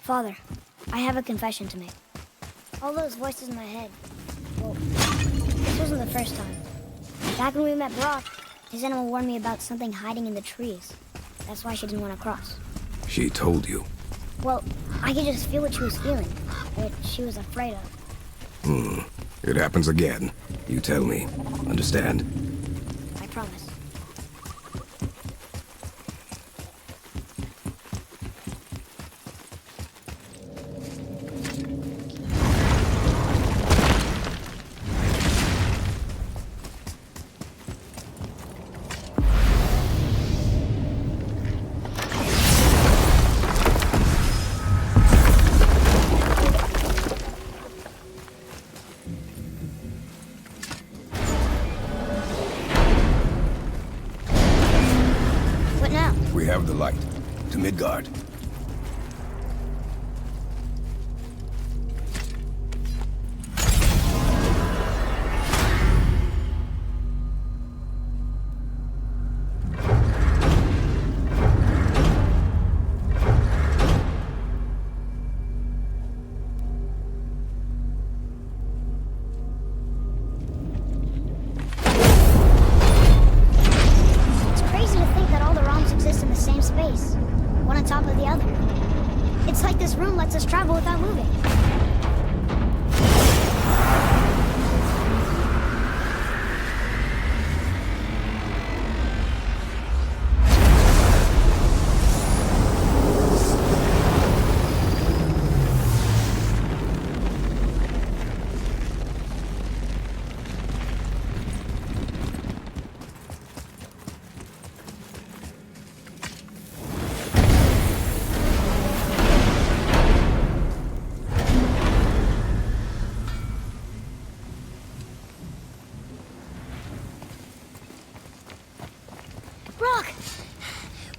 Father, I have a confession to make. All those voices in my head, well, this wasn't the first time. Back when we met Brock, his animal warned me about something hiding in the trees. That's why she didn't want to cross. She told you? Well, I could just feel what she was feeling, what she was afraid of. It happens again. You tell me. Understand? I promise. We have the light. To Midgard. One on top of the other. It's like this room lets us travel without moving.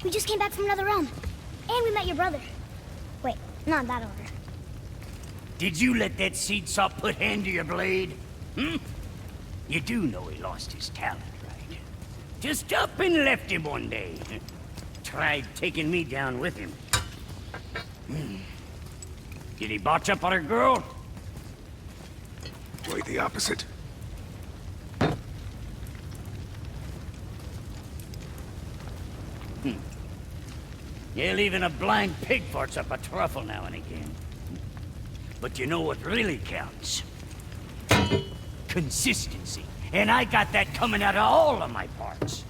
We just came back from another realm. And we met your brother. Wait, not in that order. Did you let that seed saw put hand to your blade? You do know he lost his talent, right? Just up and left him one day. Tried taking me down with him. Did he botch up on her girl? Quite the opposite. Yeah, even a blind pig farts up a truffle now and again. But you know what really counts? Consistency. And I got that coming out of all of my parts.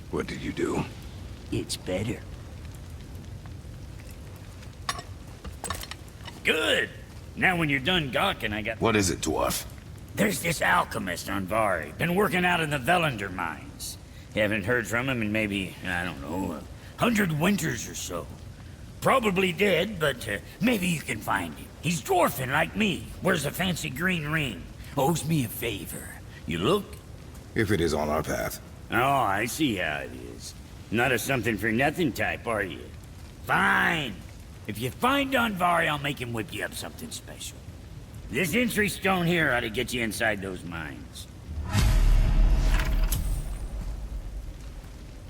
What did you do? It's better. Good! Now when you're done gawking, I got... What is it, dwarf? There's this alchemist on Vari. Been working out in the Velander mines. Haven't heard from him in maybe, I don't know, 100 winters or so. Probably dead, but maybe you can find him. He's dwarfing like me. Wears a fancy green ring. Owes me a favor. You look? If it is on our path. Oh, I see how it is. Not a something-for-nothing type, are you? Fine. If you find Vari, I'll make him whip you up something special. This entry stone here ought to get you inside those mines.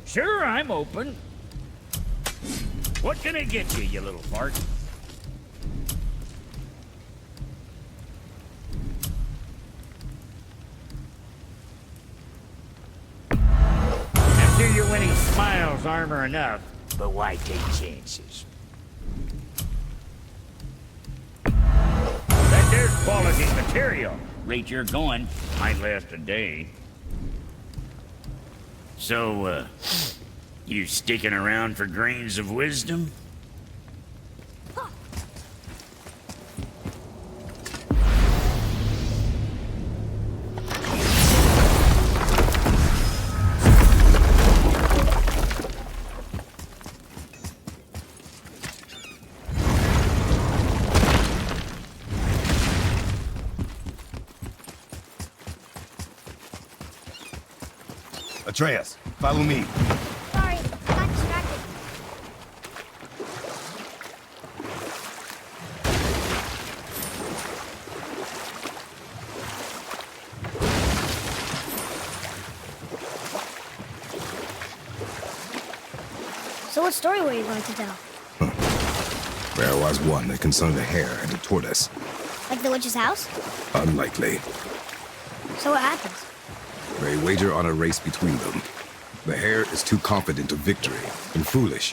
Sure, I'm open. What can I get you, you little fart? I'm sure you're winning smiles armor enough, but why take chances? That there's quality material. Rate you're going, might last a day. So, you sticking around for grains of wisdom? Atreus, follow me. Sorry, got distracted. So what story were you going to tell? There was one that concerned a hare and a tortoise. Like the witch's house? Unlikely. So what happens? They wager on a race between them. The hare is too confident of victory and foolish,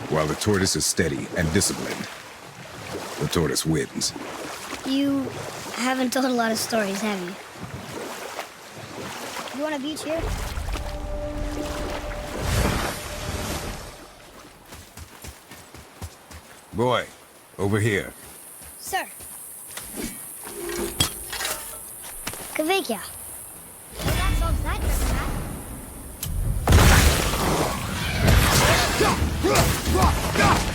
while the tortoise is steady and disciplined. The tortoise wins. You haven't told a lot of stories, have you? You want a beach here? Boy, over here. Sir. Kavekya. Well, that solves that trick, Matt. Tell me when! Watch your back!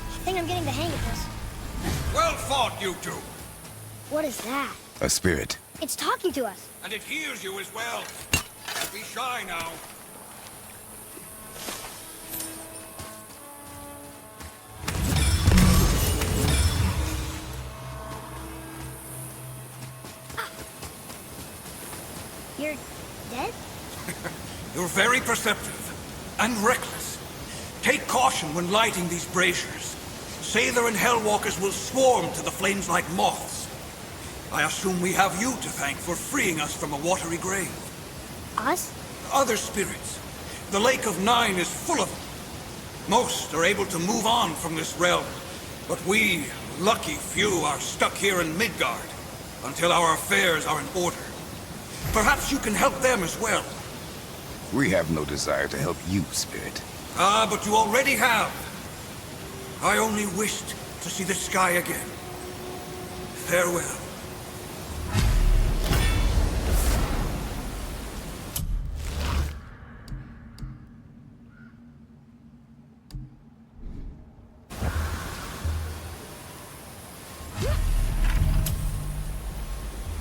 I think I'm getting the hang of this. Well fought, you two. What is that? A spirit. It's talking to us. And it hears you as well. Don't be shy now. You're dead? You're very perceptive and reckless. Take caution when lighting these braziers. Sather and Hellwalkers will swarm to the flames like moths. I assume we have you to thank for freeing us from a watery grave. Us? Other spirits. The Lake of Nine is full of them. Most are able to move on from this realm, but we, lucky few, are stuck here in Midgard until our affairs are in order. Perhaps you can help them as well. We have no desire to help you, spirit. Ah, but you already have. I only wished to see the sky again. Farewell.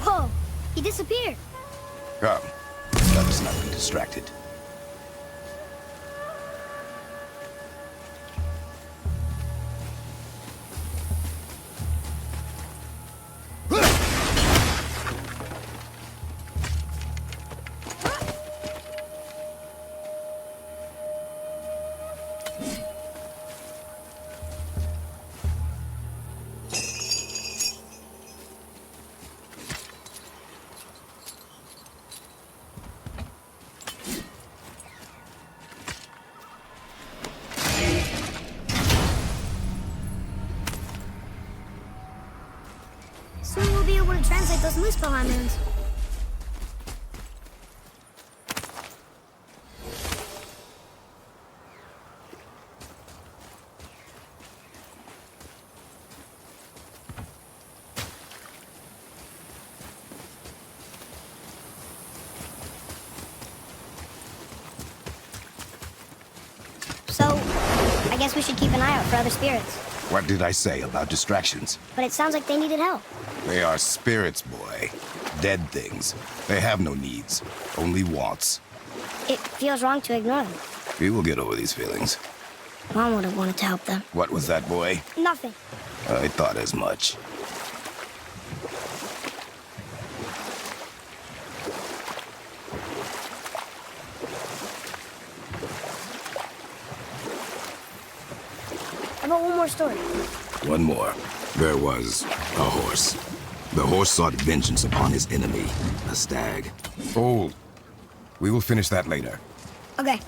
Whoa! He disappeared. Come. Let us not be distracted. Soon we'll be able to translate those Muspelheim moons. So, I guess we should keep an eye out for other spirits. What did I say about distractions? But it sounds like they needed help. They are spirits, boy. Dead things. They have no needs, only wants. It feels wrong to ignore them. We will get over these feelings. Mom would have wanted to help them. What was that, boy? Nothing. I thought as much. How about one more story? One more. There was a horse. The horse sought vengeance upon his enemy, a stag. Old. We will finish that later. Okay.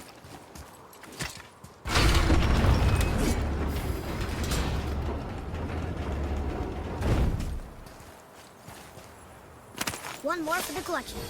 One more for the collection.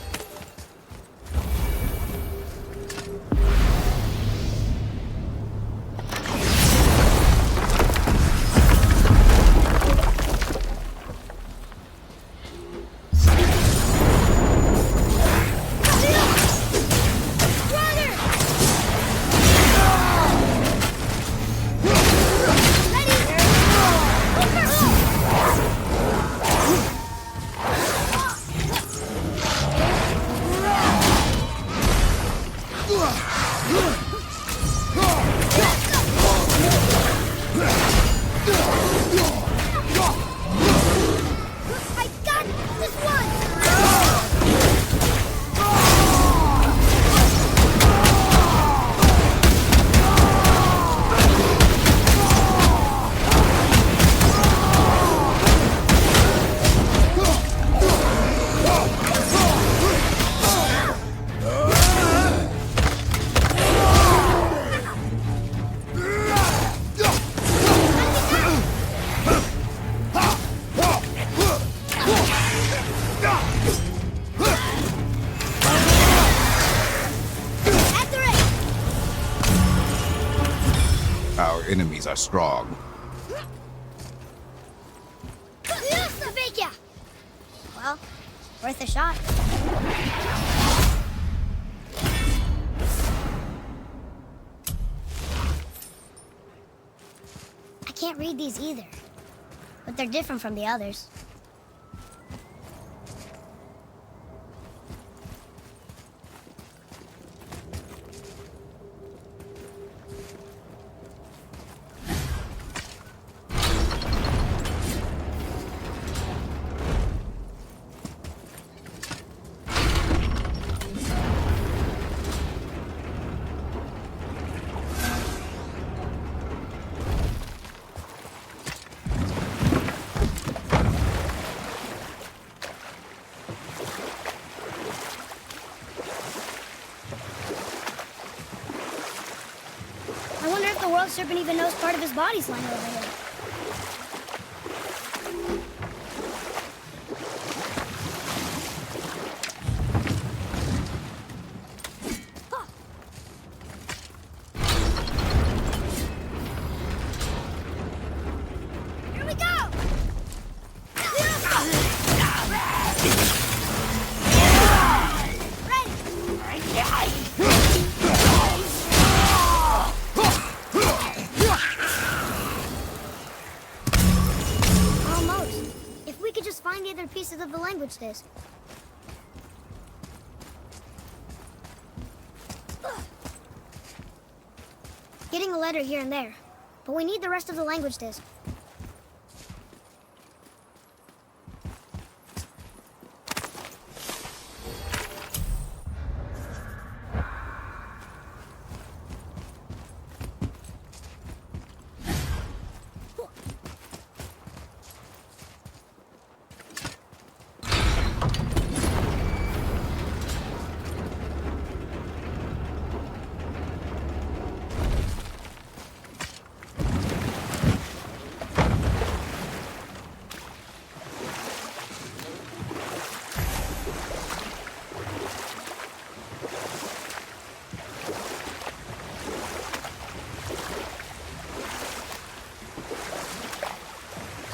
hands are strong. Slovakia! Well, worth a shot. I can't read these either, but they're different from the others. I wonder if the world serpent even knows part of his body's lying over here. Here we go! Almost. If we could just find the other pieces of the language disc. Getting a letter here and there, but we need the rest of the language disc.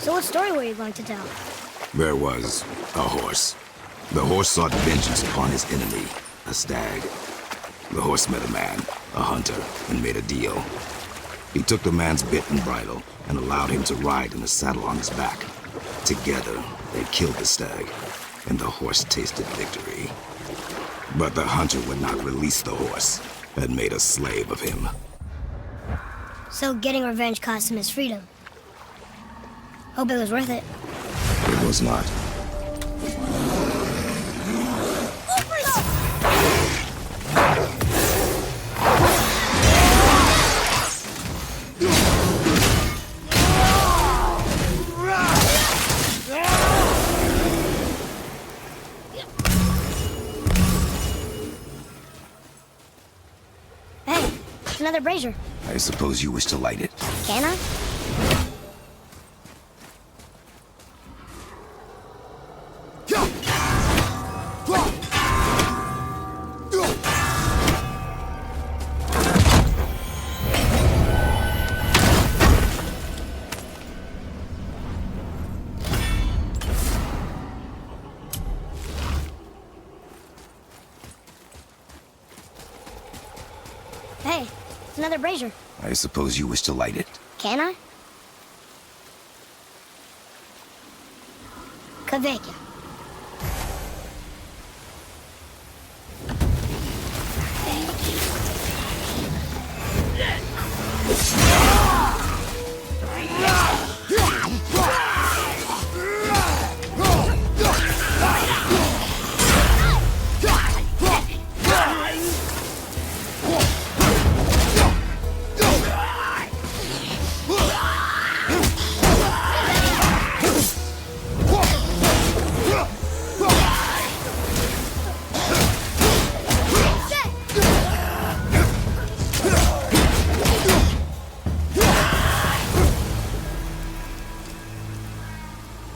So what story were you going to tell? There was a horse. The horse sought vengeance upon his enemy, a stag. The horse met a man, a hunter, and made a deal. He took the man's bit and bridle and allowed him to ride in the saddle on his back. Together, they killed the stag, and the horse tasted victory. But the hunter would not release the horse and made a slave of him. So getting revenge cost him his freedom. Hope it was worth it. It was not. Hey, it's another brazier. I suppose you wish to light it. Can I? Hey, it's another brazier. I suppose you wish to light it. Can I? Kaveka.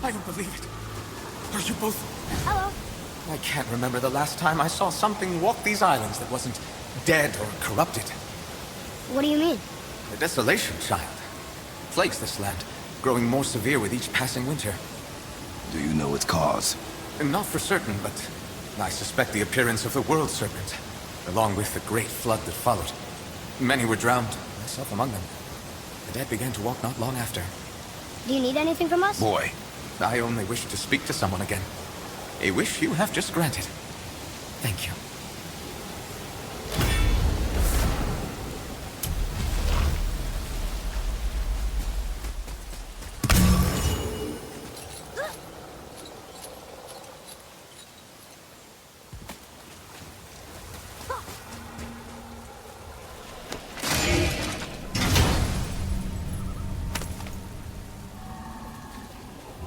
I don't believe it. Are you both... Hello. I can't remember the last time I saw something walk these islands that wasn't dead or corrupted. What do you mean? The Desolation Child. plagues this land, growing more severe with each passing winter. Do you know its cause? Not for certain, but I suspect the appearance of the World Serpent, along with the great flood that followed. Many were drowned, myself among them. The dead began to walk not long after. Do you need anything from us? Boy, I only wish to speak to someone again. A wish you have just granted. Thank you.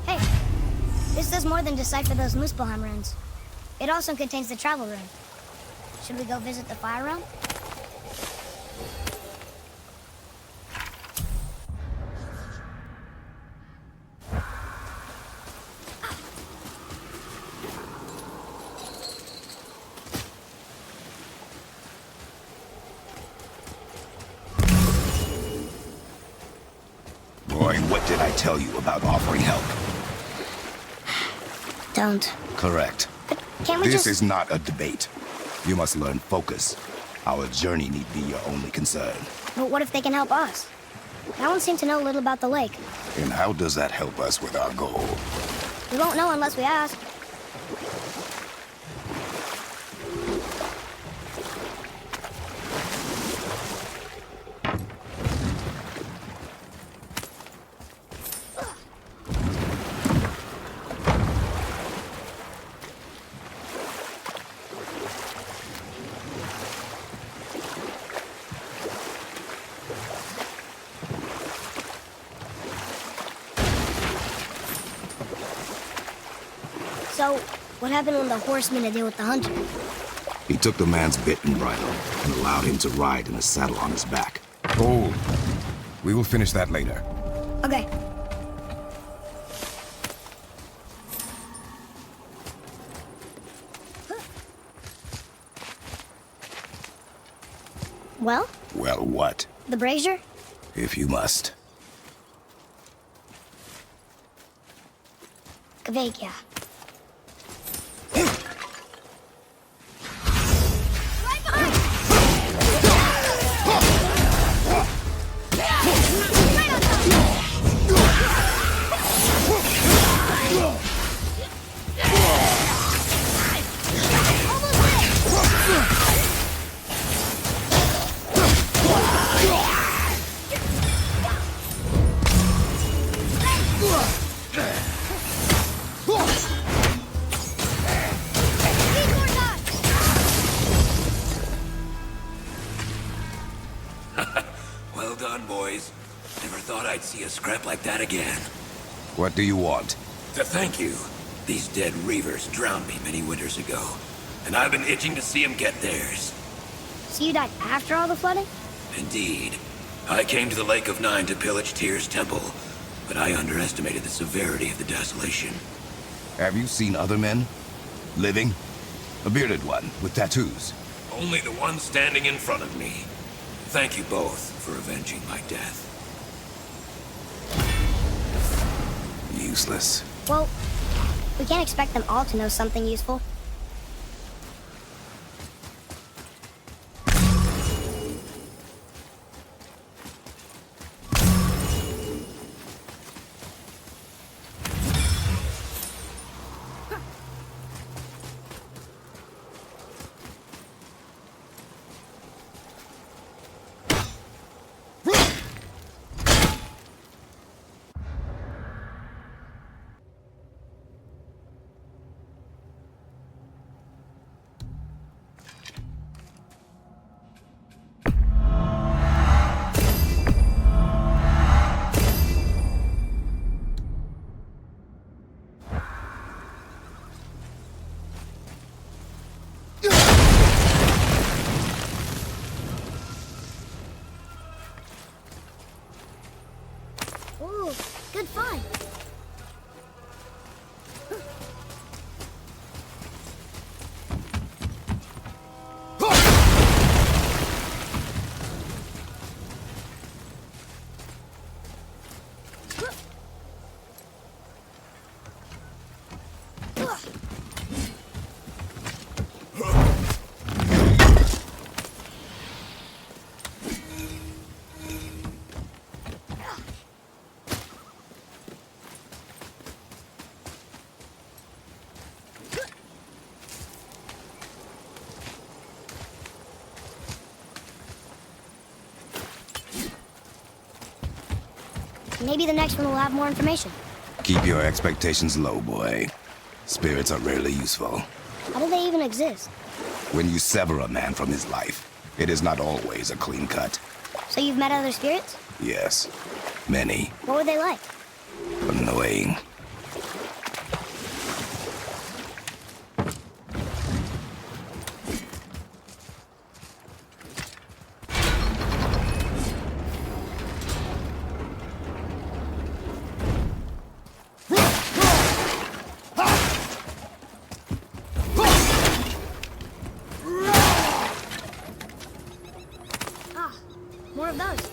Hey, this does more than decipher those Muspelheim runes. It also contains the travel rune. Should we go visit the fire realm? boy, what did I tell you about offering help? Don't. Correct. But can't we This just... is not a debate. You must learn focus. Our journey need be your only concern. But what if they can help us? That one seemed to know a little about the lake. And how does that help us with our goal? We won't know unless we ask. So, what happened when the horse made a deal with the hunter? He took the man's bit and bridle and allowed him to ride in a saddle on his back. Hold. We will finish that later. Okay. Well, Well, what? the brazier? If you must. Kvekia. Well done, boys. Never thought I'd see a scrap like that again. What do you want? To thank you. These dead reavers drowned me many winters ago, and I've been itching to see them get theirs. So you died after all the flooding? Indeed. I came to the Lake of Nine to pillage Tyr's temple, but I underestimated the severity of the desolation. Have you seen other men? Living? A bearded one with tattoos. Only the one standing in front of me. Thank you both for avenging my death. Useless. Well, we can't expect them all to know something useful. Maybe the next one will have more information. Keep your expectations low, boy. Spirits are rarely useful. How do they even exist? When you sever a man from his life, it is not always a clean cut. So you've met other spirits? Yes, many. What were they like? Annoying. More of those.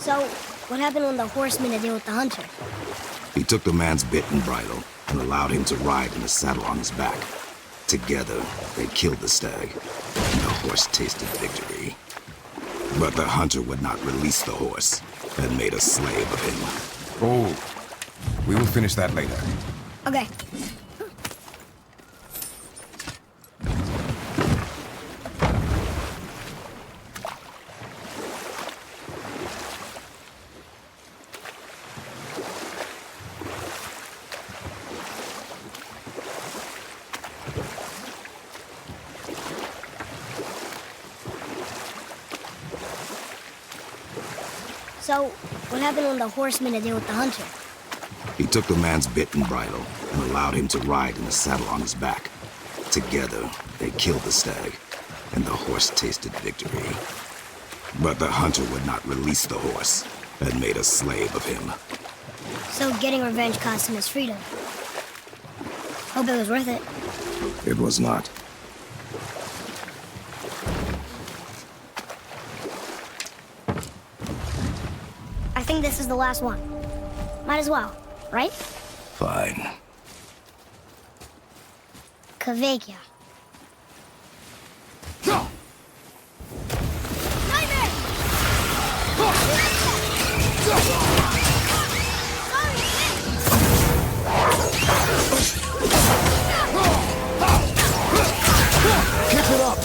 So, what happened when the horse made a deal with the hunter? He took the man's bit and bridle, and allowed him to ride in the saddle on his back. Together, they killed the stag, and the horse tasted victory. But the hunter would not release the horse, and made a slave of him. Oh, we will finish that later. Okay. So, what happened when the horse made a deal with the hunter? He took the man's bit and bridle, and allowed him to ride in the saddle on his back. Together, they killed the stag, and the horse tasted victory. But the hunter would not release the horse, and made a slave of him. So getting revenge cost him his freedom. Hope it was worth it. It was not. I think this is the last one. Might as well, right? Fine. Kvekia. Keep it up!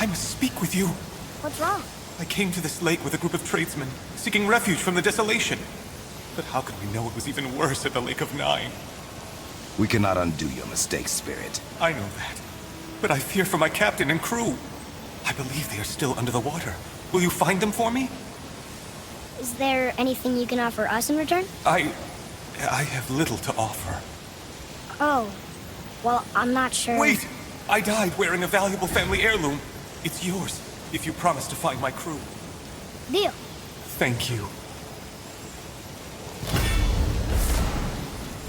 I must speak with you. What's wrong? I came to this lake with a group of tradesmen, seeking refuge from the desolation. But how could we know it was even worse at the Lake of Nine? We cannot undo your mistakes, Spirit. I know that. But I fear for my captain and crew. I believe they are still under the water. Will you find them for me? Is there anything you can offer us in return? I have little to offer. Oh. Well, I'm not sure. Wait! I died wearing a valuable family heirloom. It's yours, if you promise to find my crew. Deal. Thank you.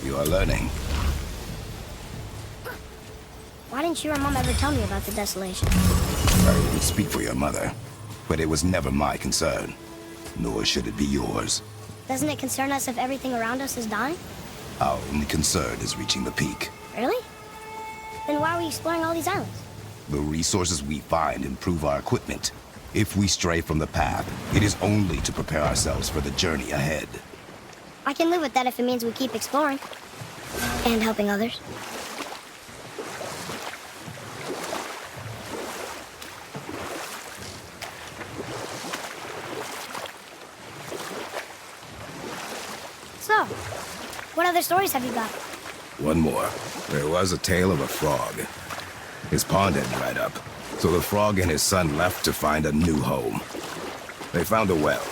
You are learning. Why didn't you or Mom ever tell me about the desolation? I wouldn't speak for your mother, but it was never my concern. Nor should it be yours. Doesn't it concern us if everything around us is dying? Our only concern is reaching the peak. Really? Then why are we exploring all these islands? The resources we find improve our equipment. If we stray from the path, it is only to prepare ourselves for the journey ahead. I can live with that if it means we keep exploring. And helping others. So, what other stories have you got? One more. There was a tale of a frog. His pond had dried up, so the frog and his son left to find a new home. They found a well.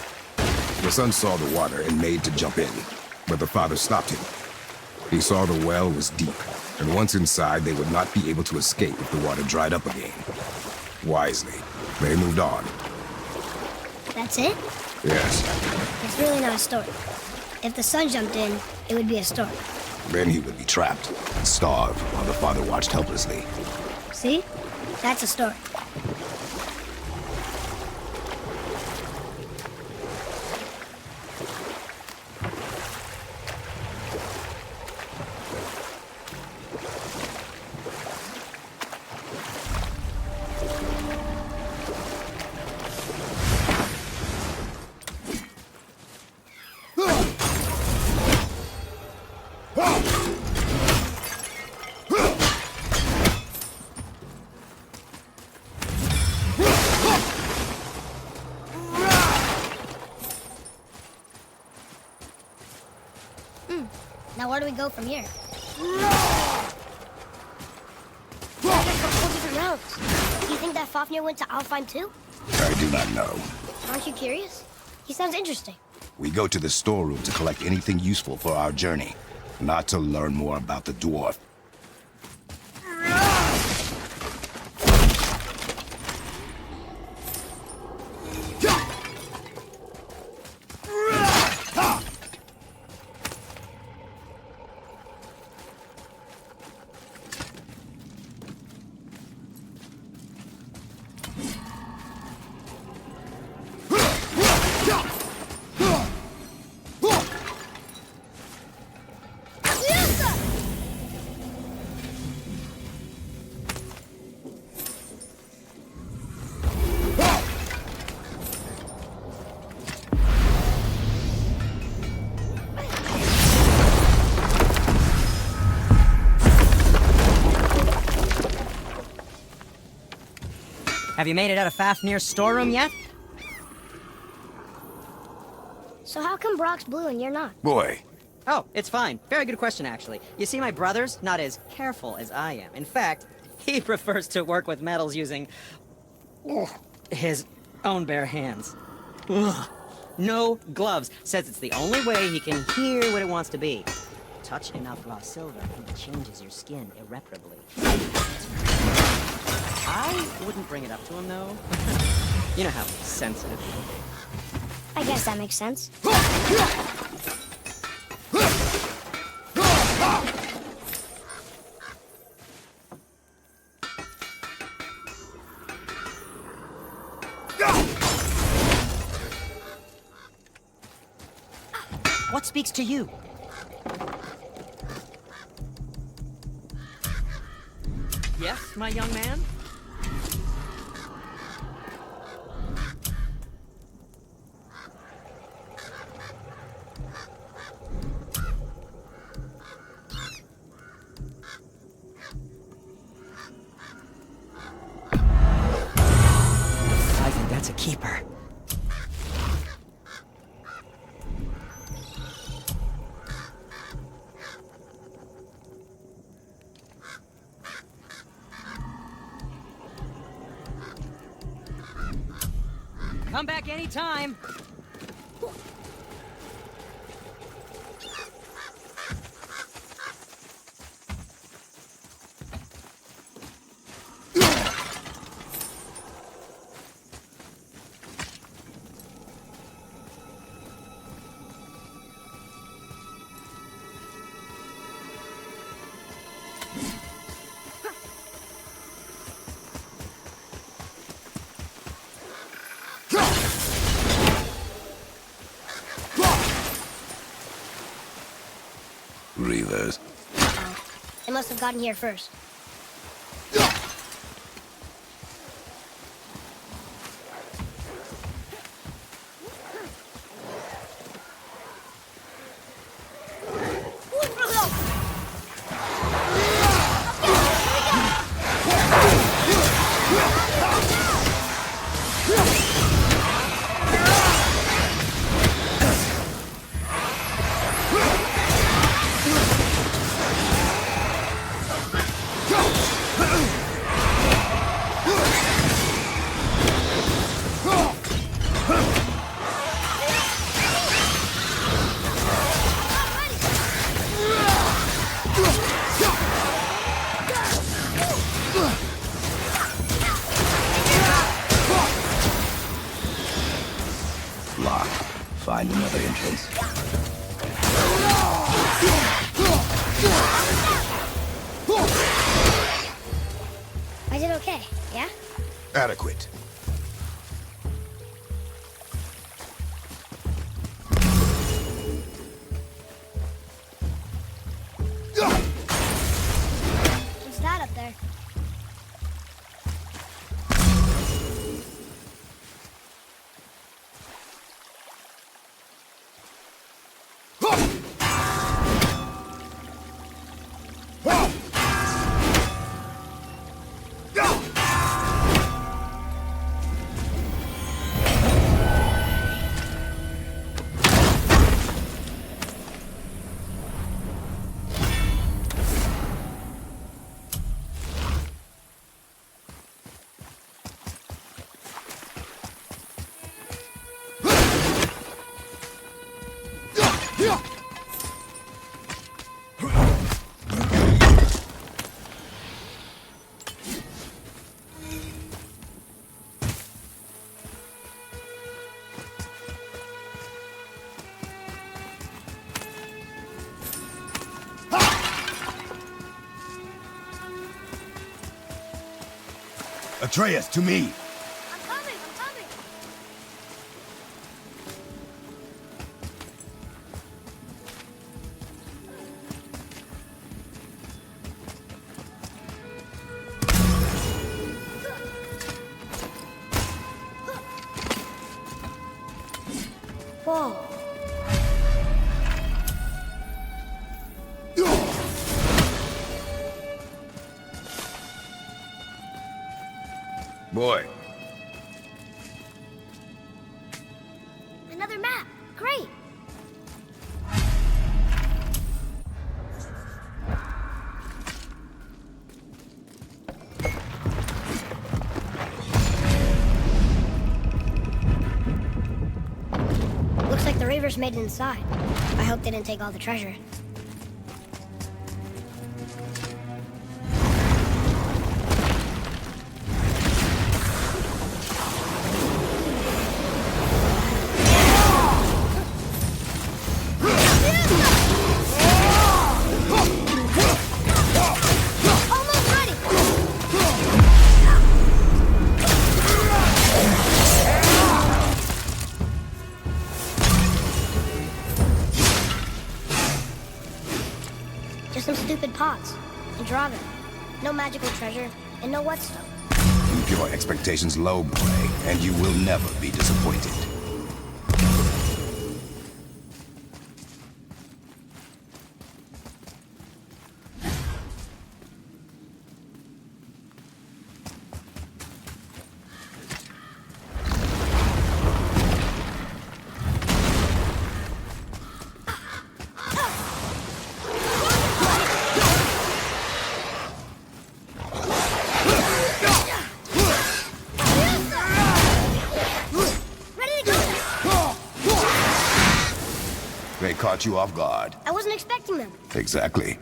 The son saw the water and made to jump in, but the father stopped him. He saw the well was deep, and once inside, they would not be able to escape if the water dried up again. Wisely, they moved on. That's it? Yes. It's really not a story. If the son jumped in, it would be a story. Then he would be trapped, starved, while the father watched helplessly. See? That's a story. Now where do we go from here? Different roads. Do you think that Fafnir went to Alfheim too? I do not know. Aren't you curious? He sounds interesting. We go to the storeroom to collect anything useful for our journey, not to learn more about the dwarf. Have you made it out of Fafnir's storeroom yet? So how come Brock's blue and you're not? Boy, Oh, it's fine. Very good question, actually. You see, my brother's not as careful as I am. In fact, he prefers to work with metals using his own bare hands. Ugh. No gloves. Says it's the only way he can hear what it wants to be. Touch enough raw silver and it changes your skin irreparably. I wouldn't bring it up to him, though. You know how sensitive he can be. I guess that makes sense. What speaks to you? Yes, my young man? I think that's a keeper. Come back anytime. Reavers. They must have gotten here first. Locked. Find another entrance. I did okay, yeah? adequate. What's that up there? Atreus, to me! I'm coming, I'm coming! Whoa. Boy, Reavers made it inside. I hope they didn't take all the treasure. Almost ready! Just some stupid pots and Dragon. No magical treasure and no whetstone. Keep your expectations low, boy, and you will never be disappointed. Ready to go! They caught you off guard. I wasn't expecting them. Exactly.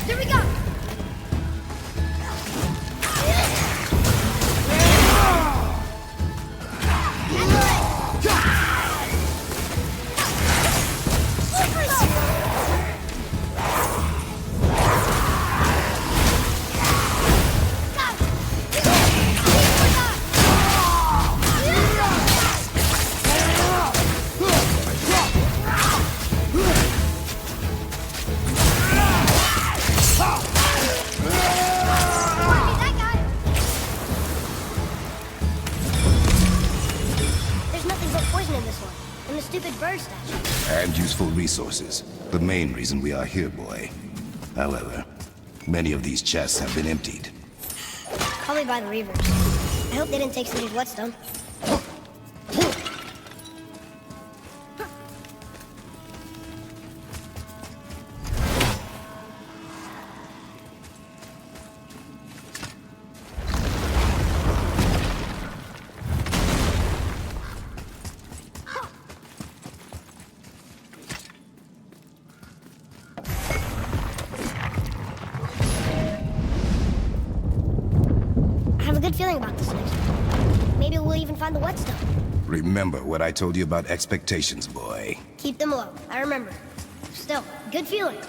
Here we go! There's nothing but poison in this one, and the stupid bird statue. And useful resources. The main reason we are here, boy. However, many of these chests have been emptied. Probably by the Reavers. I hope they didn't take somebody's whetstone. I have a good feeling about this next one. Maybe we'll even find the whetstone. Remember what I told you about expectations, boy. Keep them low. I remember. Still, good feeling.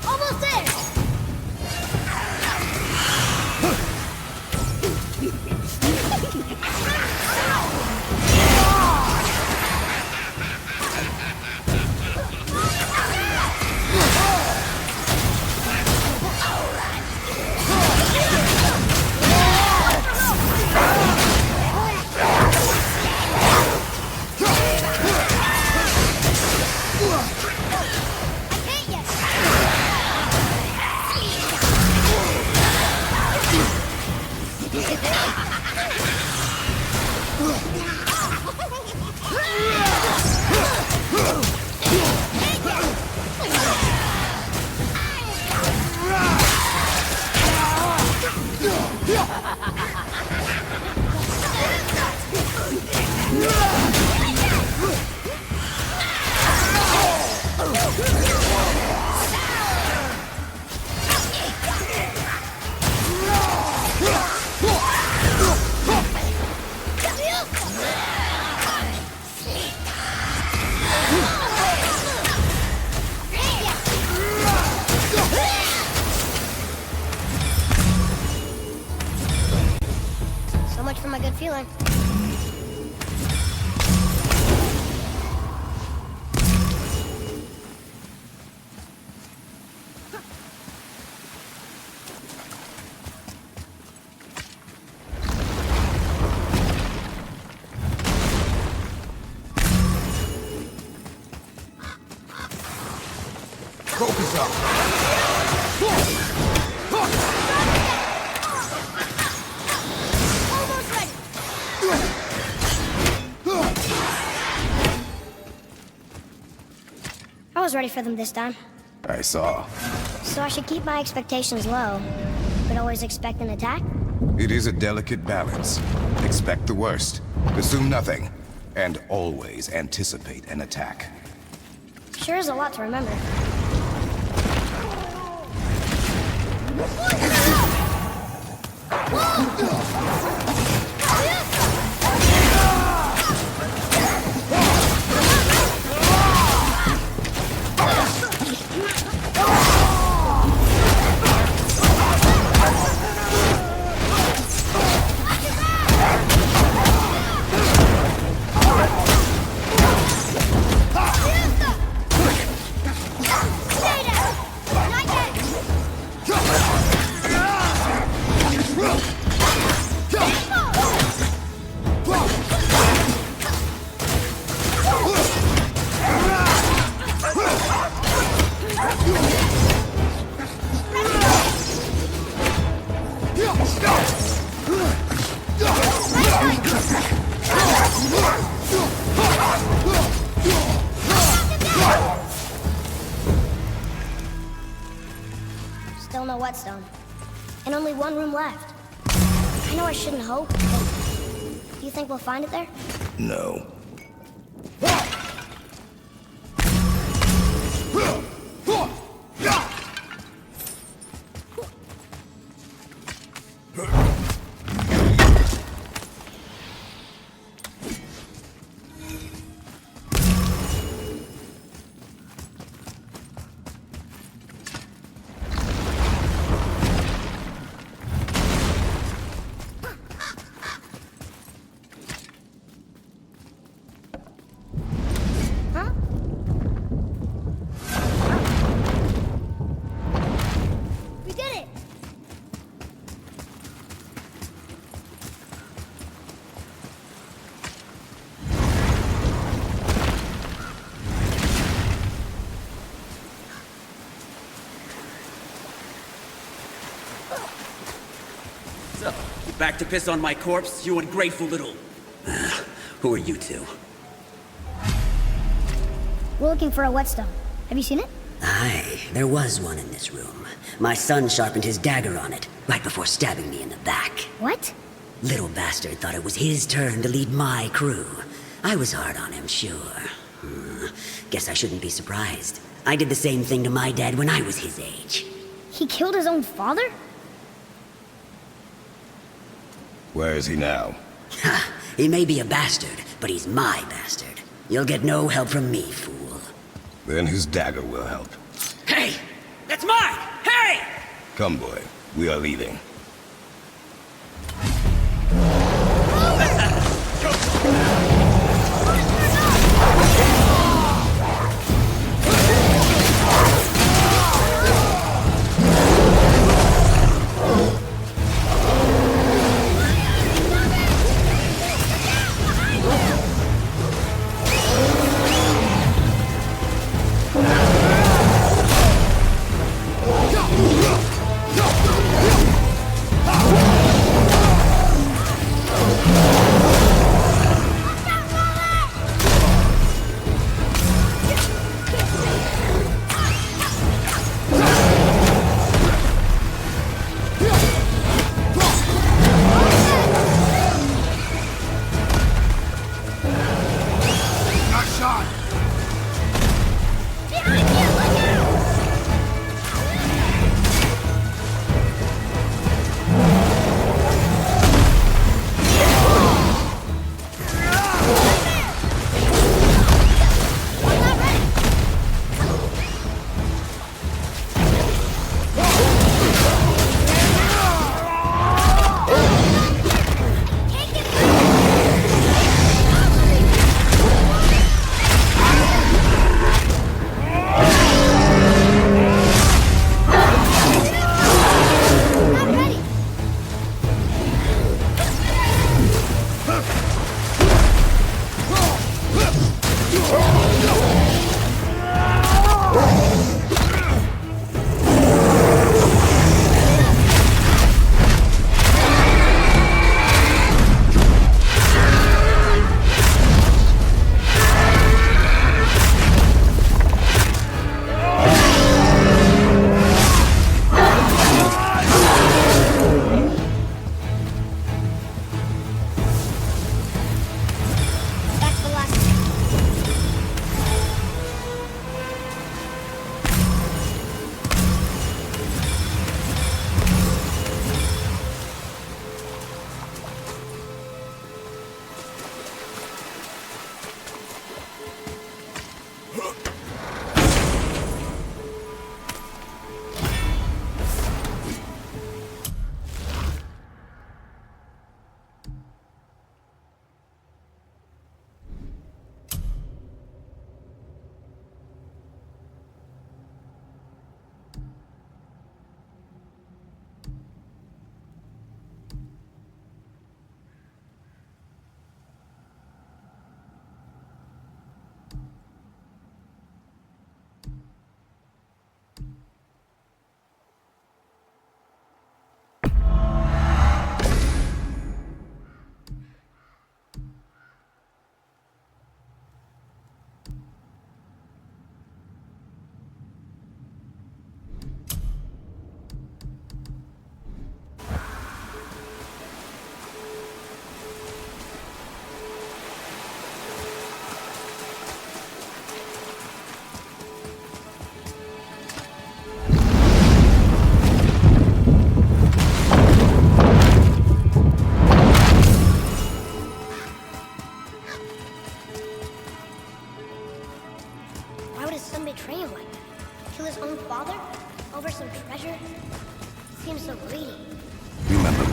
Almost there! I can't yet! So much for my good feeling. Focus up. was ready for them this time. I saw. So I should keep my expectations low, but always expect an attack? It is a delicate balance. Expect the worst, assume nothing, and always anticipate an attack. Sure is a lot to remember. Still no whetstone. And only one room left. I know I shouldn't hope, but do you think we'll find it there? No. Huh? We did it! So, you back to piss on my corpse, you ungrateful little... Who are you two? We're looking for a whetstone. Have you seen it? Aye, there was one in this room. My son sharpened his dagger on it, right before stabbing me in the back. What? Little bastard thought it was his turn to lead my crew. I was hard on him, sure. Guess I shouldn't be surprised. I did the same thing to my dad when I was his age. He killed his own father? Where is he now? Ha! He may be a bastard, but he's my bastard. You'll get no help from me, fool. Then his dagger will help. Hey! That's mine! Hey! Come, boy. We are leaving.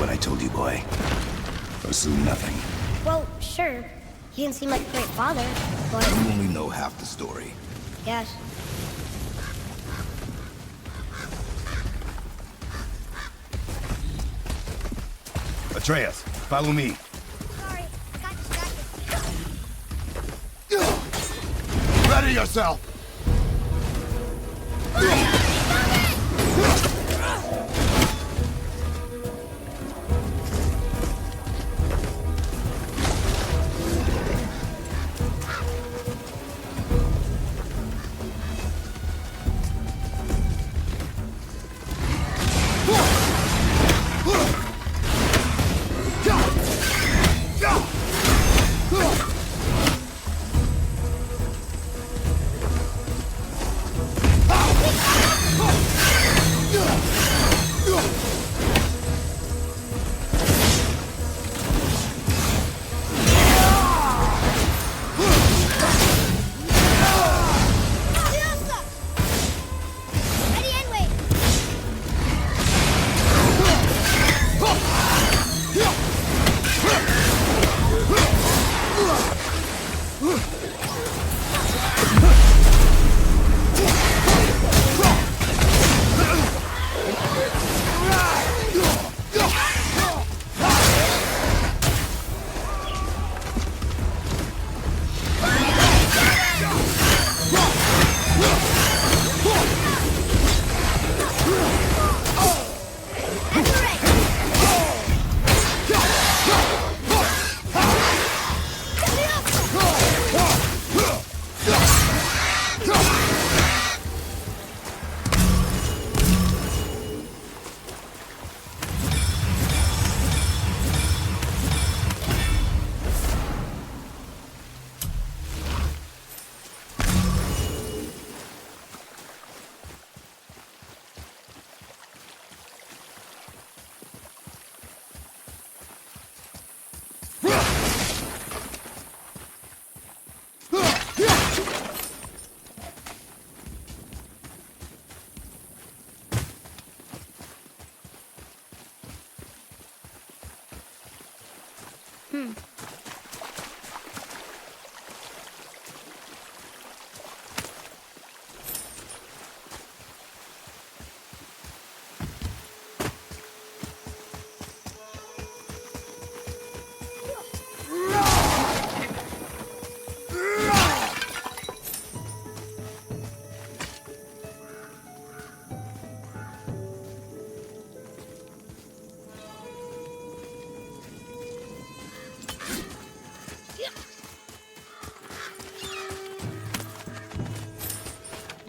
what I told you, boy. Assume nothing. Well, sure. He didn't seem like a great father, but... You only know half the story. Yes. Atreus, follow me. Sorry, I got distracted. Ready yourself!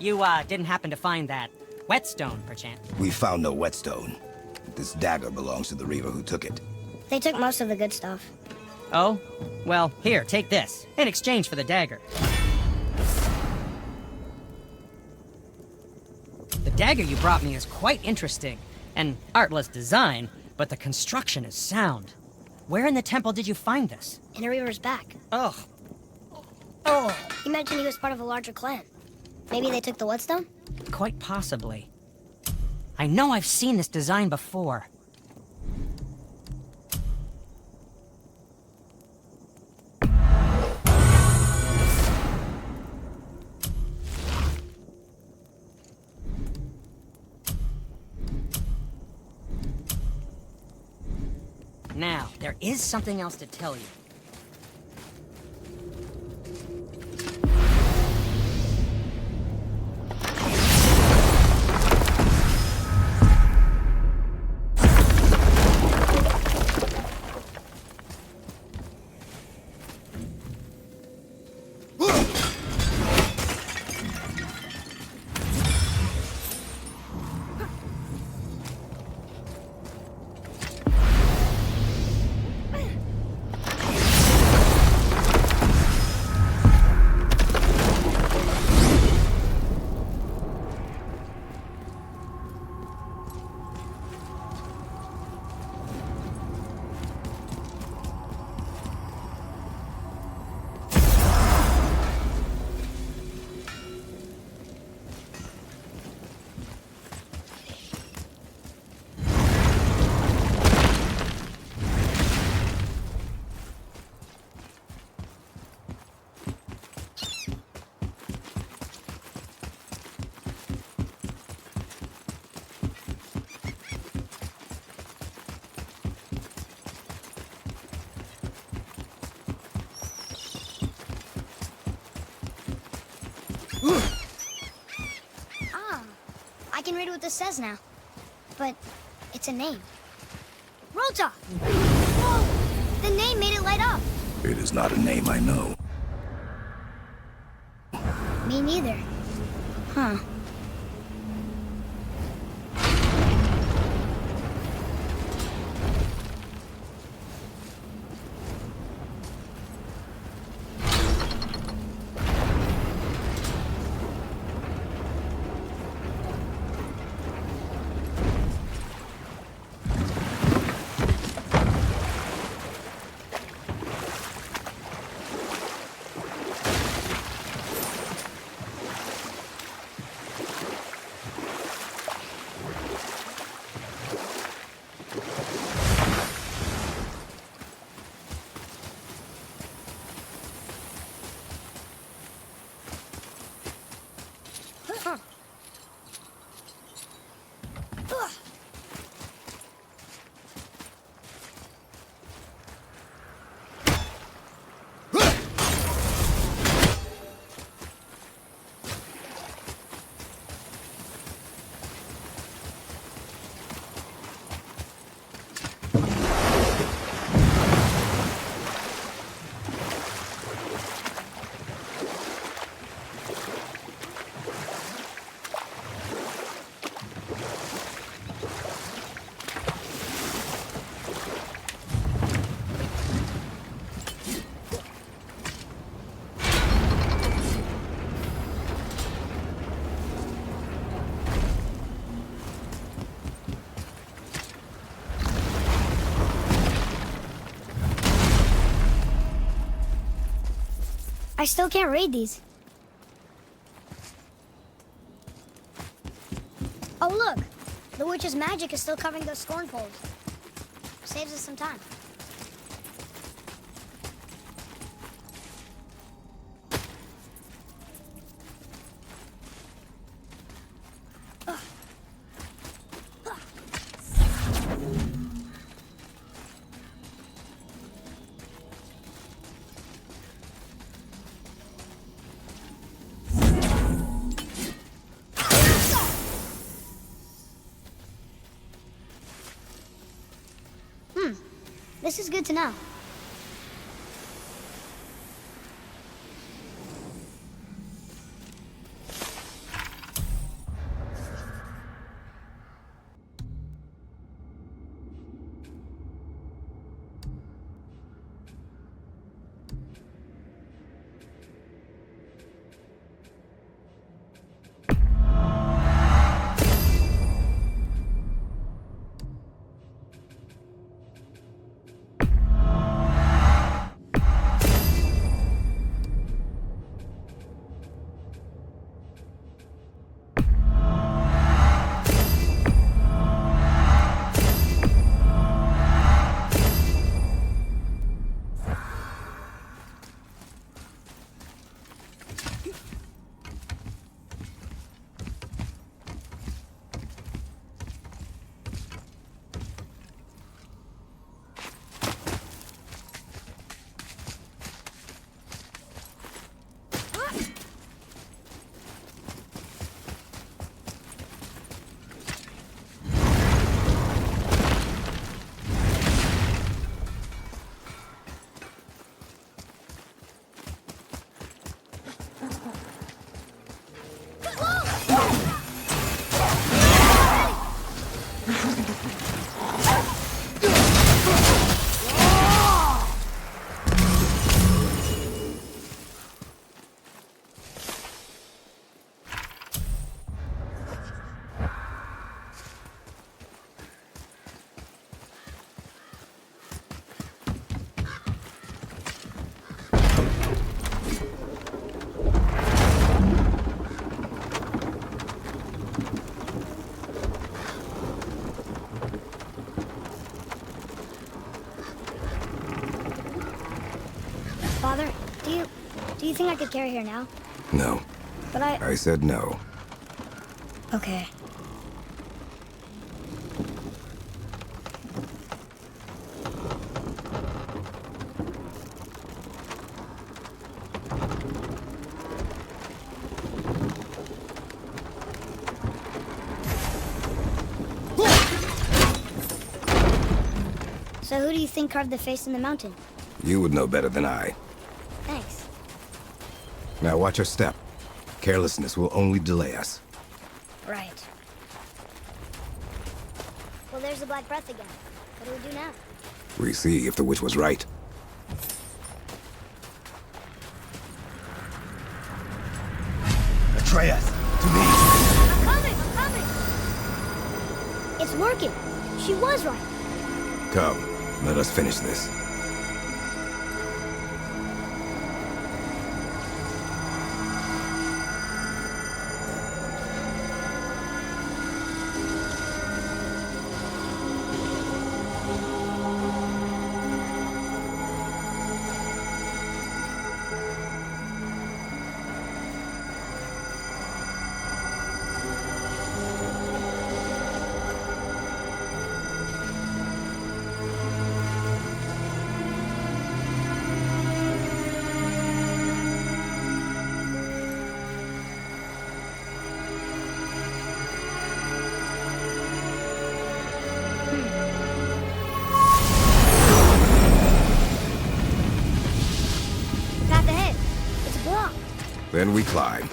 You, didn't happen to find that whetstone, perchance? We found no whetstone. This dagger belongs to the Reaver who took it. They took most of the good stuff. Oh? Well, here, take this, in exchange for the dagger. The dagger you brought me is quite interesting. An artless design, but the construction is sound. Where in the temple did you find this? In a Reaver's back. Ugh. Oh. He mentioned he was part of a larger clan. Maybe they took the whetstone? Quite possibly. I know I've seen this design before. Now, there is something else to tell you. this says now. But it's a name. Rota! Whoa! The name made it light up. It is not a name I know. Me neither. Huh. I still can't read these. Oh, look! The witch's magic is still covering those scorn poles. Saves us some time. This is good to know. Father, do you think I could carry her now? No. But I said no. Okay. So who do you think carved the face in the mountain? You would know better than I. Thanks. Now watch your step. Carelessness will only delay us. Right. Well, there's the Black Breath again. What do we do now? We see if the witch was right. Atreus, to me! I'm coming! I'm coming! It's working! She was right! Come, let us finish this. Path ahead! It's blocked! Then we climb.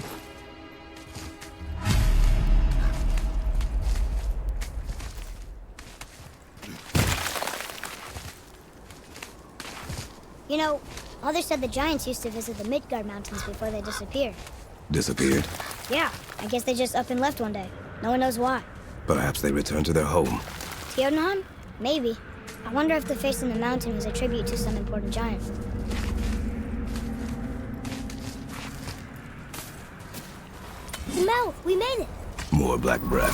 You know, Mother said the giants used to visit the Midgard Mountains before they disappeared. Disappeared? Yeah, I guess they just up and left one day. No one knows why. Perhaps they returned to their home. Jotunheim? Maybe. I wonder if the face in the mountain was a tribute to some important giant. Mel, we made it! More black breath.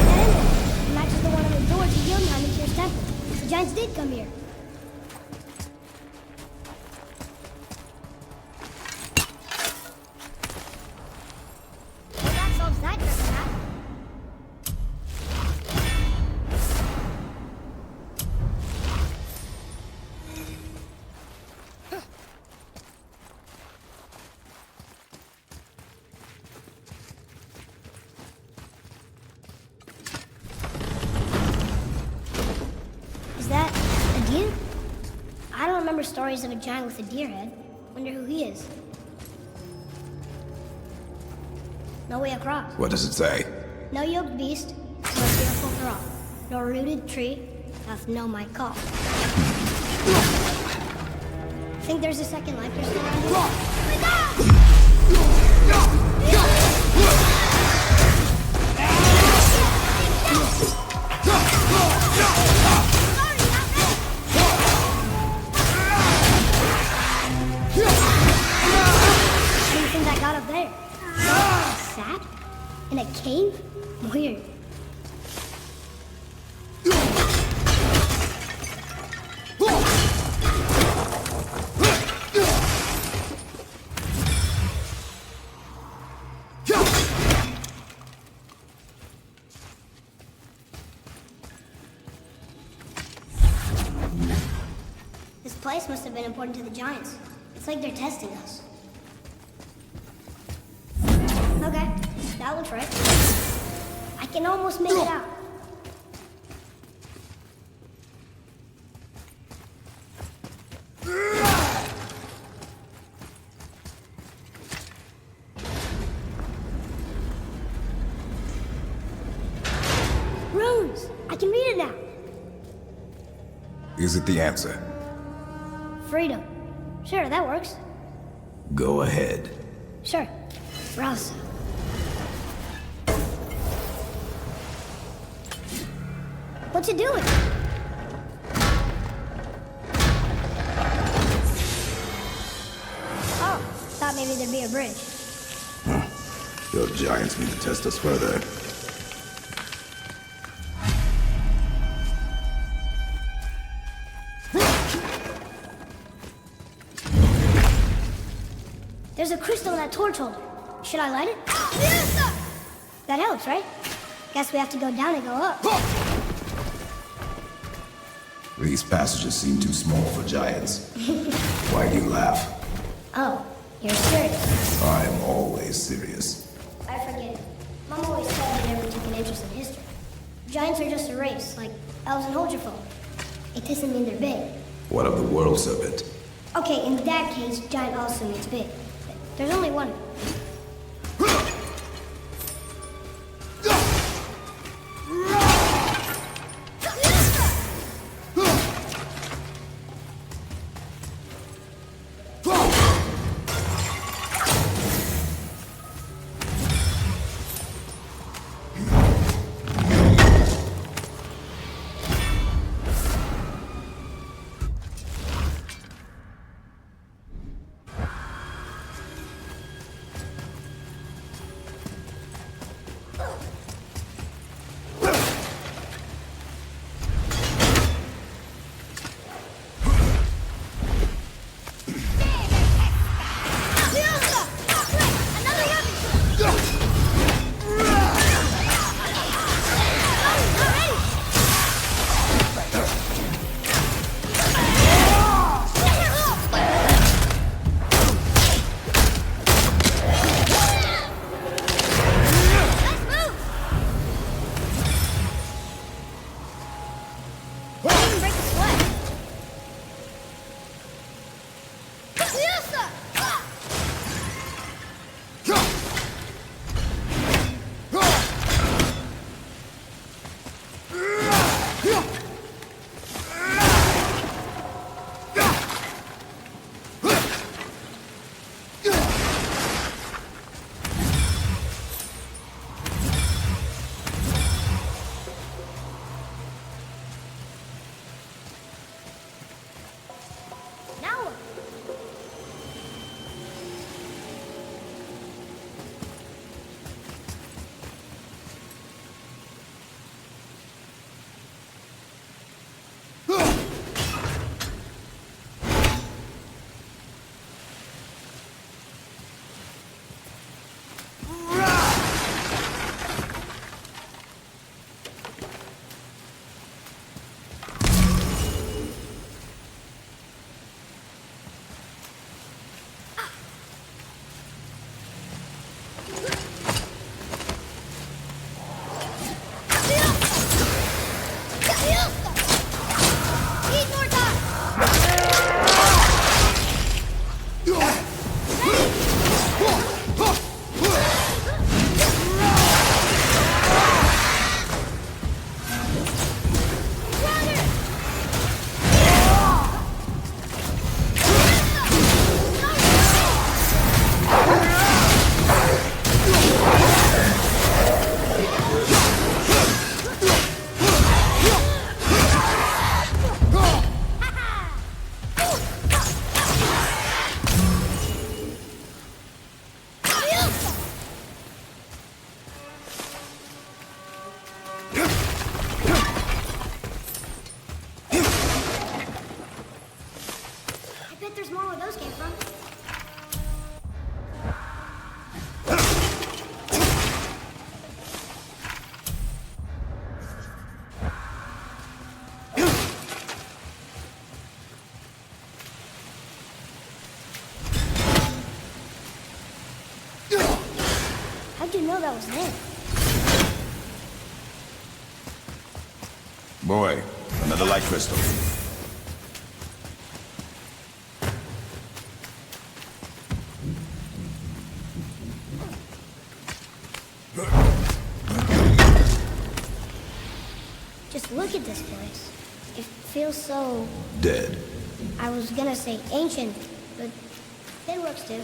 That emblem matches the one on the door to Jotunheim and Tyr's temple. The giants did come here. Well, that solves that trick, Matt. Is that a deer? I don't remember stories of a giant with a deer head. Wonder who he is. No way across. What does it say? No yoked beast, no fearful thrall. No rooted tree, hath no might call. Think there's a second life crystal around here? Oh my God! What do you think I got up there? A sack? In a cave? Weird. This place must have been important to the giants. It's like they're testing us. Okay, that looks right. I can almost make it out. Runes! I can read it now. Is it the answer? Freedom. Sure, that works. Go ahead. Sure. Rouse. What's it doing? Oh, thought maybe there'd be a bridge. Those giants need to test us further. There's a crystal in that torch holder. Should I light it? Yes, sir! That helps, right? Guess we have to go down and go up. These passages seem too small for giants. Why do you laugh? Oh, you're serious? I'm always serious. I forget. Mom always said you never took an interest in history. Giants are just a race, like elves and Holgerfolk. It doesn't mean they're big. What of the world serpent? Okay, in that case, giant also means big. There's only one. How'd you know that was him? Boy, another light crystal. Just look at this place. It feels so... Dead. I was gonna say ancient, but it works too.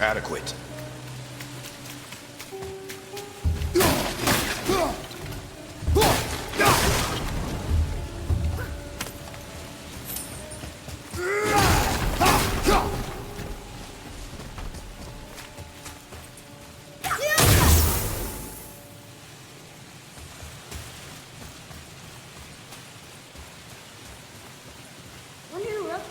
Adequate. Wonder who wrote this.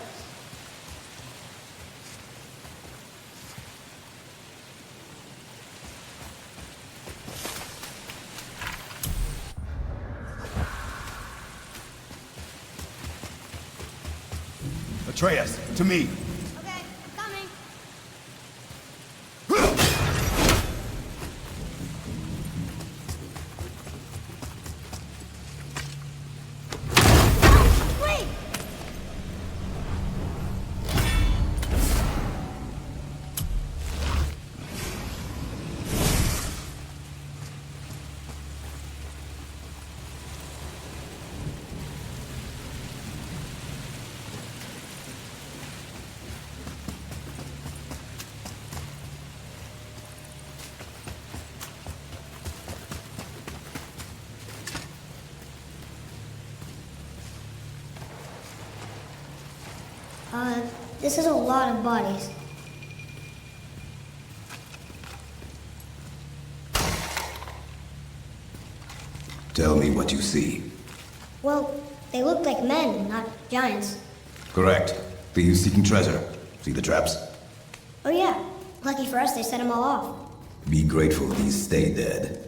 Atreus, to me. Okay, coming. Wait! This is a lot of bodies. Tell me what you see. Well, they look like men, not giants. Correct. Thieves seeking treasure. See the traps? Oh yeah, lucky for us they set them all off. Be grateful these stay dead.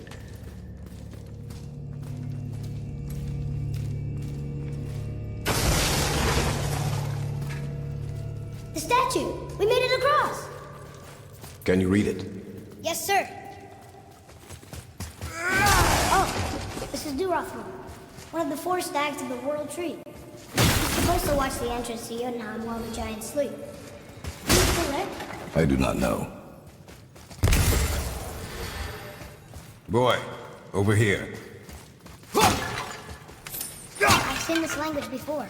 The statue! We made it across! Can you read it? Yes, sir. Oh, this is Durathron, one of the 4 stags of the World Tree. He's supposed to watch the entrance to Jotunheim while the giants sleep. Is he still there? I do not know. Boy, over here. I've seen this language before.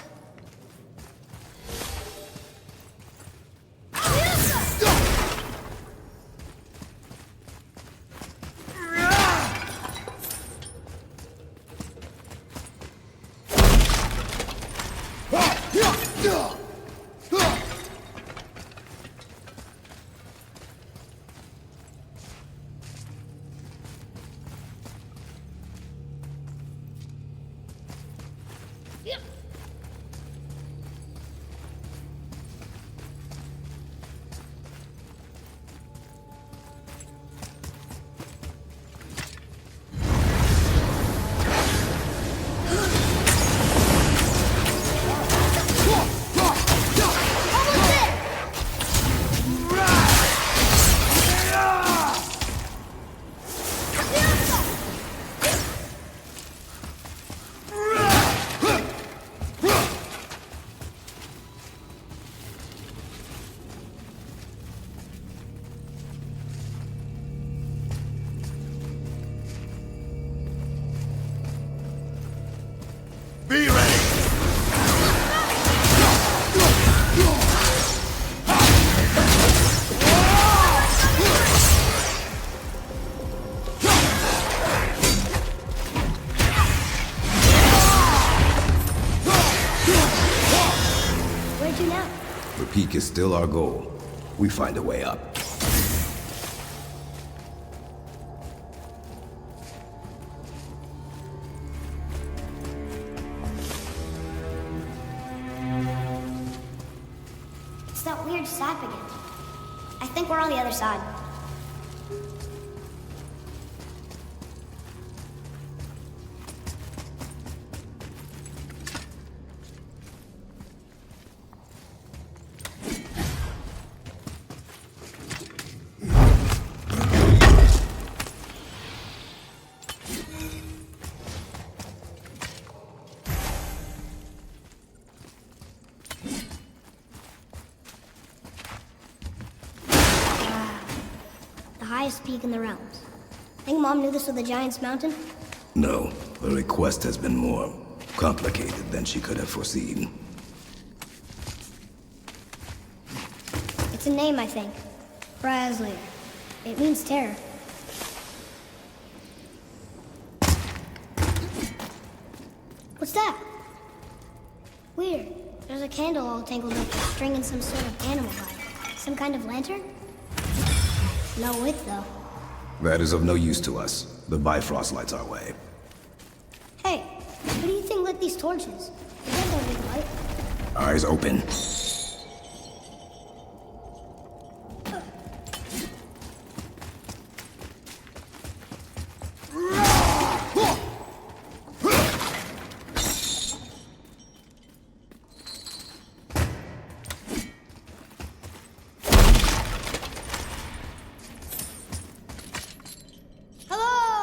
Be ready! Where'd you now? The peak is still our goal. We find a way up. It's that weird sap again. I think we're on the other side. Highest peak in the realms. Think Mom knew this was the Giant's Mountain? No, her request has been more complicated than she could have foreseen. It's a name, I think. Braslayer. It means terror. What's that? Weird. There's a candle all tangled up with string and some sort of animal hide. Some kind of lantern? No wick, though. That is of no use to us. The Bifrost lights our way. Hey, who do you think lit these torches? They don't need light. Eyes open.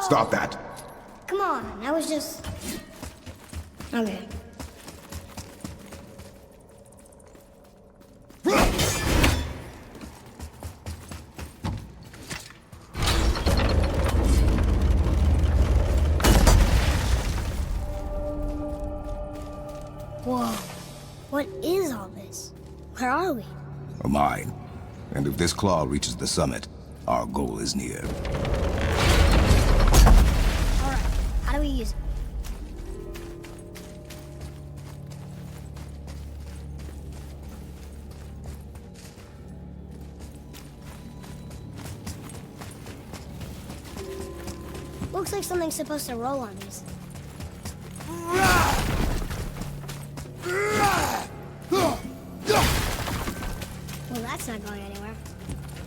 Stop that. Come on, I was just... Okay. Whoa. What is all this? Where are we? A mine. And if this claw reaches the summit, our goal is near. Alright, how do we use it? Looks like something's supposed to roll on these. Well, that's not going anywhere.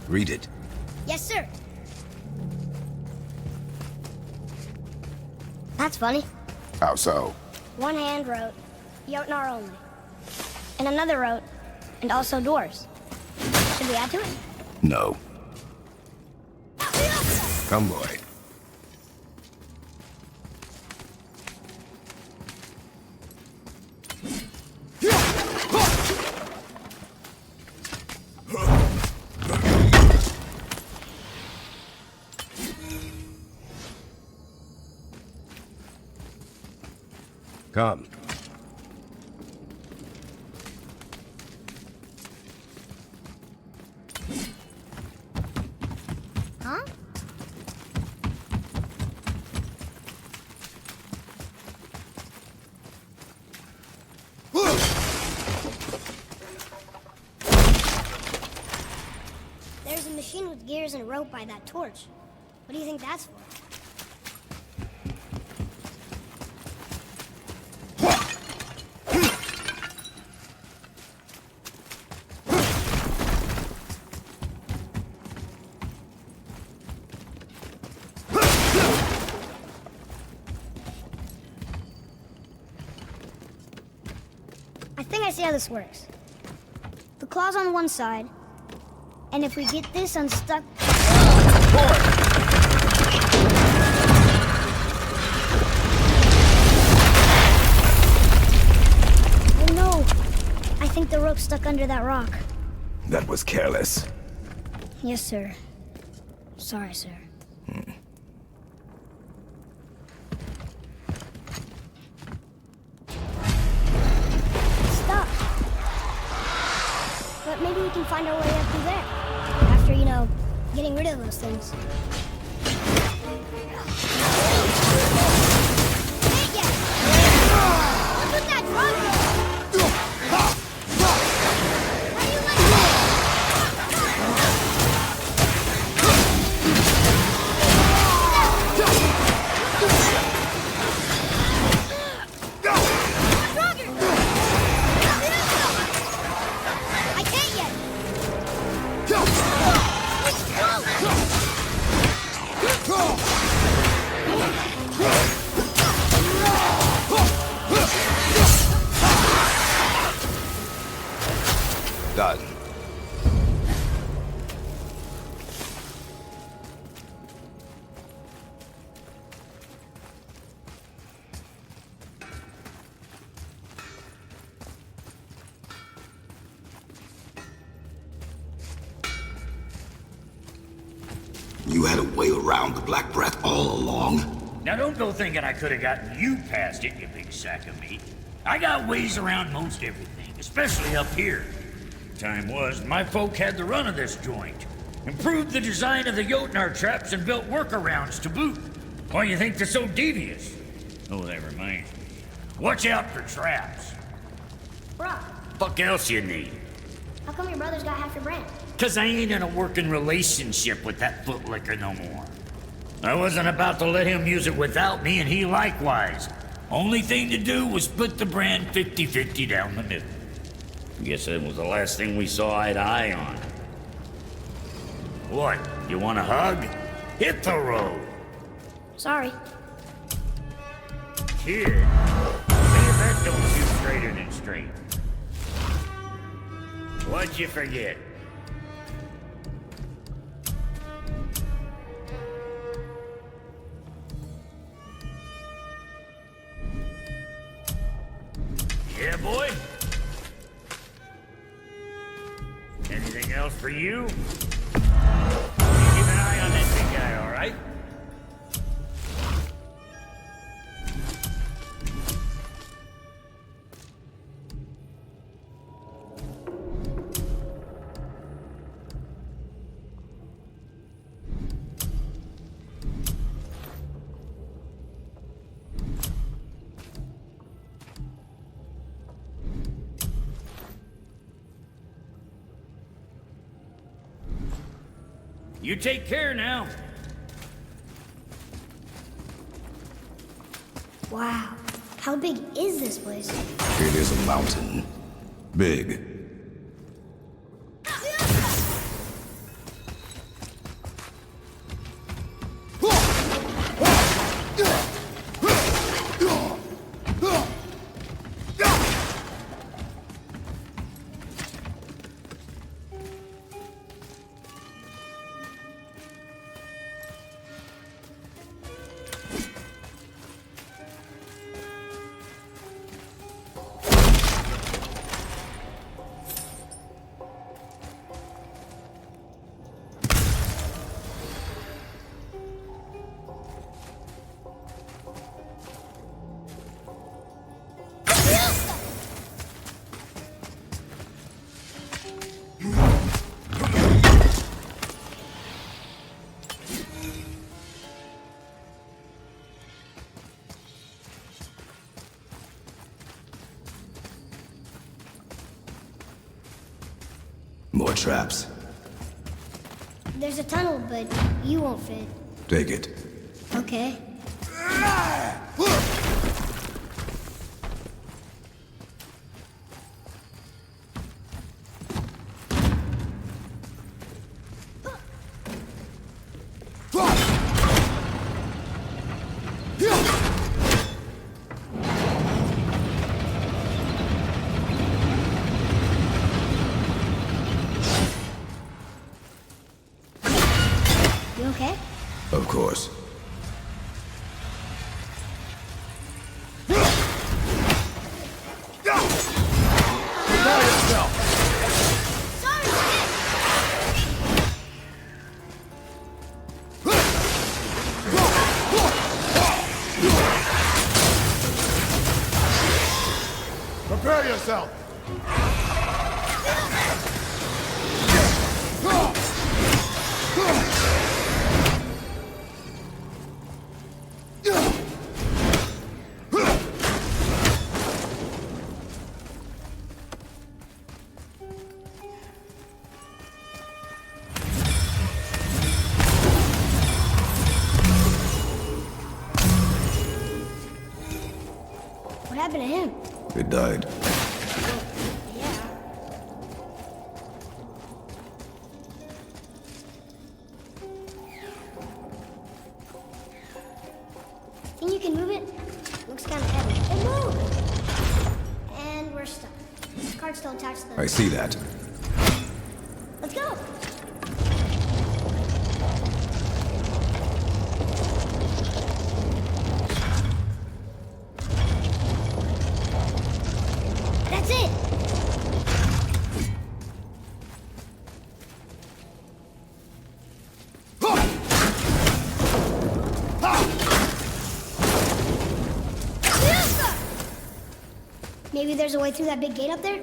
Read it. Yes, sir. That's funny. How so? One hand wrote, Jotnar only. And another wrote, and also doors. Should we add to it? No. Come, boy. Come. Huh? There's a machine with gears and rope by that torch. What do you think that's for? I think I see how this works. The claw's on one side, and if we get this unstuck... Oh no! I think the rope's stuck under that rock. That was careless. Yes, sir. Sorry, sir. Stop! But maybe we can find our way up through there. After, you know, getting rid of those things. Hey, yeah! What's with that drum? How do you let go? Roger! I can't yet! Done. You had a way around the Black Breath all along? Now don't go thinking I could have gotten you past it, you big sack of meat. I got ways around most everything, especially up here. Time was, my folk had the run of this joint. Improved the design of the Jotnar traps and built workarounds to boot. Why you think they're so devious? Oh, that reminds me. Watch out for traps. Brock, Fuck else you need? how come your brother's got half your brand? 'Cause I ain't in a working relationship with that footlicker no more. I wasn't about to let him use it without me, and he likewise. Only thing to do was split the brand 50-50 down the middle. Guess that was the last thing we saw eye to eye on. What, you want a hug? Hit the road. Sorry. Kid, see if that don't shoot straighter than straight. What'd you forget? Yeah, boy? Anything else for you? Keep an eye on that big guy, all right? You take care now. Wow. How big is this place? It is a mountain. Big. More traps. There's a tunnel, but you won't fit. Take it. Okay. You okay? Of course. Prepare yourself! What happened to him? It died. Yeah. Think you can move it? Looks kind of heavy. It moved! And we're stuck. This card's still attached to the... I see that. Let's go! That's it! Maybe there's a way through that big gate up there?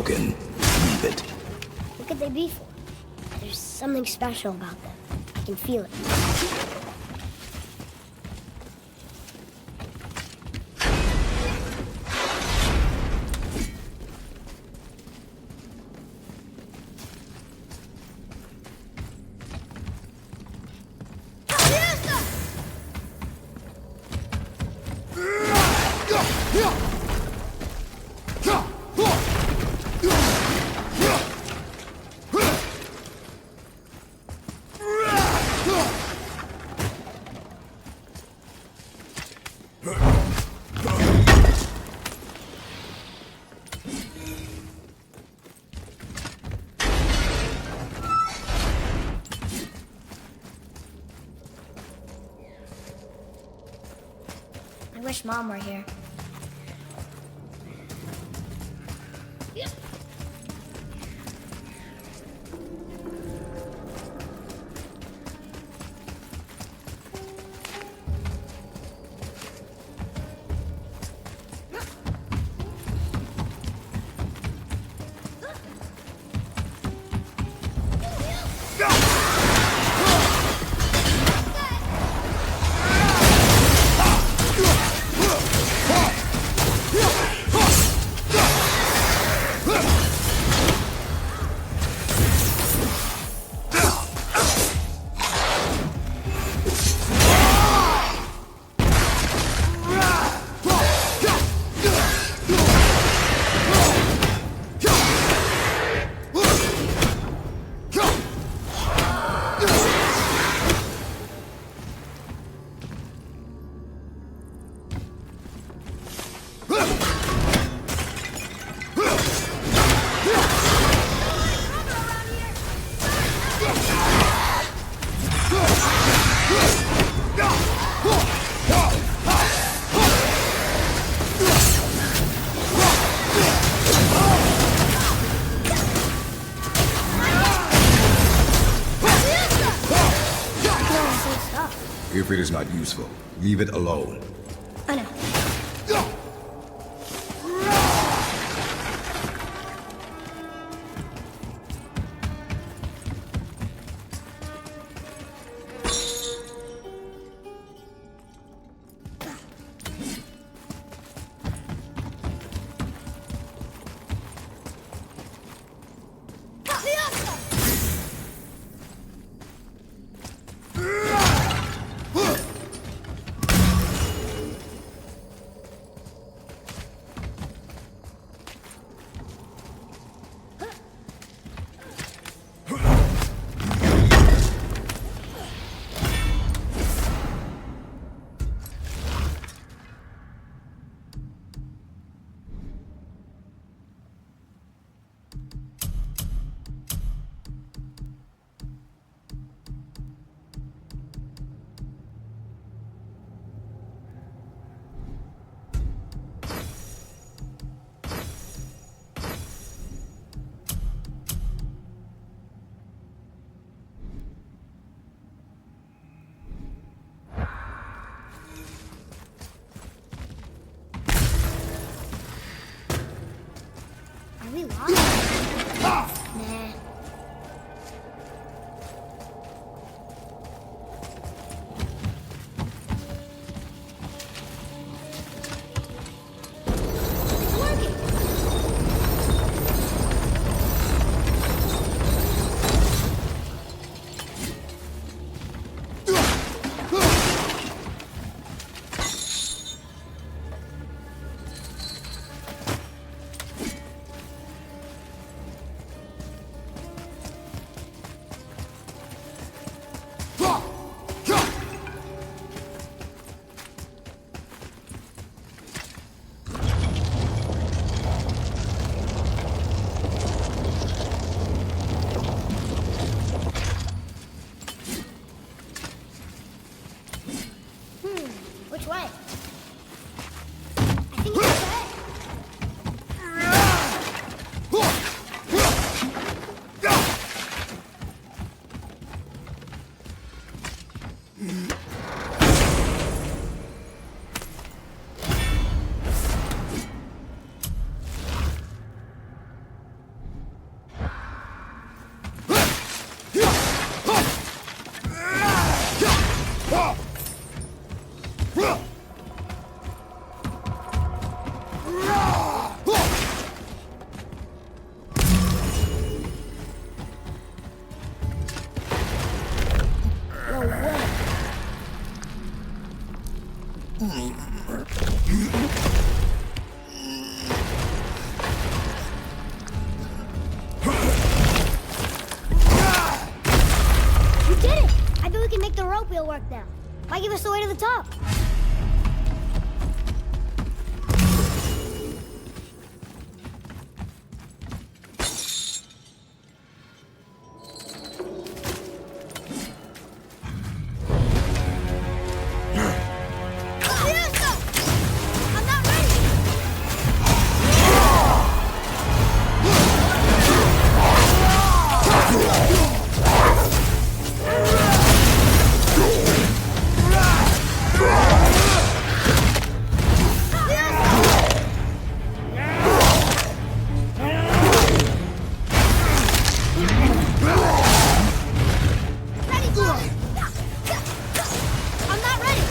broken. Leave it. What could they be for? There's something special about them. I can feel it. I wish Mom were here. If it is not useful, leave it alone. I know. Are we lost? Nah. It's working! Which way? I think it's this way. We did it! I bet we can make the rope wheel work now. Might give us the way to the top. I'm not ready!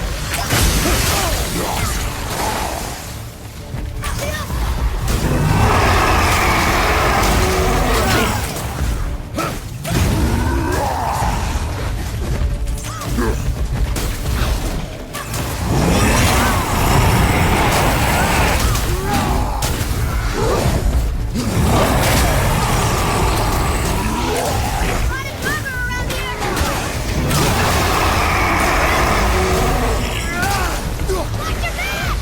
Ready, Father! I'm not ready! Watch your back!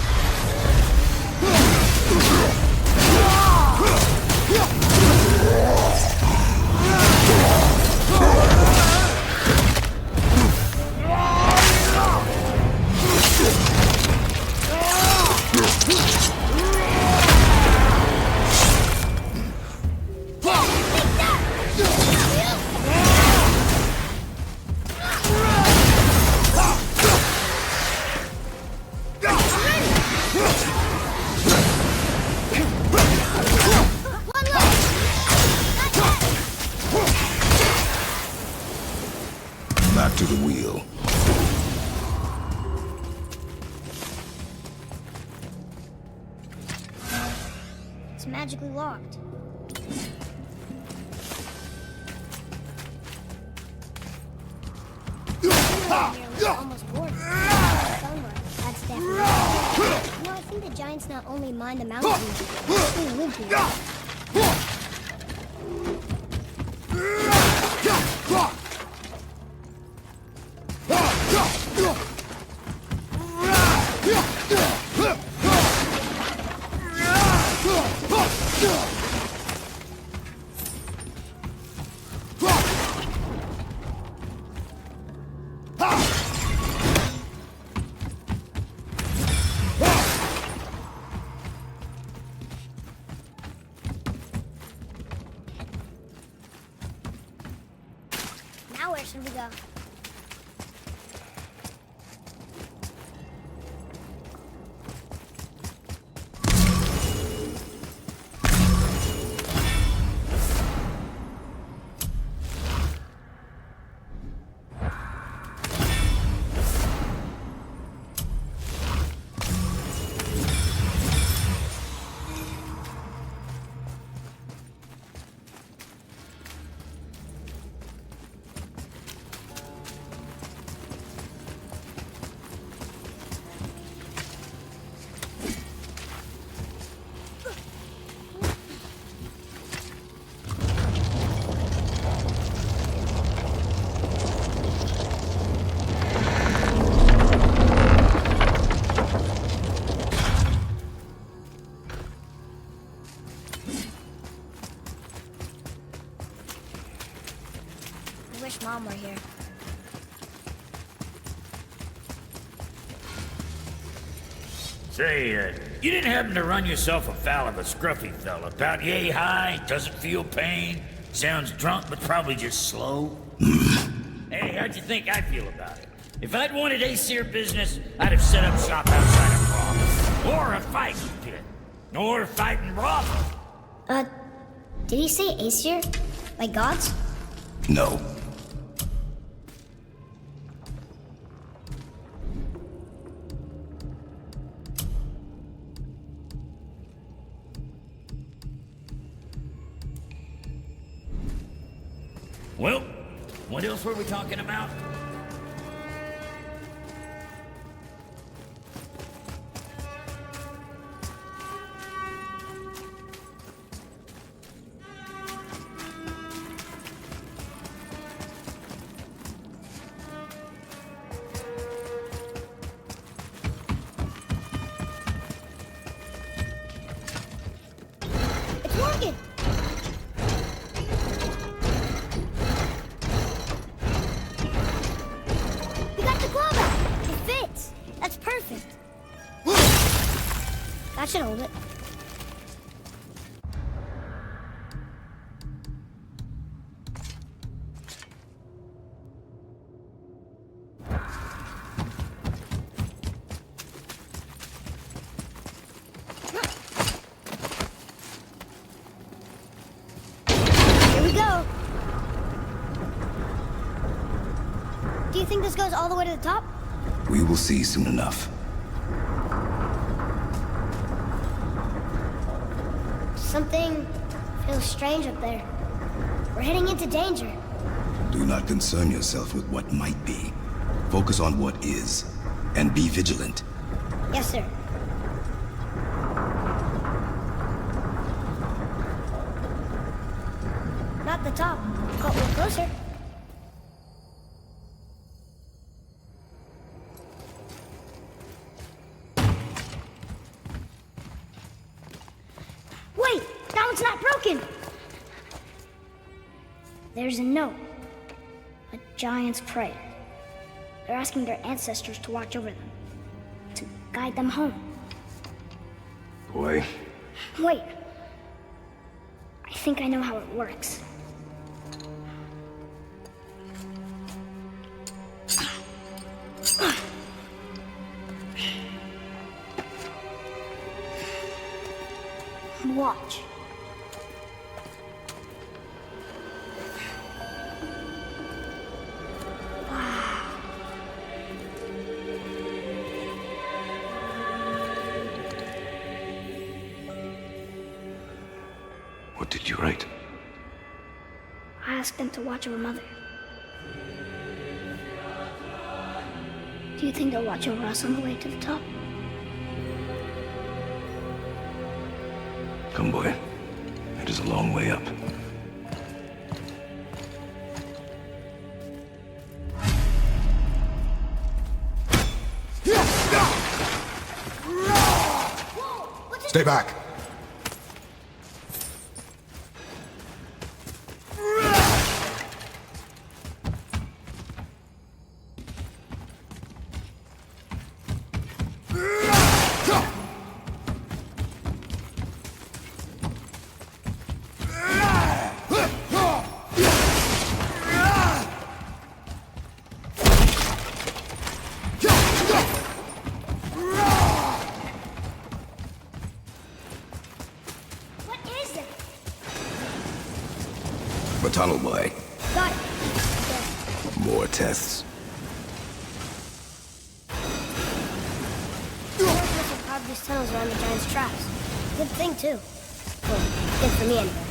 One leg! Not yet! Back to the wheel. It's magically locked. Almost bored. Sunlight. That's definitely. No, I think the giants not only mine the mountains, they live here. Now where should we go? I wish Mom were here. Say, you didn't happen to run yourself afoul of a scruffy fella, about yay high, doesn't feel pain, sounds drunk but probably just slow? Hey, how'd you think I'd feel about it? If I'd wanted Aesir business, I'd have set up shop outside a bar. Or a fighting pit. Or a fighting brothel. Did he say Aesir? Like gods? No. Well, what else were we talking about? That should hold it. Here we go. Do you think this goes all the way to the top? We will see soon enough. Something feels strange up there. We're heading into danger. Do not concern yourself with what might be. Focus on what is, and be vigilant. Yes, sir. Not the top, but we're closer. Wait! That one's not broken! There's a note. A giant's prayer. They're asking their ancestors to watch over them. To guide them home. Boy, Wait. I think I know how it works. Watch. what did you write? I asked them to watch over Mother. Do you think they'll watch over us on the way to the top? Come, boy. It is a long way up. Stay back. What is it? The tunnel, boy. Got it. More tests. Workers have carved these tunnels around the giant's traps. Good thing, too. Well, good for me, anyway.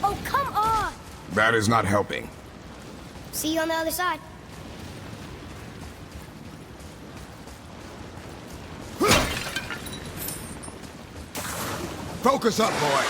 Oh, come on! That is not helping. See you on the other side. Focus up, boy.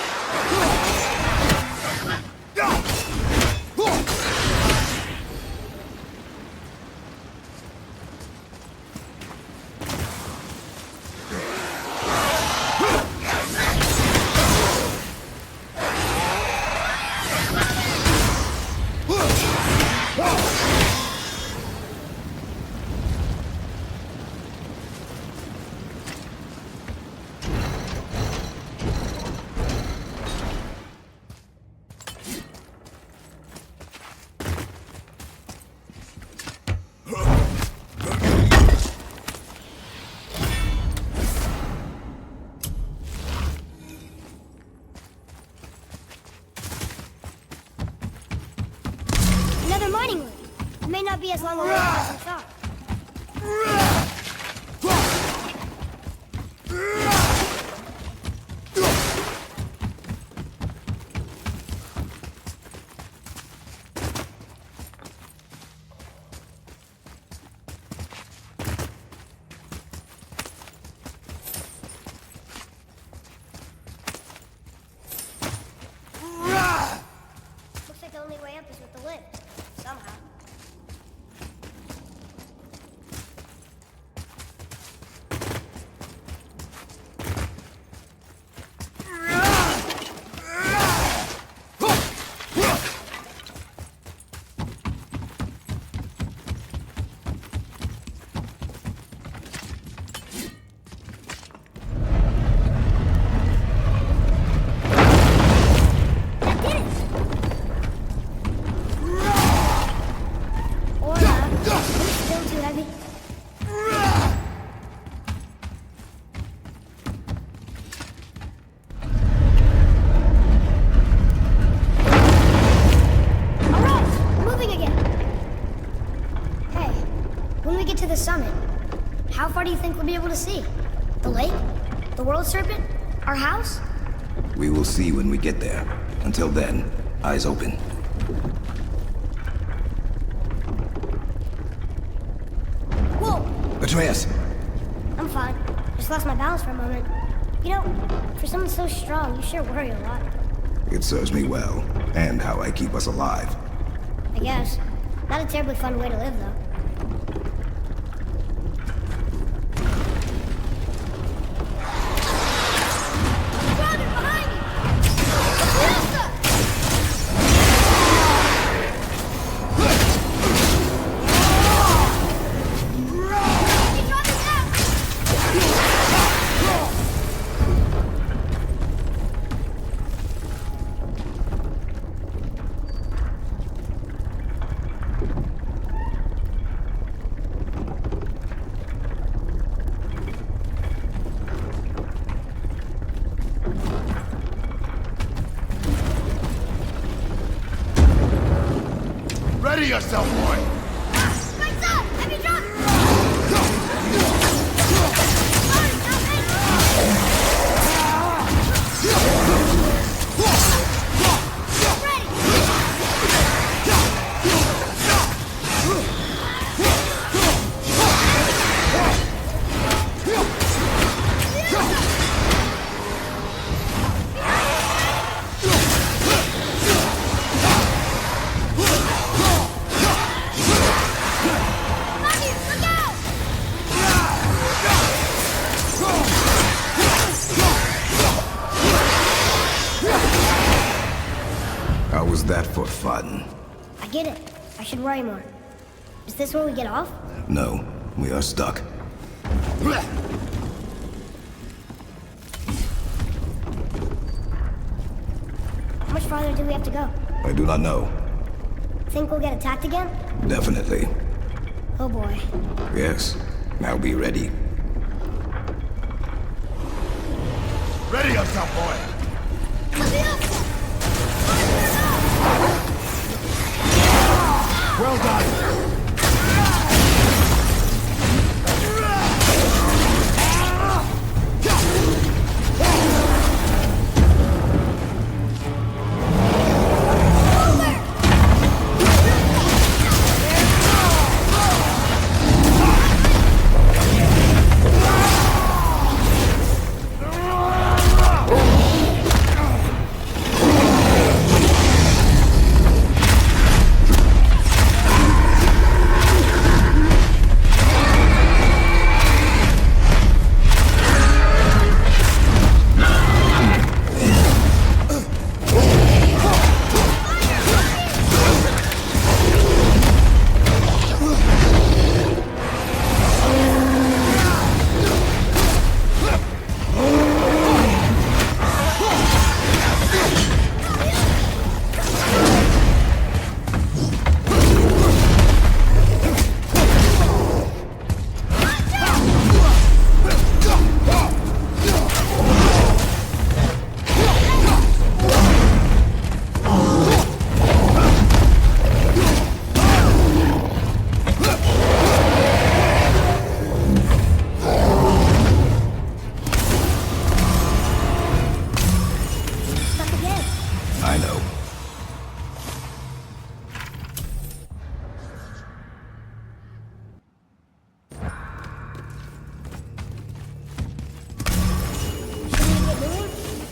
Another mining room. It may not be as long a way as we thought. Looks like the only way up is with the lid. Somehow. think we'll be able to see? The lake? The world serpent? Our house? We will see when we get there. Until then, eyes open. Whoa! Atreus! I'm fine. Just lost my balance for a moment. You know, for someone so strong, you sure worry a lot. It serves me well, and how I keep us alive. I guess. Not a terribly fun way to live, though. Ready yourself, boy! Lights up! Heavy drop! How was that for fun? I get it. I should worry more. Is this where we get off? No, we are stuck. How much farther do we have to go? I do not know. Think we'll get attacked again? Definitely. Oh boy. Yes. Now be ready. Ready yourself, boy! Well done!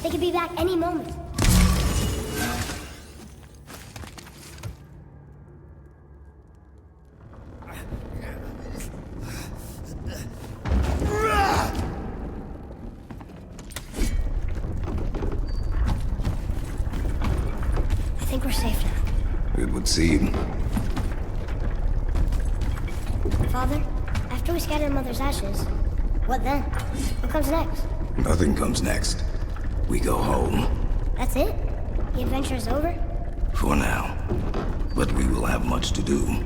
They could be back any moment. I think we're safe now. It would seem. Father, after we scatter Mother's ashes, what then? What comes next? Nothing comes next. We go home. That's it? The adventure is over? For now. But we will have much to do.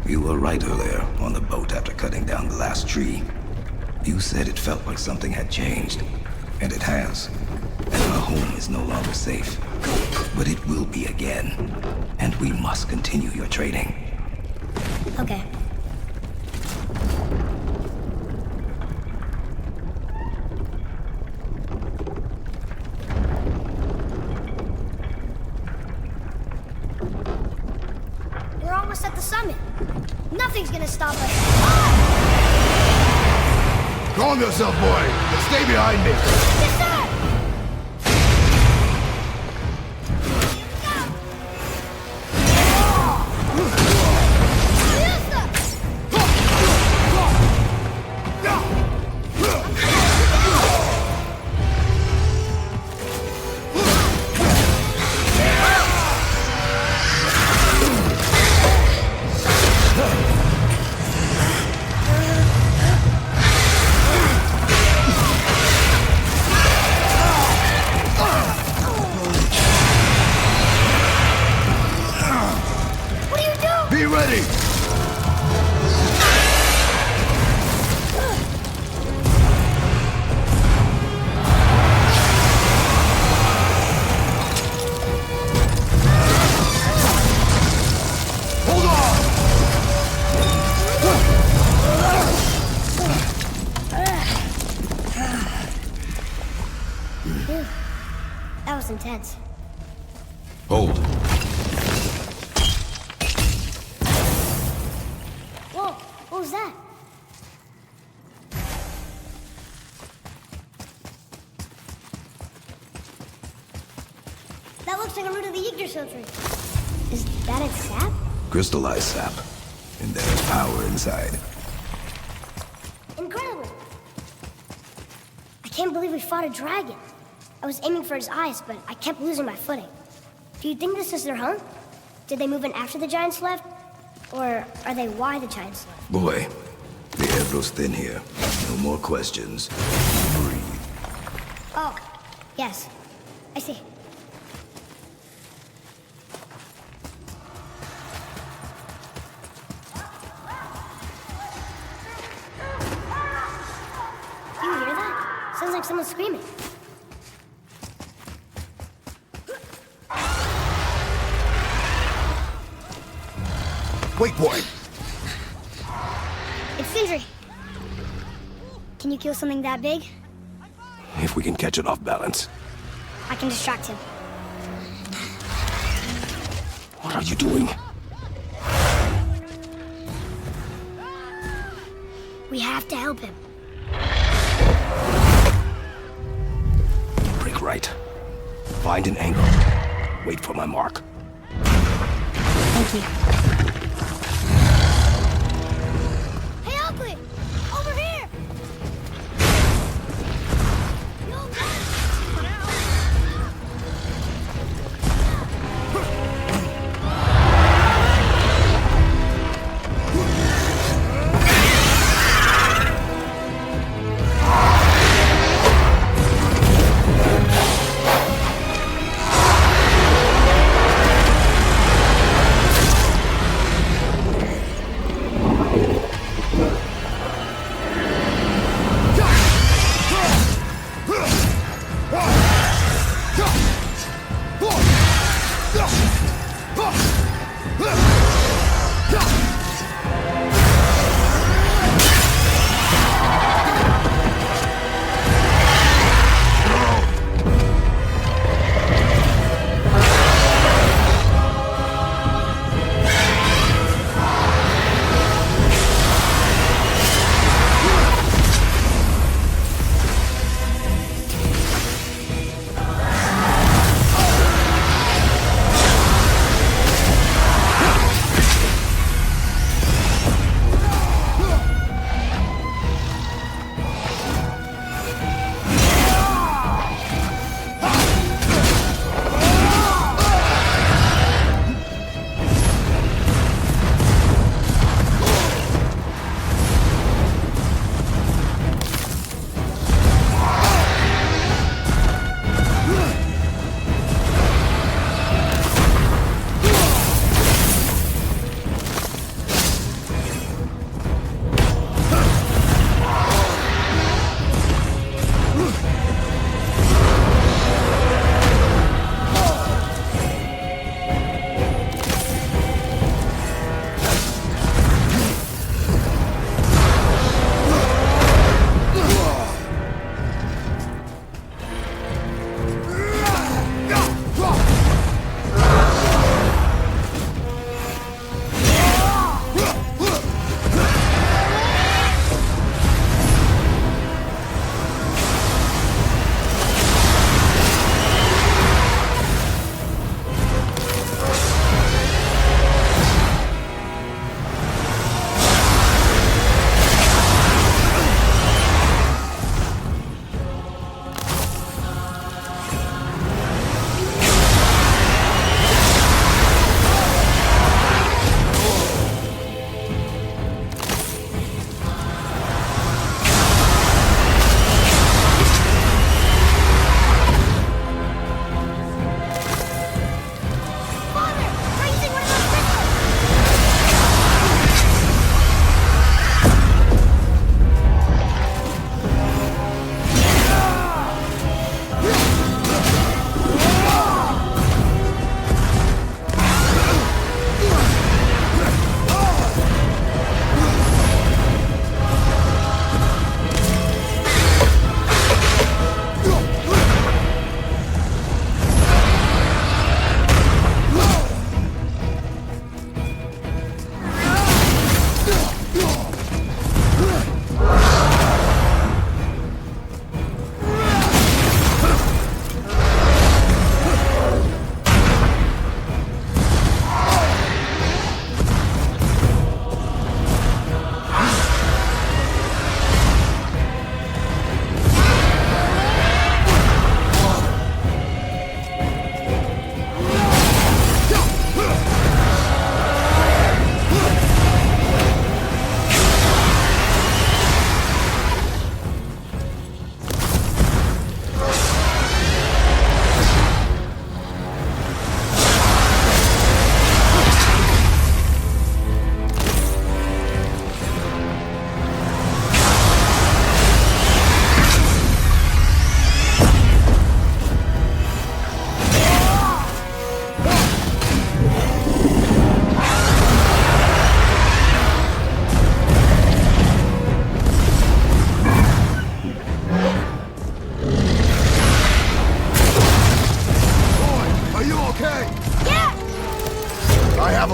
You were right earlier on the boat after cutting down the last tree. You said it felt like something had changed. And it has. And our home is no longer safe. But it will be again. And we must continue your training. Okay. summit. Nothing's gonna stop us. Calm yourself, boy, and stay behind me. Yes, sir! Be ready! Hold on! Phew. That was intense. Hold. Whoa, what was that? That looks like a root of the Yggdrasil tree. Is that its sap? Crystallized sap. And there's power inside. Incredible! I can't believe we fought a dragon. I was aiming for his eyes, but I kept losing my footing. Do you think this is their home? Did they move in after the giants left? Or are they why the giants left? Boy, the air blows thin here. No more questions. Breathe. Oh, yes. I see. Do you hear that? Sounds like someone screaming. Wait, boy. It's Sindri. Can you kill something that big? If we can catch it off balance. I can distract him. What are you doing? We have to help him. Break right. Find an angle. Wait for my mark. Thank you. Hey, Ugly! Over here! No,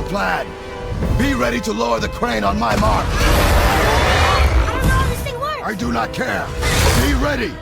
plan. Be ready to lower the crane on my mark. I don't know how this thing works. I do not care. Be ready.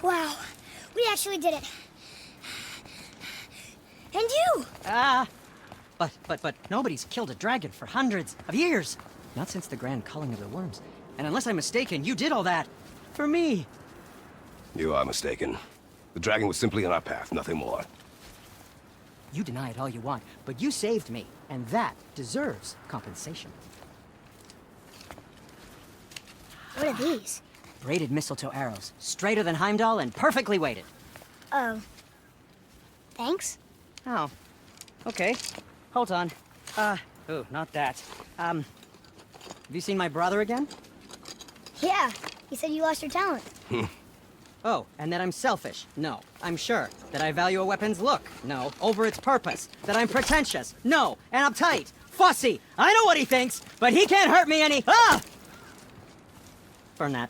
Wow, we actually did it. And you! But nobody's killed a dragon for hundreds of years. Not since the grand culling of the worms. And unless I'm mistaken, you did all that for me. You are mistaken. The dragon was simply in our path, nothing more. You deny it all you want, but you saved me, and that deserves compensation. What are these? Braided mistletoe arrows, straighter than Heimdall and perfectly weighted. Oh. Thanks? Oh. Okay. Hold on. Ooh, not that. Have you seen my brother again? Yeah, he said you lost your talent. Oh, and that I'm selfish? No, I'm sure. That I value a weapon's look? No, over its purpose. That I'm pretentious? No, and uptight, fussy. I know what he thinks, but he can't hurt me any. Ah! Burn that.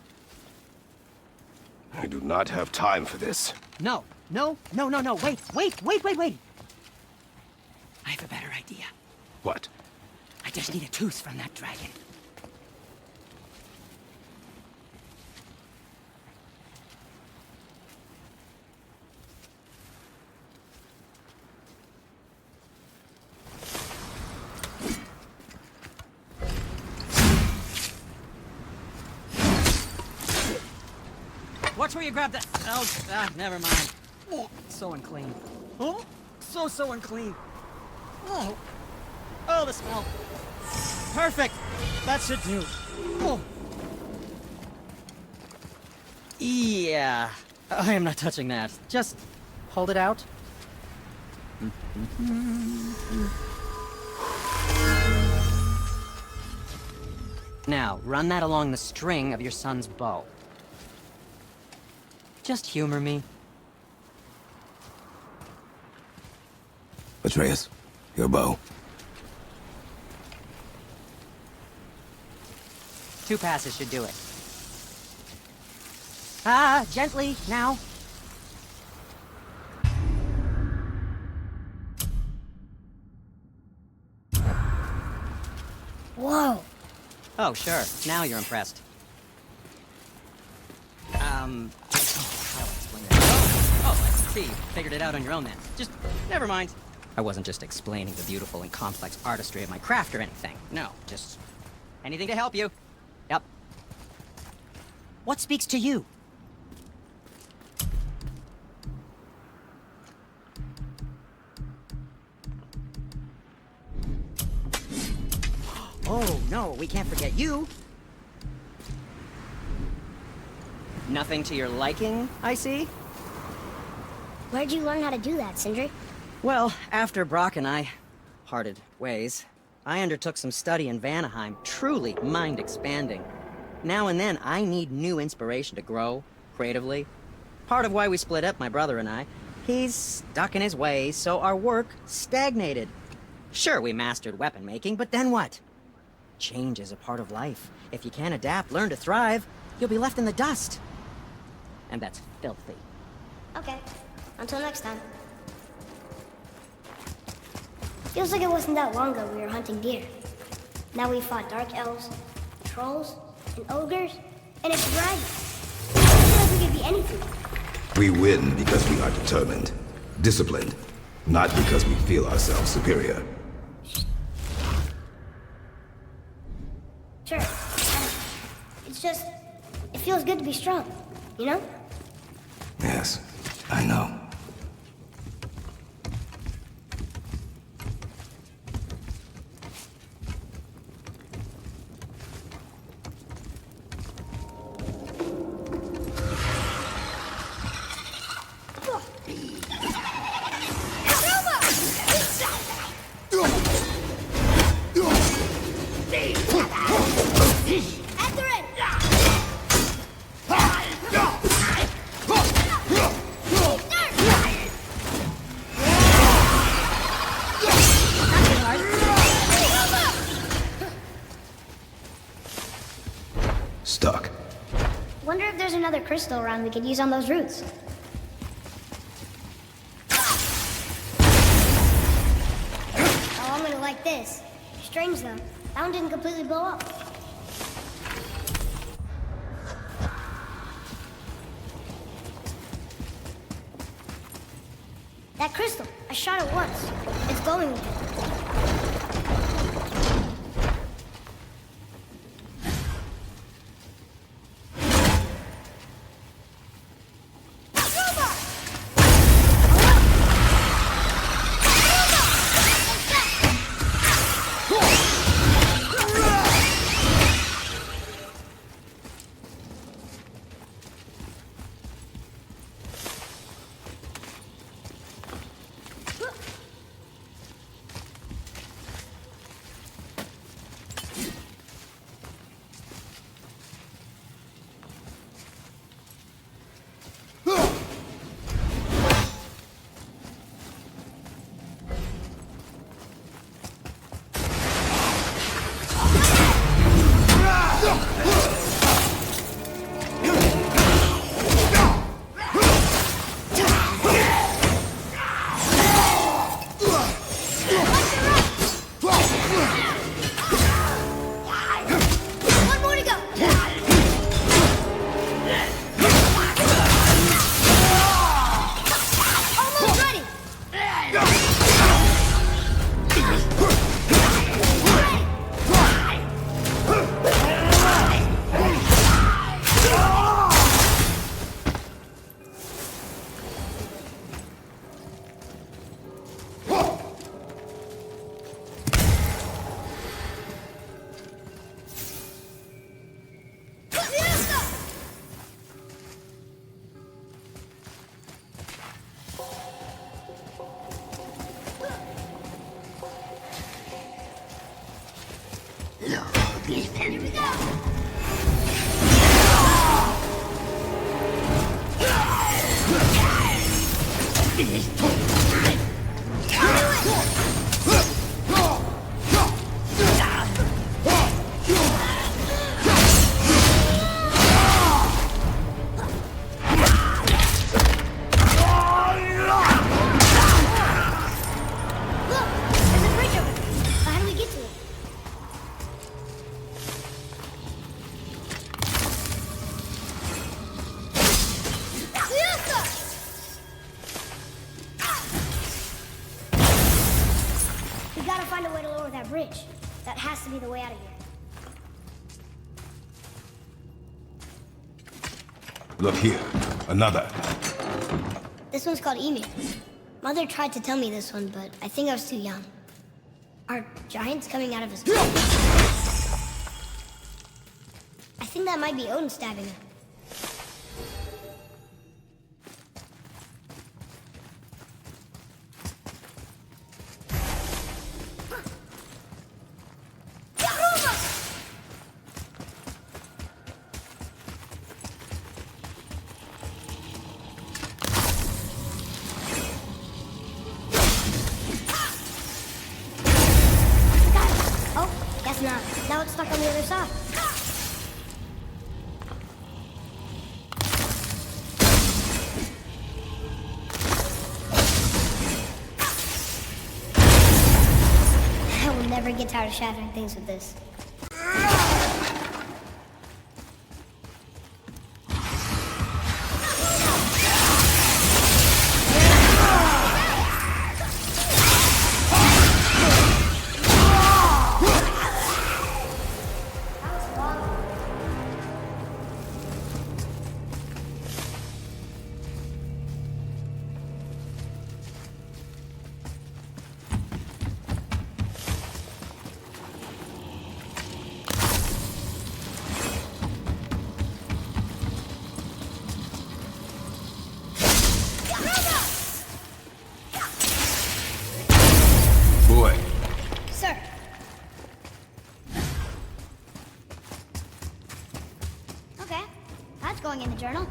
I do not have time for this. No. Wait. I have a better idea. What? I just need a tooth from that dragon. Watch where you grab that. Oh, never mind. Oh, so unclean. Oh, so unclean. Oh, the smell. Perfect. That should do. Oh. Yeah. I am not touching that. Just hold it out. Now, run that along the string of your son's bow. Just humor me. Atreus, your bow. 2 passes should do it. Gently, now. Whoa. Oh, sure. Now you're impressed. I'll explain it. Oh, I see. You figured it out on your own then. Just, never mind. I wasn't just explaining the beautiful and complex artistry of my craft or anything. No, just anything to help you. Yep. What speaks to you? Oh, no, we can't forget you. Nothing to your liking, I see? Where'd you learn how to do that, Sindri? Well, after Brock and I parted ways, I undertook some study in Vanaheim, truly mind-expanding. Now and then, I need new inspiration to grow, creatively. Part of why we split up, my brother and I. He's stuck in his ways, so our work stagnated. Sure, we mastered weapon making, but then what? Change is a part of life. If you can't adapt, learn to thrive, you'll be left in the dust. And that's filthy. Okay. Until next time. Feels like it wasn't that long ago we were hunting deer. Now we fought dark elves, trolls, and ogres, and a dragon. I feel like we could be anything. We win because we are determined, disciplined, not because we feel ourselves superior. Sure. It's just, it feels good to be strong, you know? Yes, I know. Stuck. Wonder if there's another crystal around we could use on those roots. Oh, I'm gonna like this. Strange though, that one didn't completely blow up. That crystal, I shot it once. It's glowing again. Bridge. That has to be the way out of here. Look here, another. This one's called Emu. Mother tried to tell me this one, but I think I was too young. Are giants coming out of his mouth? I think that might be Odin stabbing him. on the other side. I will never get tired of shattering things with this. Boy, Sir. Okay, that's going in the journal.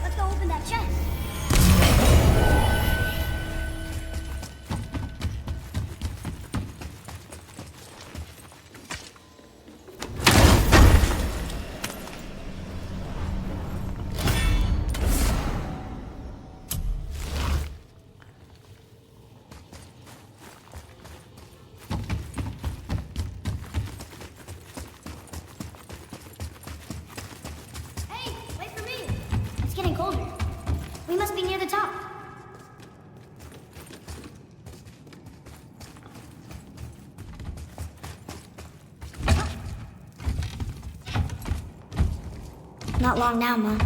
Let's go open that chest. Hey, wait for me. It's getting colder. We must be near the top. Not long now, Mom.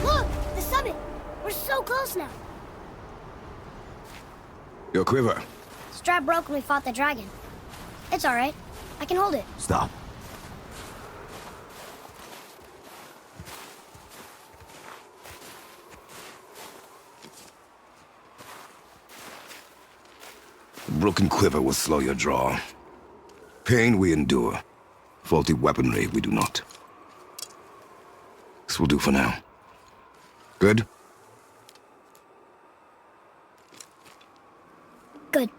Look! The summit! We're so close now. your quiver. Strap broke when we fought the dragon. It's all right. I can hold it. Stop. A broken quiver will slow your draw. Pain we endure. Faulty weaponry we do not. This will do for now. Good? Good.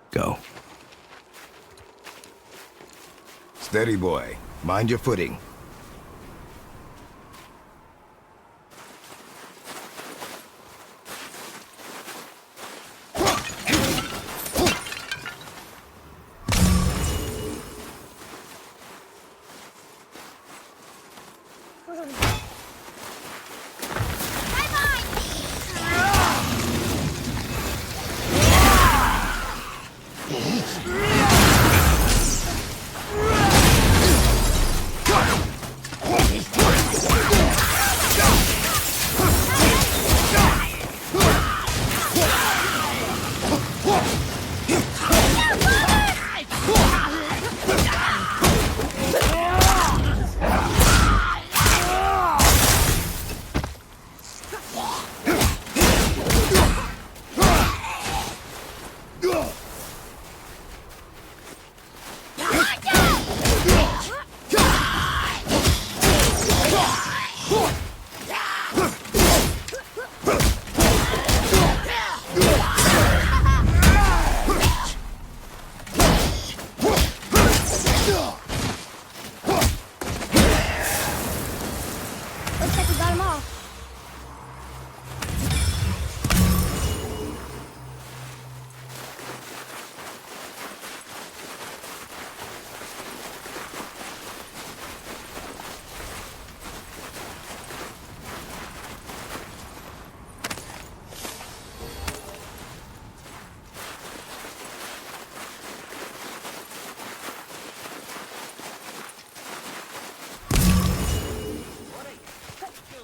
Go. Steady, boy. Mind your footing.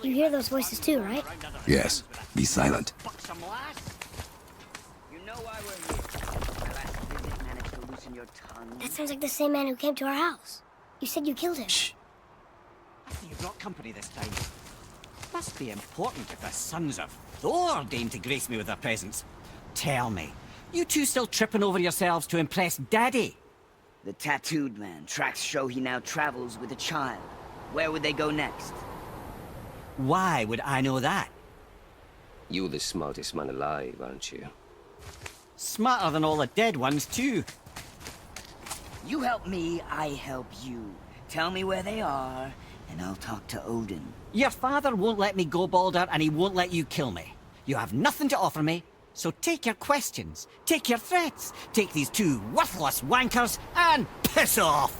You hear those voices too, right? Yes, be silent. You know why we're here. My last visit managed to loosen your tongue. That sounds like the same man who came to our house. You said you killed him. Shh. I see you brought company this time. Must be important if the sons of Thor deign to grace me with their presence. Tell me, you two still tripping over yourselves to impress Daddy? The tattooed man. Tracks show he now travels with a child. Where would they go next? Why would I know that? You're the smartest man alive, aren't you? Smarter than all the dead ones, too. You help me, I help you. Tell me where they are, and I'll talk to Odin. Your father won't let me go, Baldur, and he won't let you kill me. You have nothing to offer me, so take your questions, take your threats, take these two worthless wankers, and piss off!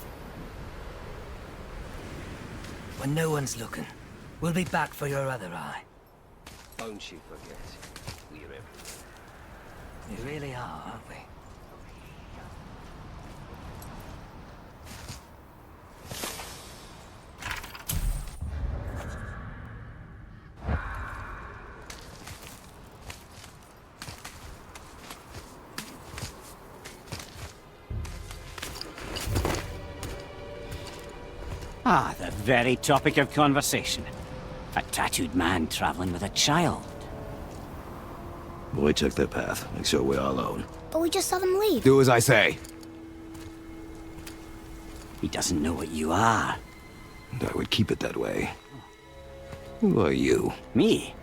When no one's looking, we'll be back for your other eye. Don't you forget, we're everywhere. We really are, aren't we? Ah, the very topic of conversation. A tattooed man traveling with a child. Boy, check their path. Make sure we're all alone. But we just saw them leave. Do as I say. He doesn't know what you are. And I would keep it that way. Who are you? Me?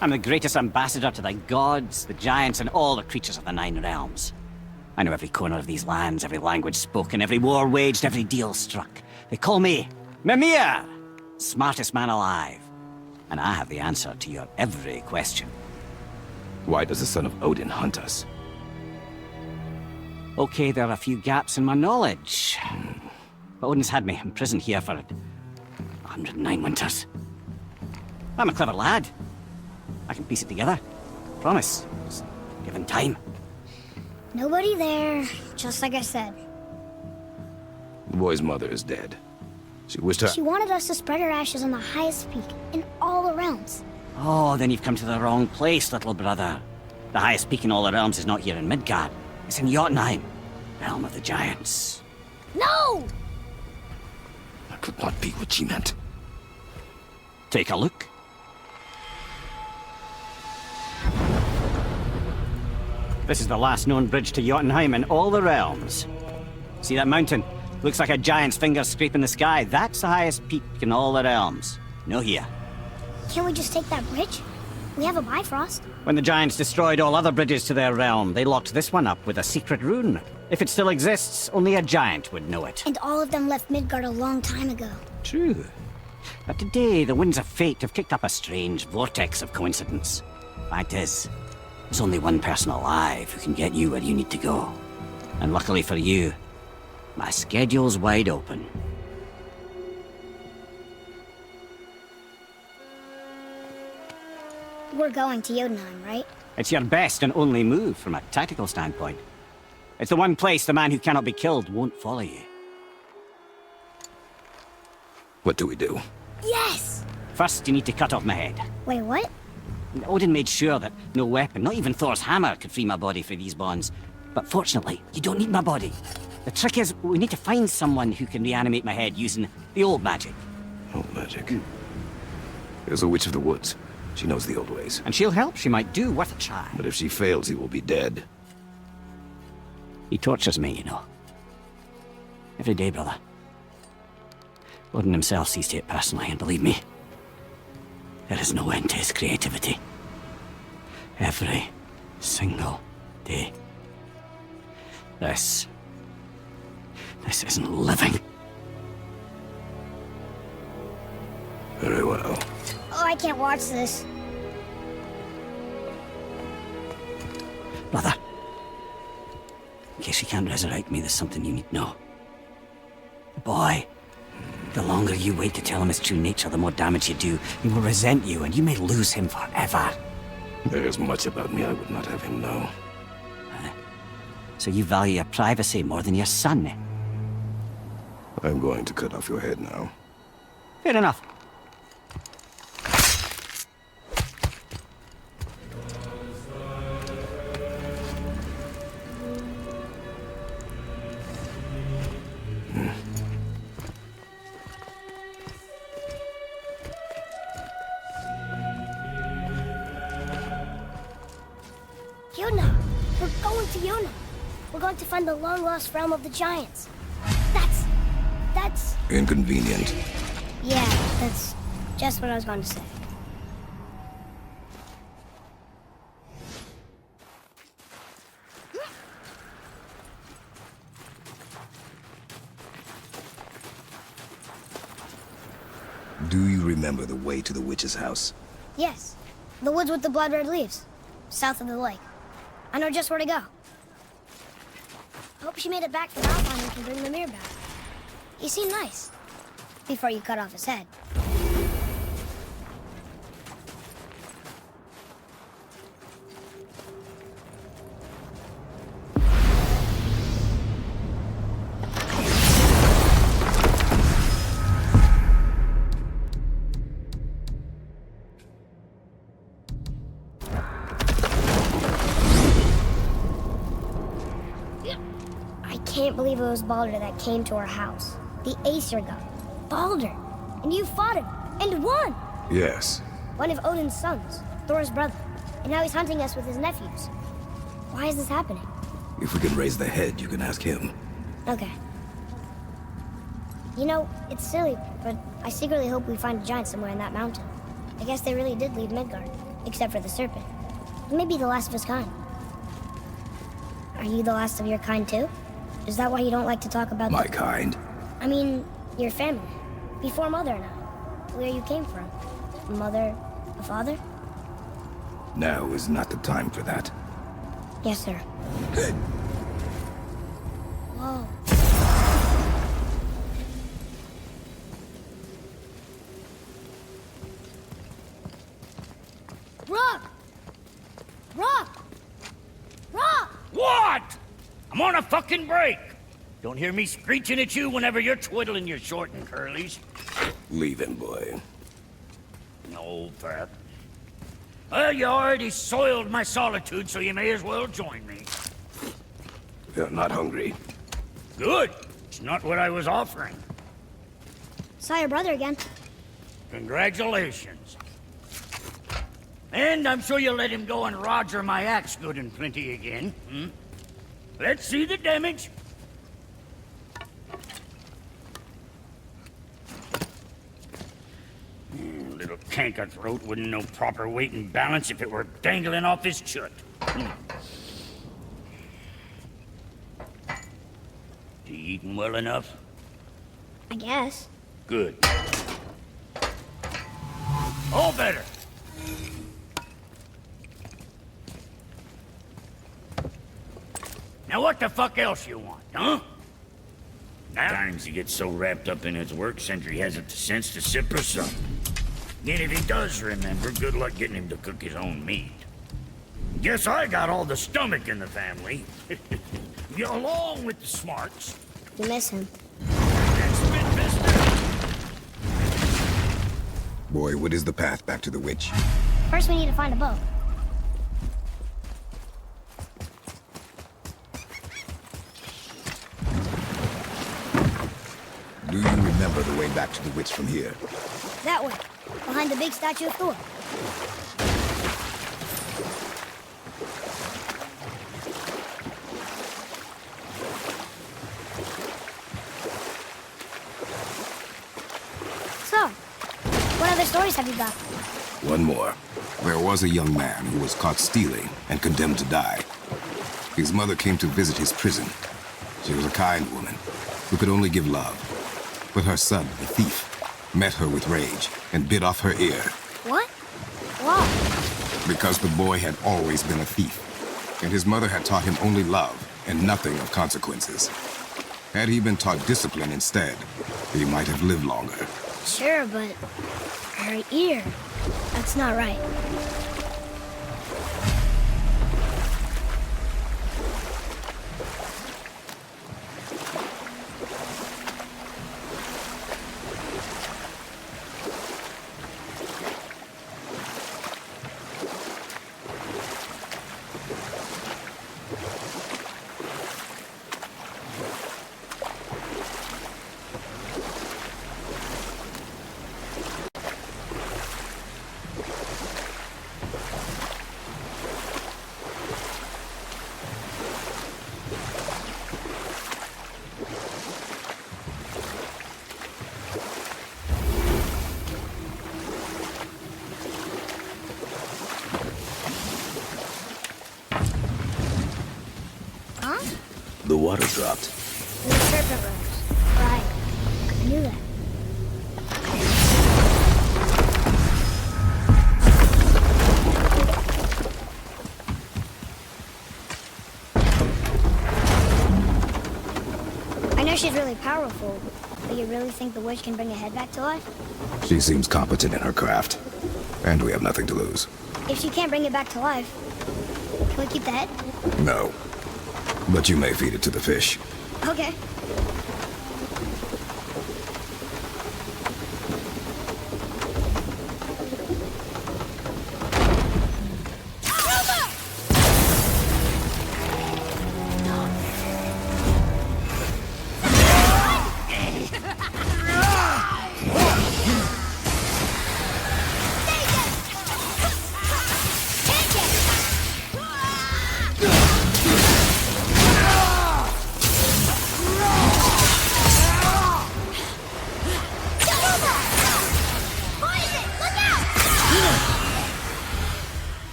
I'm the greatest ambassador to the gods, the giants, and all the creatures of the Nine Realms. I know every corner of these lands, every language spoken, every war waged, every deal struck. They call me Mimir, smartest man alive. And I have the answer to your every question. Why does the son of Odin hunt us? Okay, there are a few gaps in my knowledge. But Odin's had me imprisoned here for 109 winters. I'm a clever lad. I can piece it together. Promise. Just given time. Nobody there, just like I said. The boy's mother is dead. She wished her... She wanted us to spread her ashes on the highest peak in all the realms. Oh, then you've come to the wrong place, little brother. The highest peak in all the realms is not here in Midgard. It's in Jotunheim, realm of the giants. No! That could not be what she meant. Take a look. This is the last known bridge to Jotunheim in all the realms. See that mountain? Looks like a giant's finger scraping the sky. That's the highest peak in all the realms. No here. Can't we just take that bridge? We have a Bifrost. When the giants destroyed all other bridges to their realm, they locked this one up with a secret rune. If it still exists, only a giant would know it. And all of them left Midgard a long time ago. True. But today, the winds of fate have kicked up a strange vortex of coincidence. Fact is, there's only one person alive who can get you where you need to go. And luckily for you, my schedule's wide open. We're going to Jotunheim, right? It's your best and only move from a tactical standpoint. It's the one place the man who cannot be killed won't follow you. What do we do? Yes! First, you need to cut off my head. Wait, what? Odin made sure that no weapon, not even Thor's hammer, could free my body from these bonds. But fortunately, you don't need my body. The trick is, we need to find someone who can reanimate my head using the old magic. Old magic? There's a witch of the woods. She knows the old ways. And she'll help. She might do. Worth a try. But if she fails, he will be dead. He tortures me, you know. Every day, brother. Odin himself sees to it personally, and believe me, there is no end to his creativity. Every single day. This isn't living. Very well. Oh, I can't watch this. Brother, in case you can't resurrect me, there's something you need to know. The boy, the longer you wait to tell him his true nature, the more damage you do. He will resent you, and you may lose him forever. There is much about me I would not have him know. So you value your privacy more than your son, eh? I'm going to cut off your head now. Fair enough. Yuna! We're going to Yuna! We're going to find the long-lost realm of the giants. That's... Inconvenient. Yeah, that's just what I was going to say. Do you remember the way to the witch's house? Yes, the woods with the blood-red leaves, south of the lake. I know just where to go. I hope she made it back from Alpine and can bring the mirror back. He seemed nice, before you cut off his head. I can't believe it was Baldur that came to our house. The Aesir god. Baldur! And you fought him, and won! Yes. One of Odin's sons, Thor's brother. And now he's hunting us with his nephews. Why is this happening? If we can raise the head, you can ask him. Okay. You know, it's silly, but I secretly hope we find a giant somewhere in that mountain. I guess they really did leave Midgard, except for the serpent. He may be the last of his kind. Are you the last of your kind too? Is that why you don't like to talk about my kind? I mean, your family. Before Mother and I. Where you came from. Mother, a father? Now is not the time for that. Yes, sir. Whoa. Rock! Rock! Rock! What? I'm on a fucking break. Don't hear me screeching at you whenever you're twiddling your short and curlies. Leave him, boy. No, Pep. Well, you already soiled my solitude, so you may as well join me. You're not hungry. Good. It's not what I was offering. Saw your brother again. Congratulations. And I'm sure you'll let him go and Roger my axe good and plenty again. Let's see the damage. Little canker-throat wouldn't know proper weight and balance if it were dangling off his chut. You eating well enough? I guess. Good. All better. Now what the fuck else you want, huh? Times he gets so wrapped up in his work, Sentry hasn't the sense to sip or sup. And if he does remember, good luck getting him to cook his own meat. Guess I got all the stomach in the family. Along with the smarts. You miss him. Boy, what is the path back to the witch? First we need to find a boat. Do you remember the way back to the witch from here? That way, behind the big statue of Thor. So, what other stories have you got? One more. There was a young man who was caught stealing and condemned to die. His mother came to visit his prison. She was a kind woman who could only give love. But her son, the thief, met her with rage and bit off her ear. What? Why? Because the boy had always been a thief, and his mother had taught him only love and nothing of consequences. Had he been taught discipline instead, he might have lived longer. Sure, but her ear, that's not right. The water dropped. The serpent rose. Right. I knew that. I know she's really powerful, but you really think the witch can bring a head back to life? She seems competent in her craft, and we have nothing to lose. If she can't bring it back to life, can we keep the head? No. But you may feed it to the fish. Okay.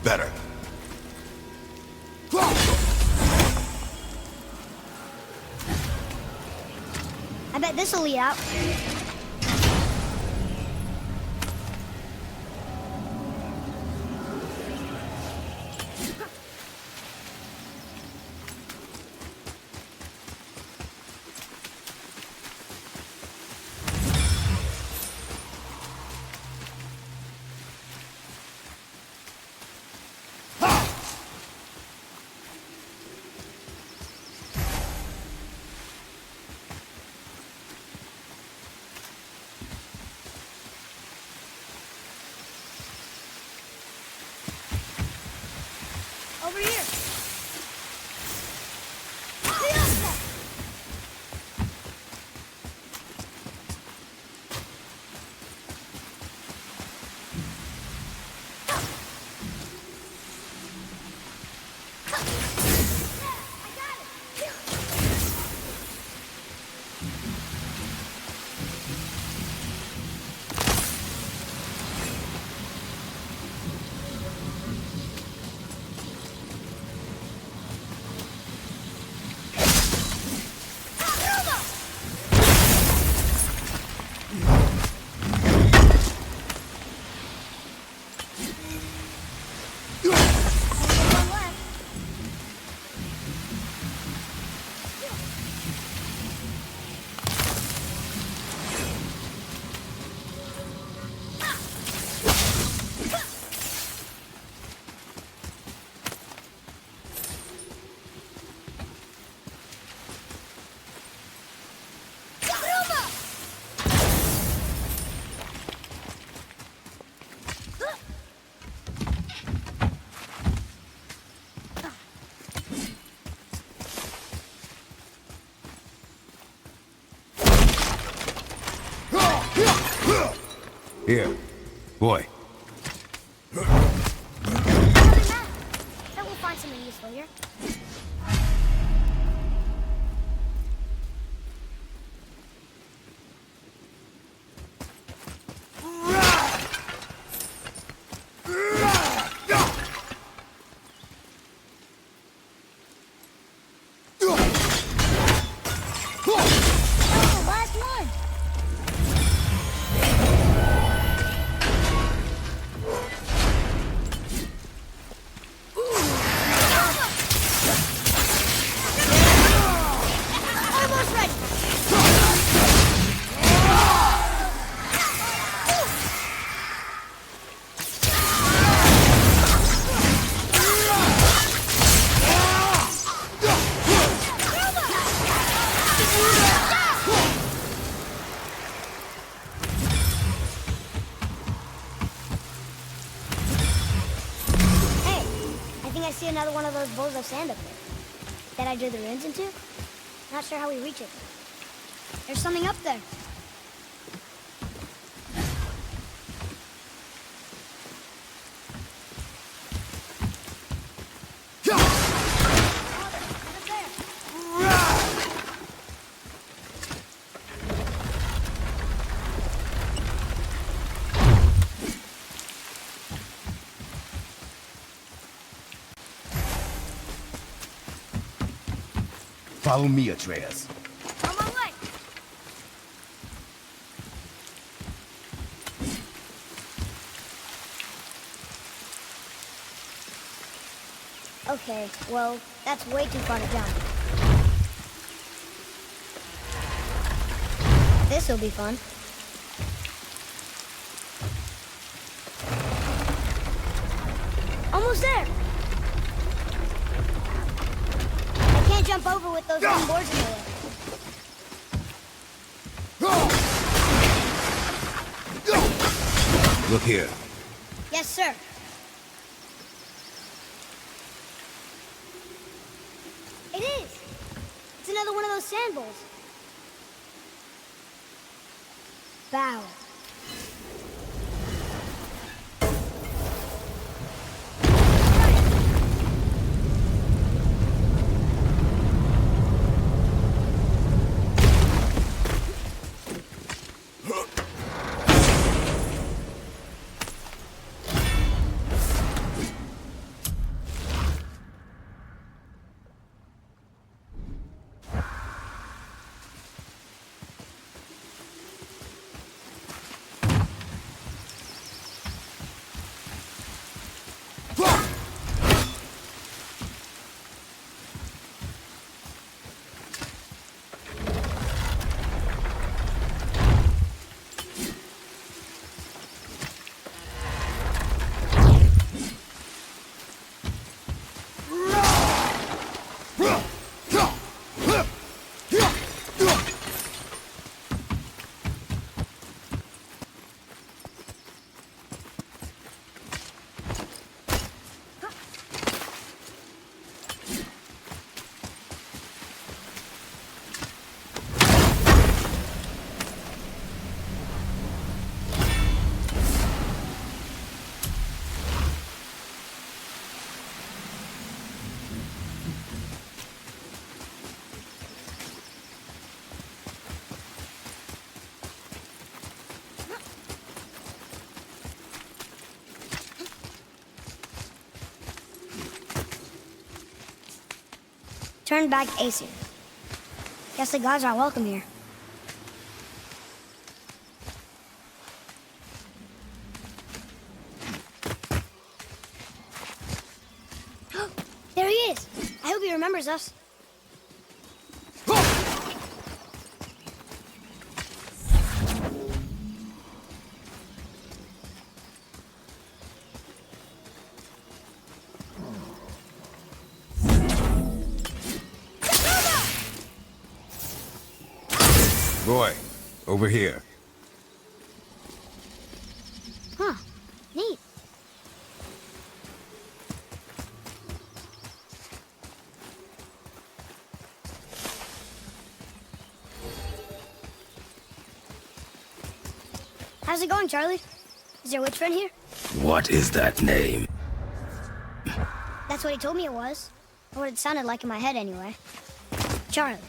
Better. I bet this'll lead out. Over here. Here. Boy. Bet we'll find something useful here. Oh, last one! Almost ready! Hey, I think I see another one of those bowls of sand up there. That I drew the runes into? Not sure how we reach it. There's something up there. Follow me, Atreus. On my way! Okay, well, that's way too far to jump. This'll be fun. Almost there! I can't jump over with those wooden boards in the way. Look here. Yes, sir. It is! It's another one of those sand bowls. Bow. Turn back Aesir. Guess the gods aren't welcome here. There he is! I hope he remembers us. Boy, over here. Huh. Neat. How's it going, Charlie? Is your witch friend here? What is that name? That's what he told me it was. Or what it sounded like in my head, anyway. Charlie.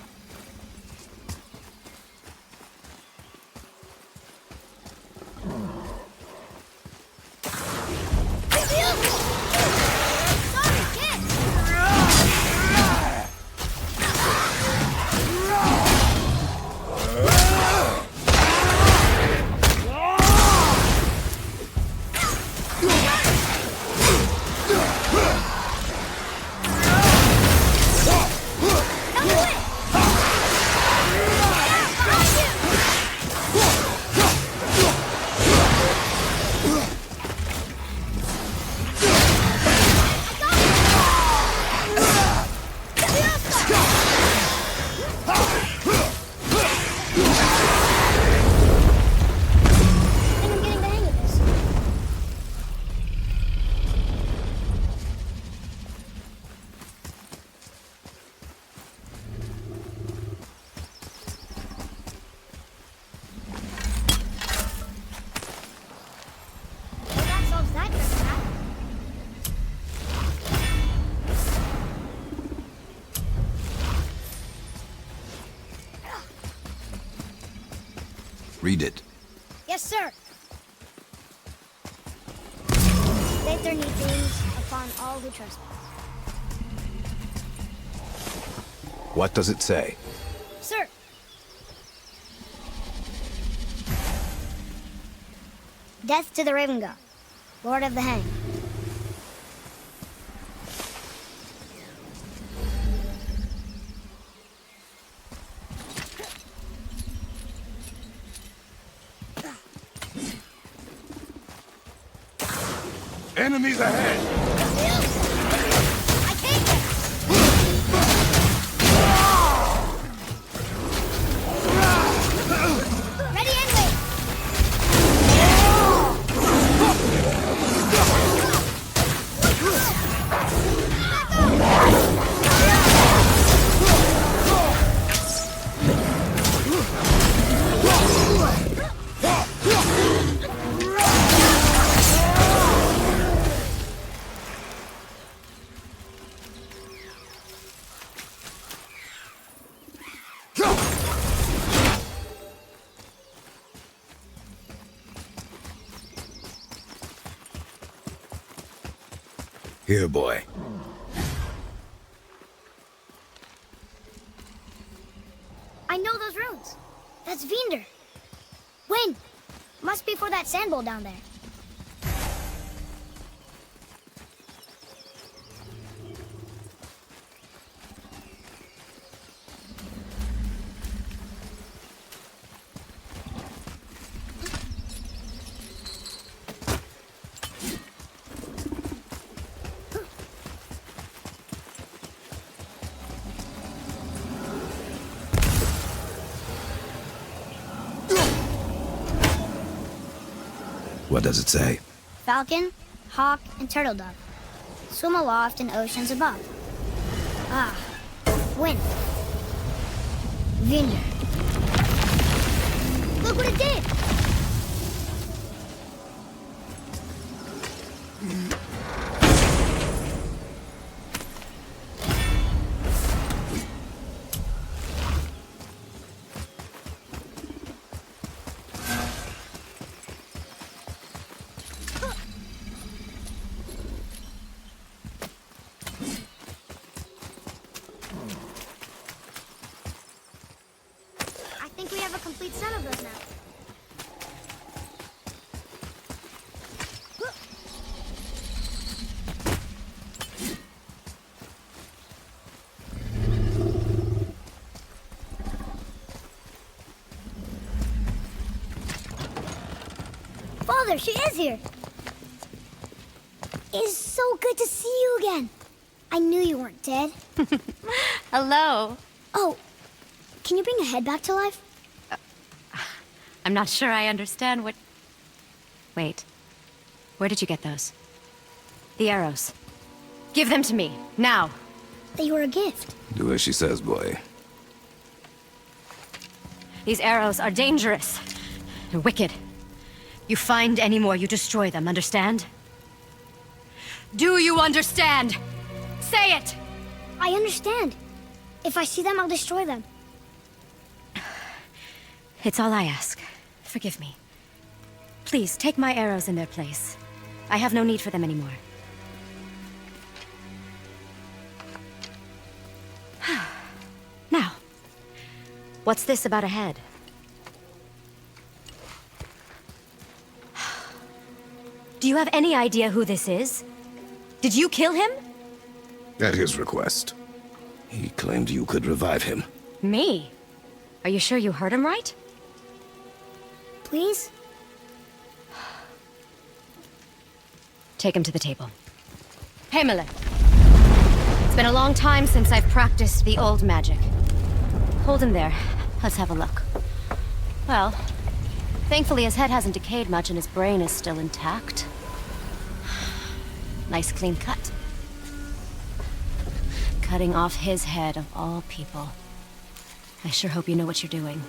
Read it. Yes, sir. State their needs upon all who trust me. What does it say? Sir. Death to the Raven God, Lord of the Hang. Enemies ahead! I take it! Ready and wait! Here, boy. I know those runes. That's Vinder. Wind. Must be for that sand bowl down there. What does it say? Falcon, hawk, and turtle dove. Swim aloft in oceans above. Ah, wind. Vinder. Look what it did! I think we have a complete set of those now. Father, she is here. It is so good to see you again. I knew you weren't dead. Hello. Oh, can you bring a head back to life? I'm not sure I understand what... Wait. Where did you get those? The arrows. Give them to me, now. They were a gift. Do as she says, boy. These arrows are dangerous. They're wicked. You find any more, you destroy them, understand? Do you understand? Say it! I understand. If I see them, I'll destroy them. It's all I ask. Forgive me. Please, take my arrows in their place. I have no need for them anymore. Now, what's this about a head? Do you have any idea who this is? Did you kill him? At his request. He claimed you could revive him. Me? Are you sure you heard him right? Please? Take him to the table. Himmelen! It's been a long time since I've practiced the old magic. Hold him there. Let's have a look. Well, thankfully his head hasn't decayed much and his brain is still intact. Nice clean cut. Cutting off his head of all people. I sure hope you know what you're doing.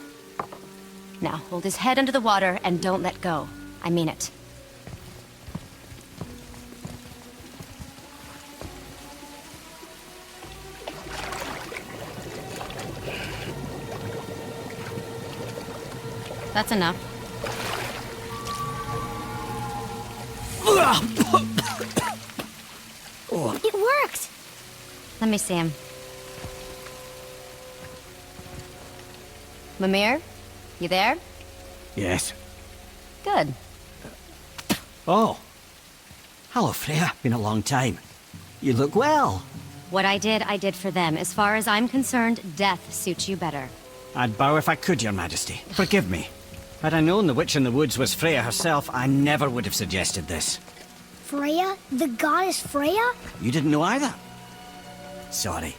Now, hold his head under the water and don't let go. I mean it. That's enough. It worked! Let me see him. Mimir? You there? Yes. Good. Oh. Hello, Freya. Been a long time. You look well. What I did for them. As far as I'm concerned, death suits you better. I'd bow if I could, Your Majesty. Forgive me. Had I known the witch in the woods was Freya herself, I never would have suggested this. Freya? The goddess Freya? You didn't know either? Sorry.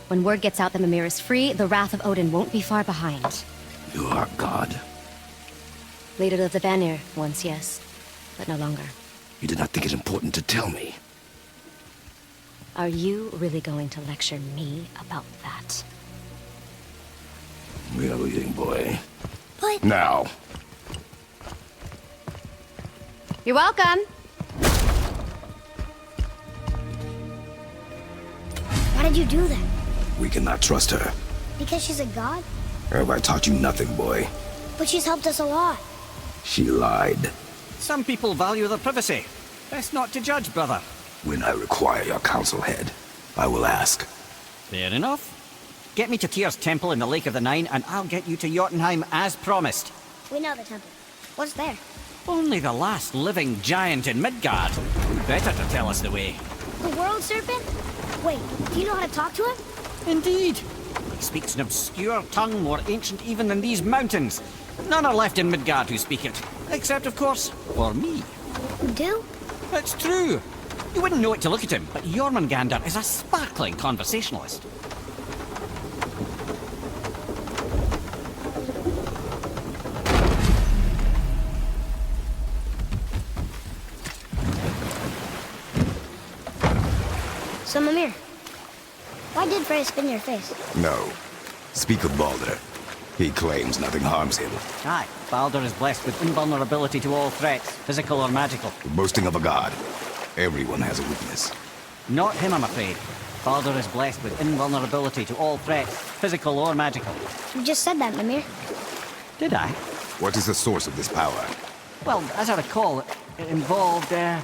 When word gets out that Mimir is free, the wrath of Odin won't be far behind. You are God. Leader of the Vanir, once yes, but no longer. You did not think it important to tell me. Are you really going to lecture me about that? We are leaving, boy. But... Now. You're welcome. Why did you do that? We cannot trust her. Because she's a god? Have I taught you nothing, boy? But she's helped us a lot. She lied. Some people value their privacy. Best not to judge, brother. When I require your counsel, head, I will ask. Fair enough. Get me to Tyr's temple in the Lake of the Nine, and I'll get you to Jotunheim as promised. We know the temple. What's there? Only the last living giant in Midgard. Who better to tell us the way? The world serpent? Wait, do you know how to talk to him? Indeed. He speaks an obscure tongue more ancient even than these mountains. None are left in Midgard who speak it. Except, of course, for me. You do? It's true. You wouldn't know it to look at him, but Jormungandr is a sparkling conversationalist. So, Mimir, why did Freya spin your face? No. Speak of Baldur. He claims nothing harms him. Aye, Baldur is blessed with invulnerability to all threats, physical or magical. Boasting of a god. Everyone has a weakness. Not him, I'm afraid. Baldur is blessed with invulnerability to all threats, physical or magical. You just said that, Mimir. Did I? What is the source of this power? Well, as I recall, it involved, a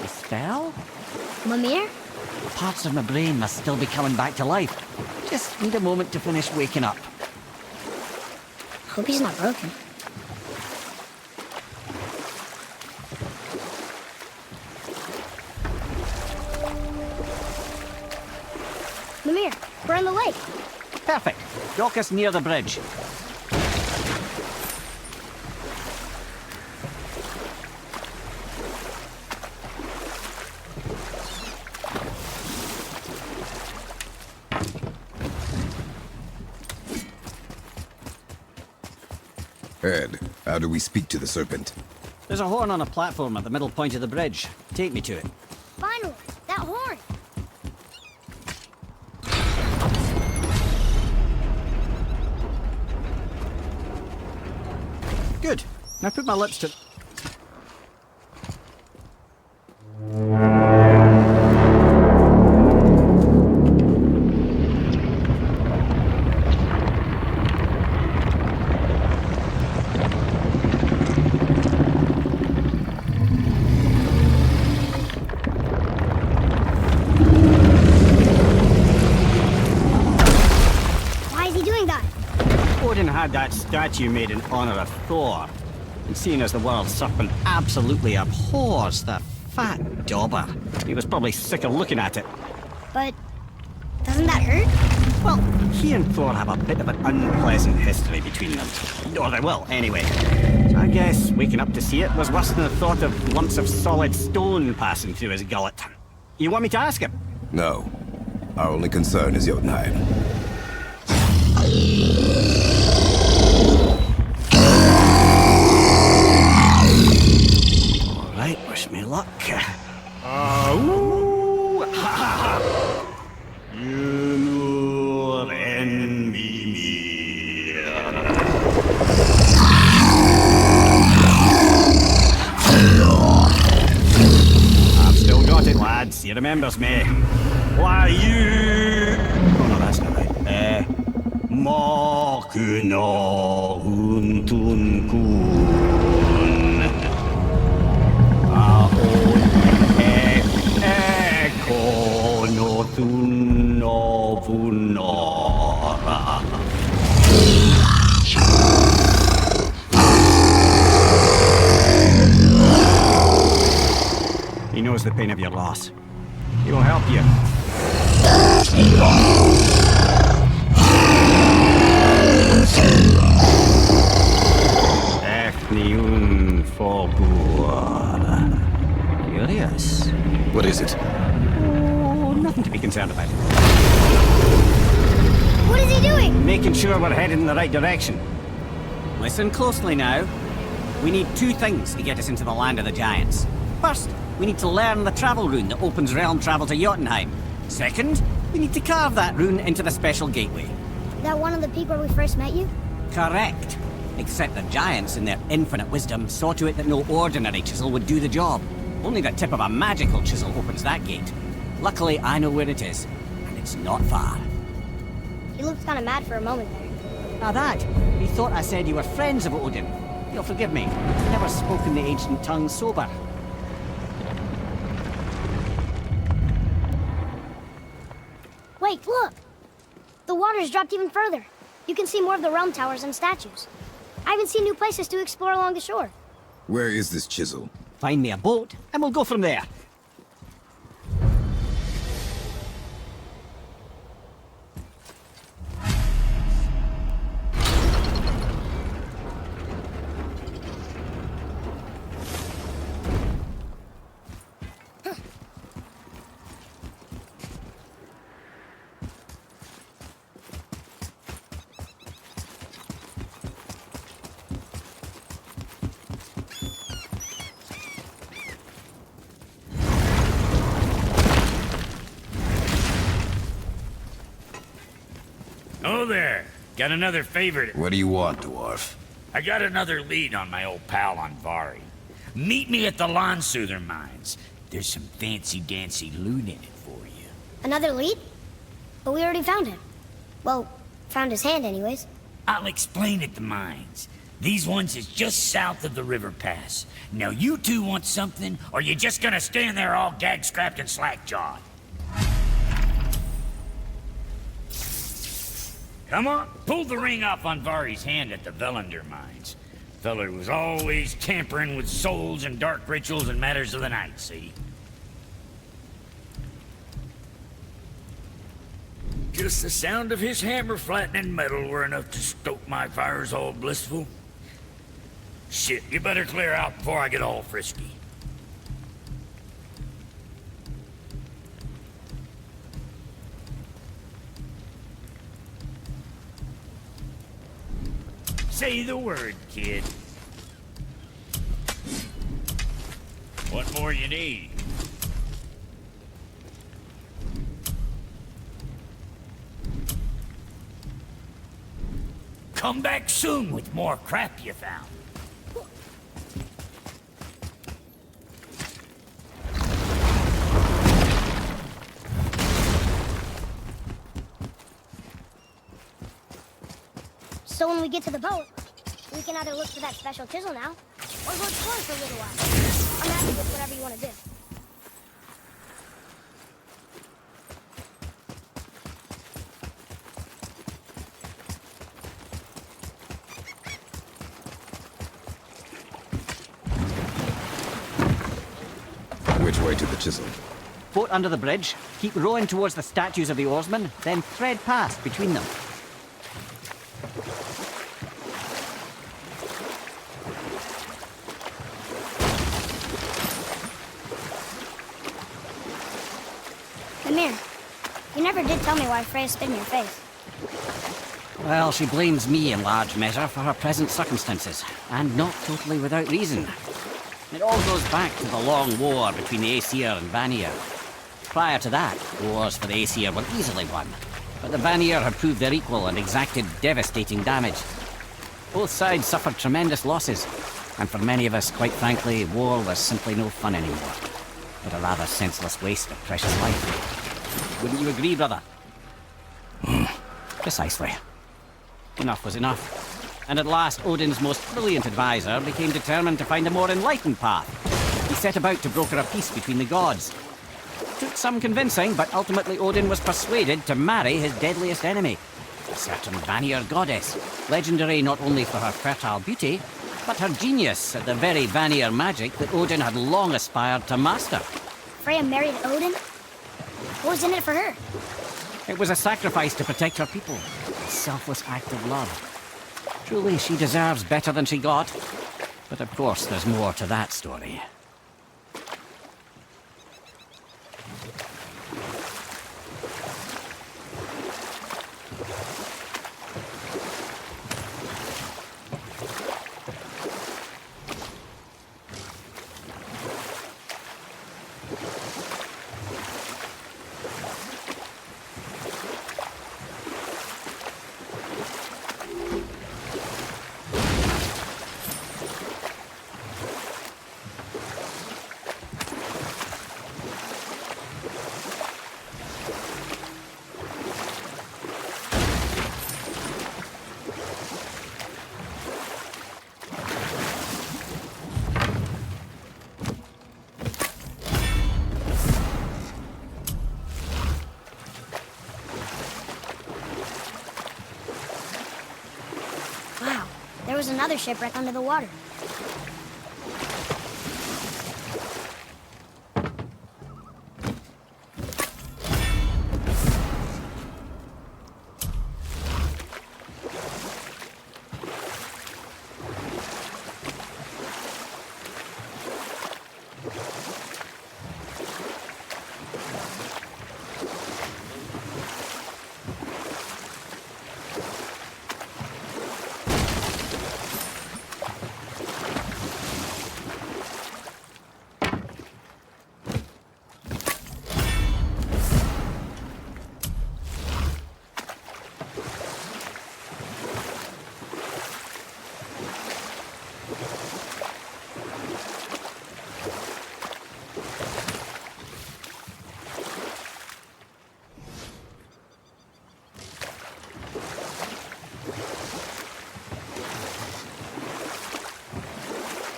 spell? Mimir? Parts of my brain must still be coming back to life. Just need a moment to finish waking up. Hope he's not broken. Mimir, we're on the lake. Perfect. Dock us near the bridge. Ed, how do we speak to the serpent? There's a horn on a platform at the middle point of the bridge. Take me to it. Finally, that horn. Good. Now put my lips to... Why is he doing that? Odin had that statue made in honor of Thor. And seeing as the world serpent absolutely abhors the fat dauber, he was probably sick of looking at it. But doesn't that hurt? Well, he and Thor have a bit of an unpleasant history between them. Or they will, anyway. So I guess waking up to see it was worse than the thought of lumps of solid stone passing through his gullet. You want me to ask him? No. Our only concern is Jotunheim. Alright, wish me luck. I've still got it, lads. He remembers me. Why, you... Oh, no, that's not right. Makuna huntun kun. Aon ekono tunno vunora. He knows the pain of your loss. He will help you. Ethniun Fogur. Curious. What is it? Oh, nothing to be concerned about. What is he doing? Making sure we're headed in the right direction. Listen closely now. We need two things to get us into the land of the giants. First, we need to learn the travel rune that opens realm travel to Jotunheim. Second, we need to carve that rune into the special gateway. That one of the peak where we first met you? Correct. Except the giants, in their infinite wisdom, saw to it that no ordinary chisel would do the job. Only the tip of a magical chisel opens that gate. Luckily, I know where it is, and it's not far. He looked kind of mad for a moment there. Now that, he thought I said you were friends of Odin. You'll forgive me. I've never spoken the ancient tongue sober. Wait, look! The water's dropped even further. You can see more of the realm towers and statues. I even see new places to explore along the shore. Where is this chisel? Find me a boat, and we'll go from there. Oh there, got another favorite. What do you want, dwarf? I got another lead on my old pal Anvari. Meet me at the Lawn Soother mines. There's some fancy-dancy loot in it for you. Another lead? But we already found him. Well, found his hand anyways. I'll explain at the mines. These ones is just south of the river pass. Now you two want something, or you just gonna stand there all gag-scrapped and slack-jawed? Come on, pull the ring off Anvari's hand at the Velander mines. Feller was always tampering with souls and dark rituals and matters of the night, see? Just the sound of his hammer flattening metal were enough to stoke my fires all blissful. Shit, you better clear out before I get all frisky. Say the word, kid. What more you need? Come back soon with more crap you found. So when we get to the boat, we can either look for that special chisel now, or go explore for a little while. I'm happy with whatever you want to do. Which way to the chisel? Boat under the bridge, keep rowing towards the statues of the oarsmen, then thread past between them. Mimir, you never did tell me why Freya spit in your face. Well, she blames me in large measure for her present circumstances, and not totally without reason. It all goes back to the long war between the Aesir and Vanir. Prior to that, wars for the Aesir were easily won, but the Vanir had proved their equal and exacted devastating damage. Both sides suffered tremendous losses, and for many of us, quite frankly, war was simply no fun anymore, but a rather senseless waste of precious life. Wouldn't you agree, brother? Precisely. Enough was enough. And at last, Odin's most brilliant advisor became determined to find a more enlightened path. He set about to broker a peace between the gods. Took some convincing, but ultimately Odin was persuaded to marry his deadliest enemy, a certain Vanir goddess, legendary not only for her fertile beauty, but her genius at the very Vanir magic that Odin had long aspired to master. Freya married Odin? What was in it for her? It was a sacrifice to protect her people, a selfless act of love. Truly, she deserves better than she got. But of course, there's more to that story. Wow, there was another shipwreck under the water.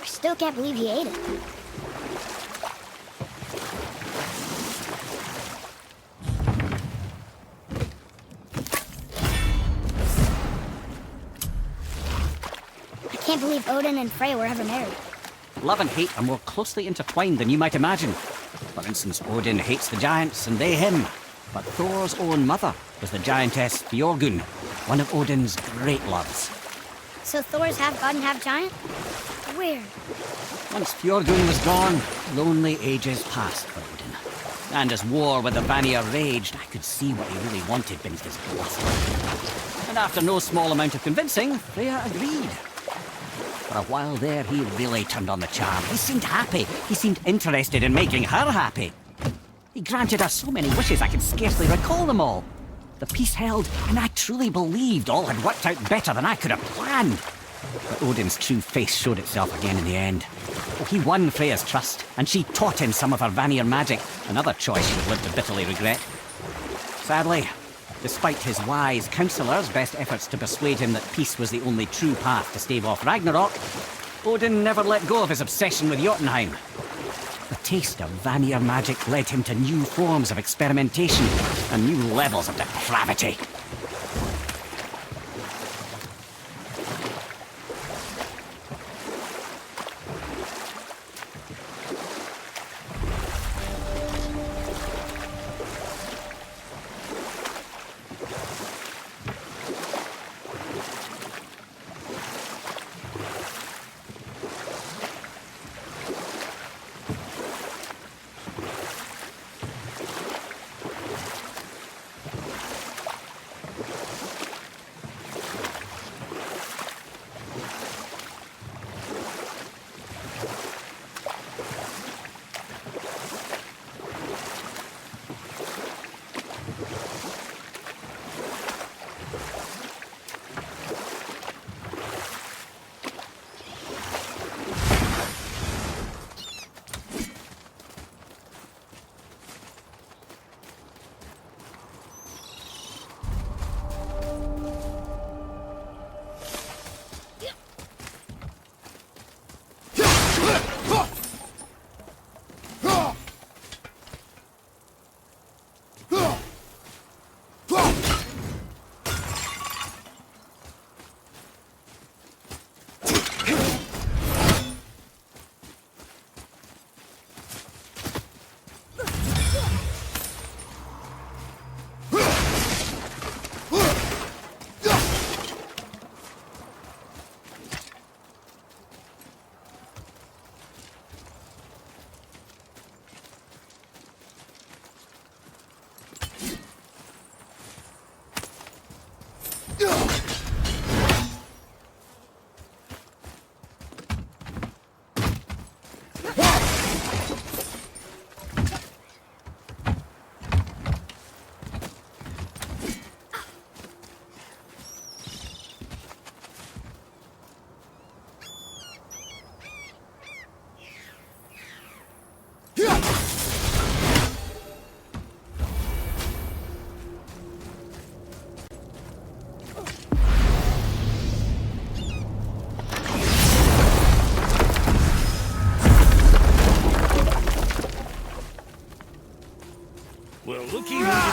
Still can't believe he ate it. I can't believe Odin and Freya were ever married. Love and hate are more closely intertwined than you might imagine. For instance, Odin hates the giants and they him. But Thor's own mother was the giantess Björgun, one of Odin's great loves. So Thor's half god and half giant? Weird. Once Björgun was gone, lonely ages passed for Odin. And as war with the Vanir raged, I could see what he really wanted beneath his bluster. And after no small amount of convincing, Freya agreed. For a while there, he really turned on the charm. He seemed happy. He seemed interested in making her happy. He granted her so many wishes I can scarcely recall them all. The peace held, and I truly believed all had worked out better than I could have planned. But Odin's true face showed itself again in the end. He won Freya's trust, and she taught him some of her Vanir magic, another choice he would live to bitterly regret. Sadly, despite his wise counselors' best efforts to persuade him that peace was the only true path to stave off Ragnarok, Odin never let go of his obsession with Jotunheim. The taste of Vanir magic led him to new forms of experimentation and new levels of depravity.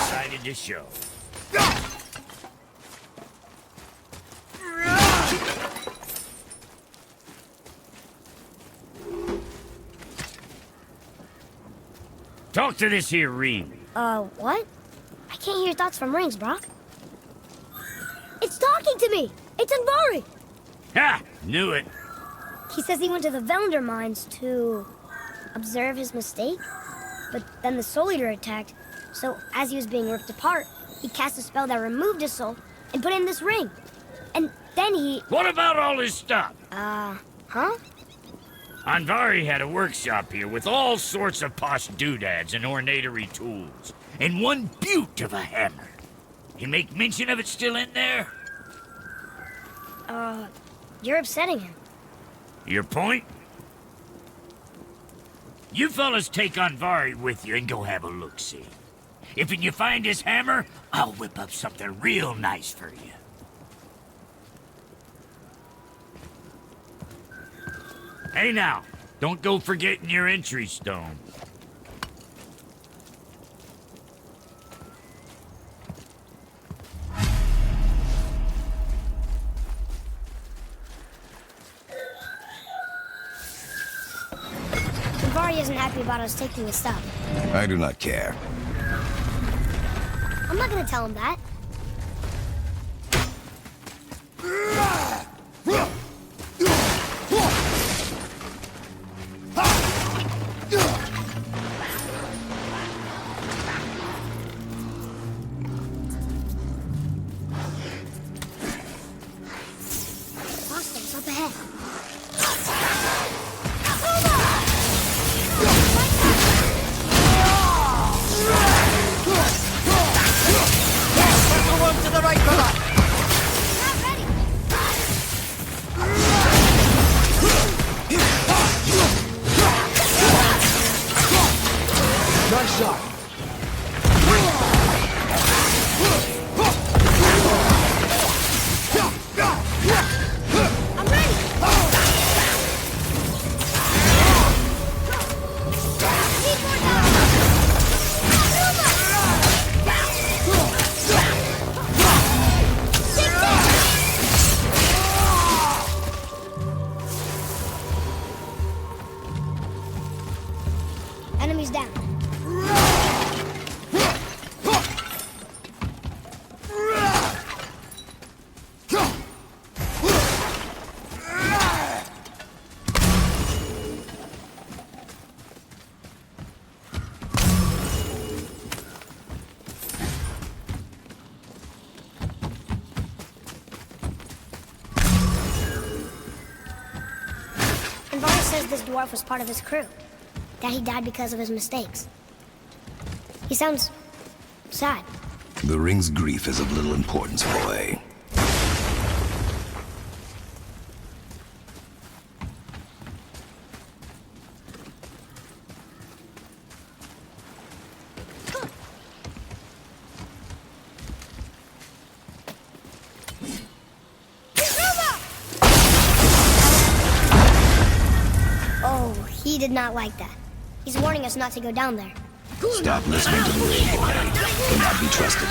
decided to show. Talk to this here ring. What? I can't hear thoughts from rings, Brock. It's talking to me! It's Anvari! Ha! Knew it. He says he went to the Velander mines to observe his mistake, but then the Soul Eater attacked, so as he was being ripped apart, he cast a spell that removed his soul and put it in this ring. And then he... What about all his stuff? Huh? Anvari had a workshop here with all sorts of posh doodads and ornatory tools, and one beaut of a hammer. You make mention of it still in there? You're upsetting him. Your point? You fellas take Anvari with you and go have a look-see. If you find his hammer, I'll whip up something real nice for you. Hey now, don't go forgetting your entry stone. Anvari isn't happy about us taking his stuff. I do not care. I'm not gonna tell him that. Foster's up ahead. To the right, brother! Nice shot. I'm ready! Need more time! Enemies down. Anvari says this dwarf was part of his crew. That he died because of his mistakes. He sounds sad. The ring's grief is of little importance, boy. Oh, he did not like that. He's warning us not to go down there. Stop listening to the ring, boy. Cannot be trusted.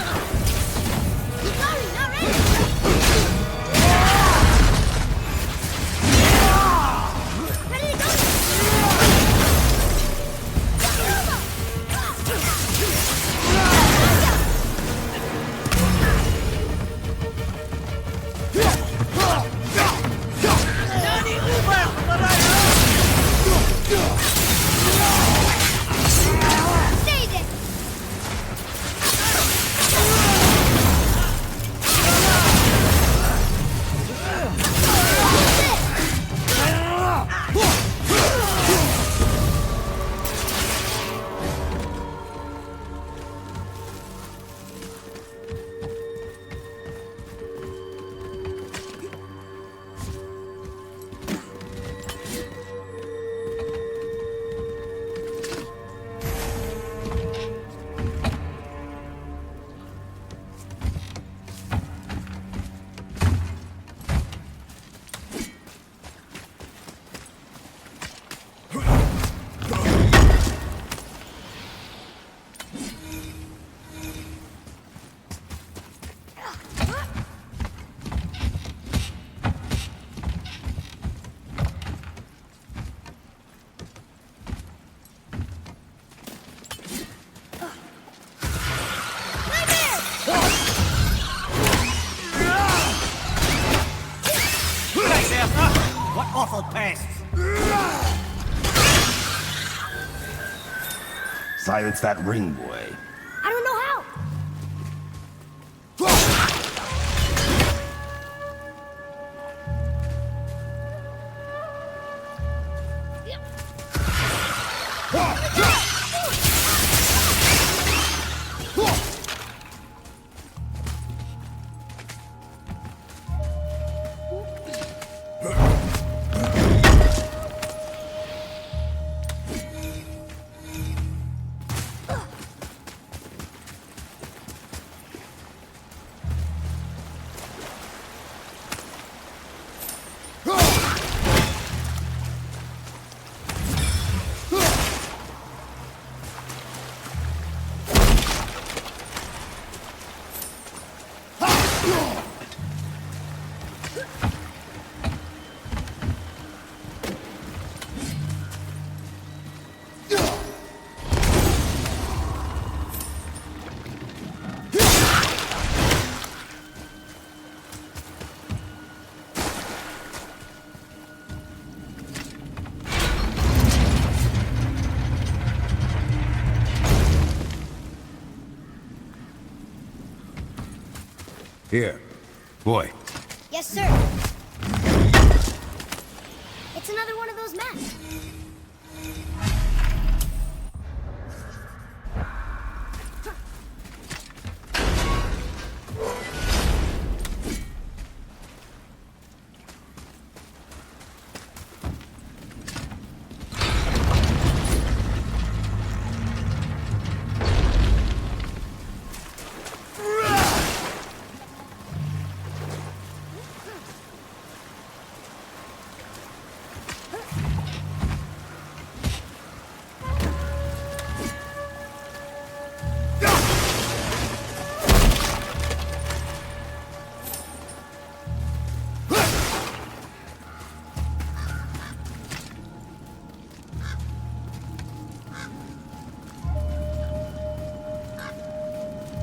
awful pests! Silence that ring, boy. I don't know how. Here. Boy. Yes, sir. It's another one of those maps.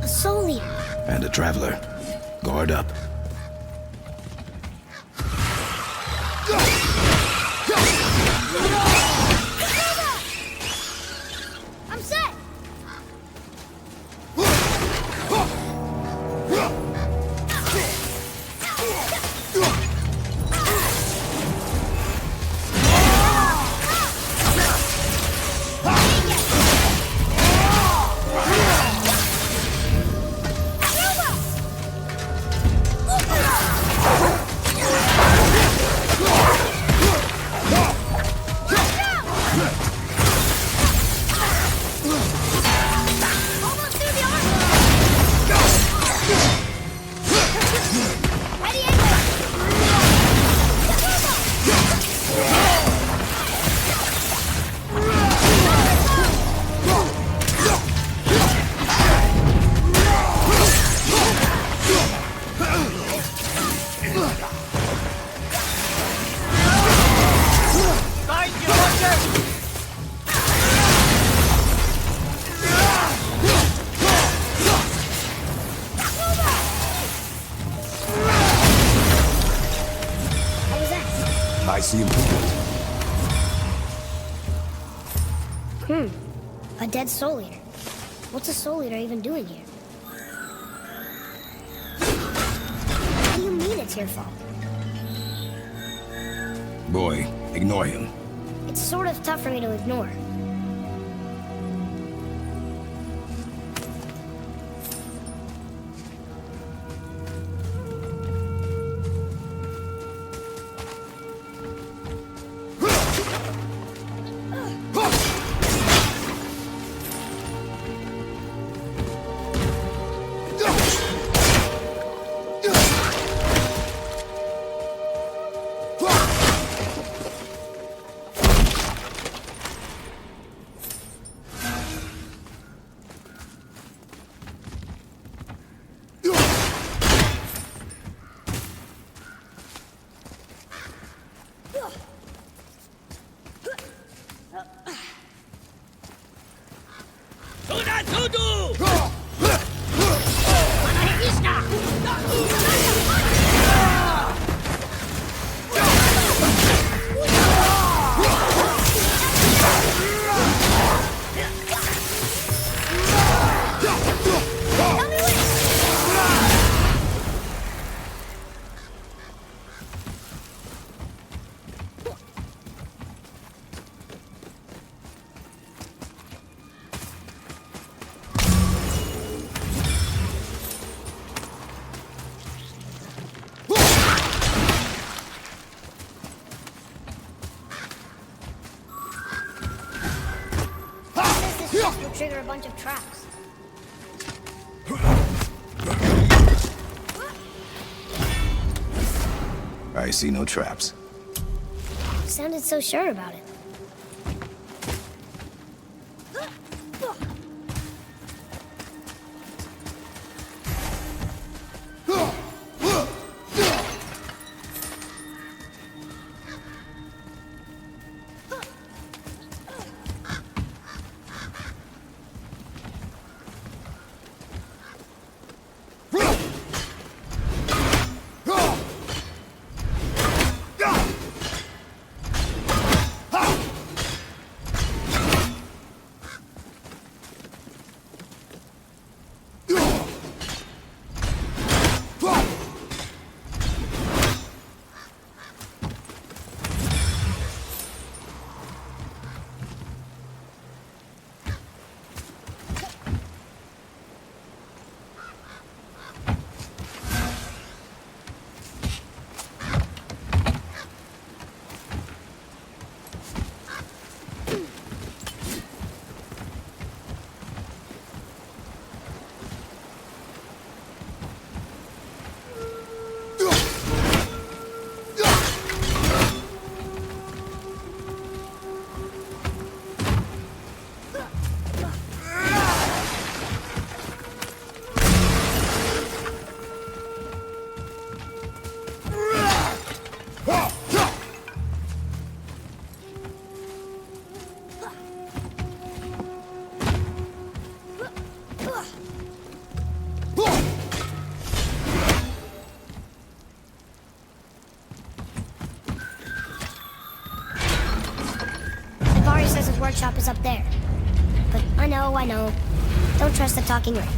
A soul eater. And a traveler. Guard up. I'm set. I see improvement. A dead soul eater. What's a soul eater even doing here? What do you mean it's your fault? Boy, ignore him. It's sort of tough for me to ignore. This will trigger a bunch of traps. I see no traps. You sounded so sure about it. Says his workshop is up there. But I know. Don't trust the talking ring.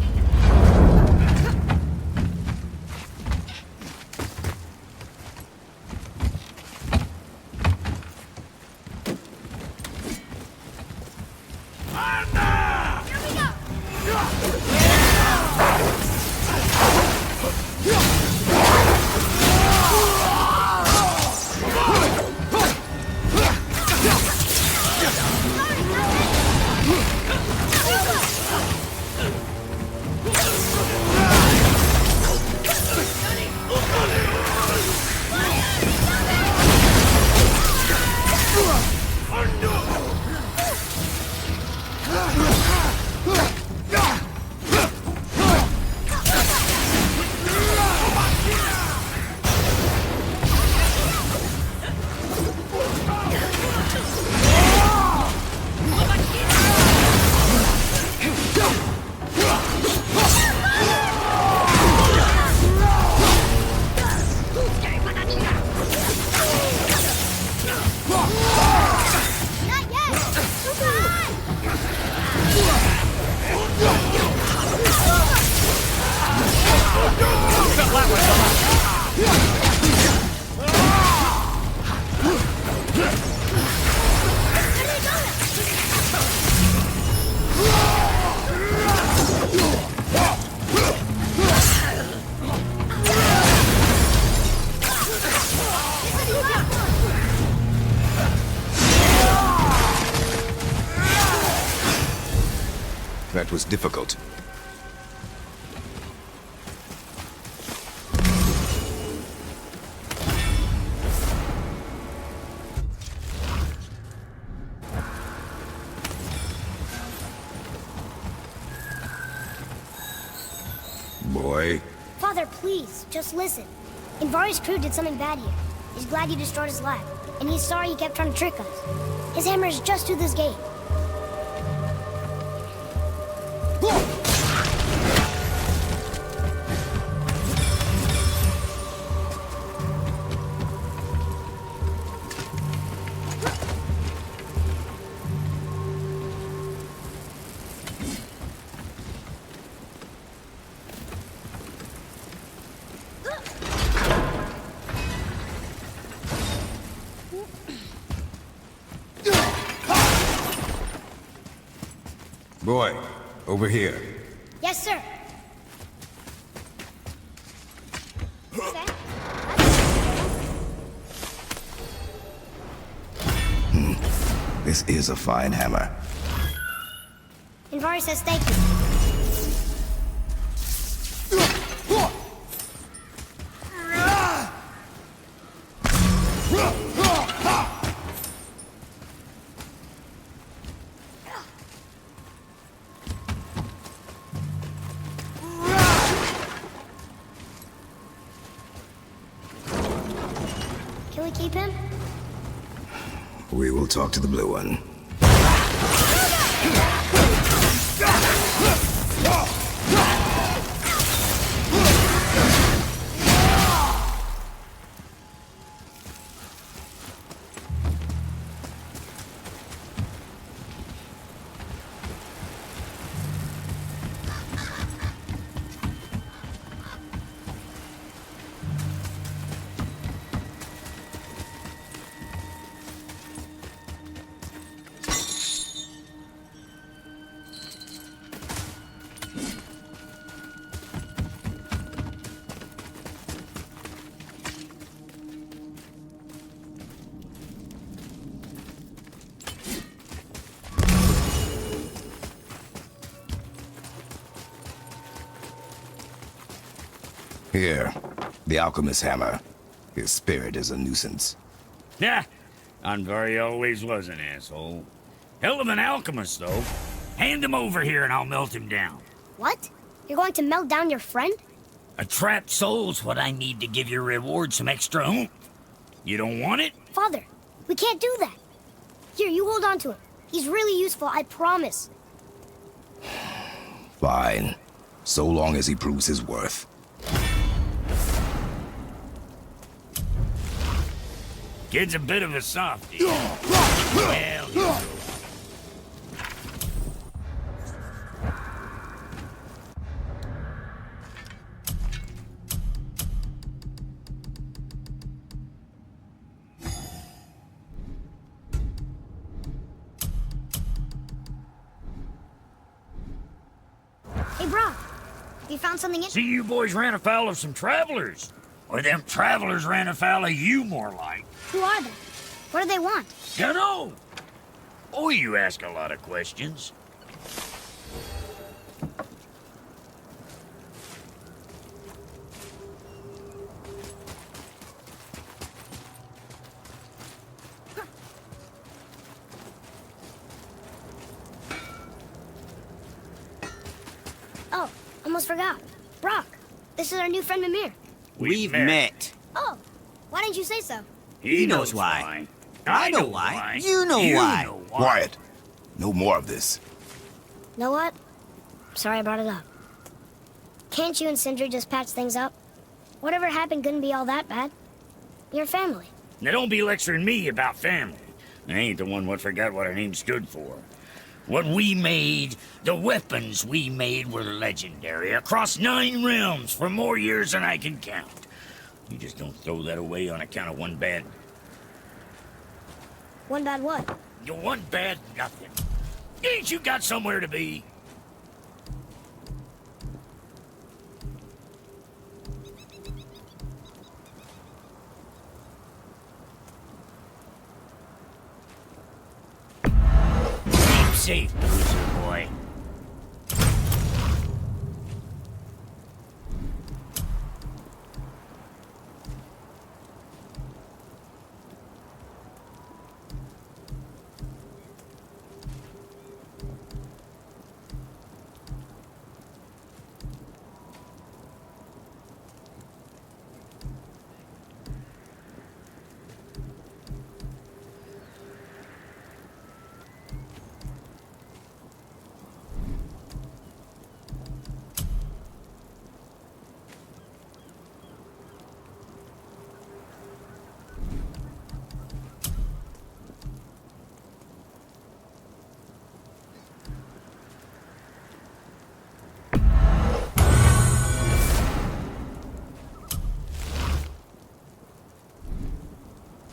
That was difficult. Boy. Father, please, just listen. Invari's crew did something bad here. He's glad you destroyed his lab, and he's sorry you kept trying to trick us. His hammer is just through this gate. Boy, over here. Yes, sir. Okay. This is a fine hammer. Invari says thank you. Can we keep him? We will talk to the blue one. Here, the alchemist's hammer. His spirit is a nuisance. Yeah, Anvari always was an asshole. Hell of an alchemist, though. Hand him over here and I'll melt him down. What? You're going to melt down your friend? A trapped soul's what I need to give your reward some extra oomph. You don't want it? Father, we can't do that. Here, you hold on to him. He's really useful, I promise. Fine. So long as he proves his worth. Kid's a bit of a softie. Well, you know. Hey, Brock. You found something in— See, you boys ran afoul of some travelers. Or them travelers ran afoul of you, more like. Who are they? What do they want? Dunno. Oh, you ask a lot of questions. Oh, almost forgot. Brock, this is our new friend Mimir. We've met. Oh, why didn't you say so? He knows why. I know why. You know why. Quiet. No more of this. Know what? Sorry I brought it up. Can't you and Sindri just patch things up? Whatever happened couldn't be all that bad. You're family. Now don't be lecturing me about family. I ain't the one what forgot what our name stood for. What we made, the weapons we made were legendary across 9 realms for more years than I can count. You just don't throw that away on account of one bad... One bad what? One bad nothing. Ain't you got somewhere to be? Keep safe, loser boy.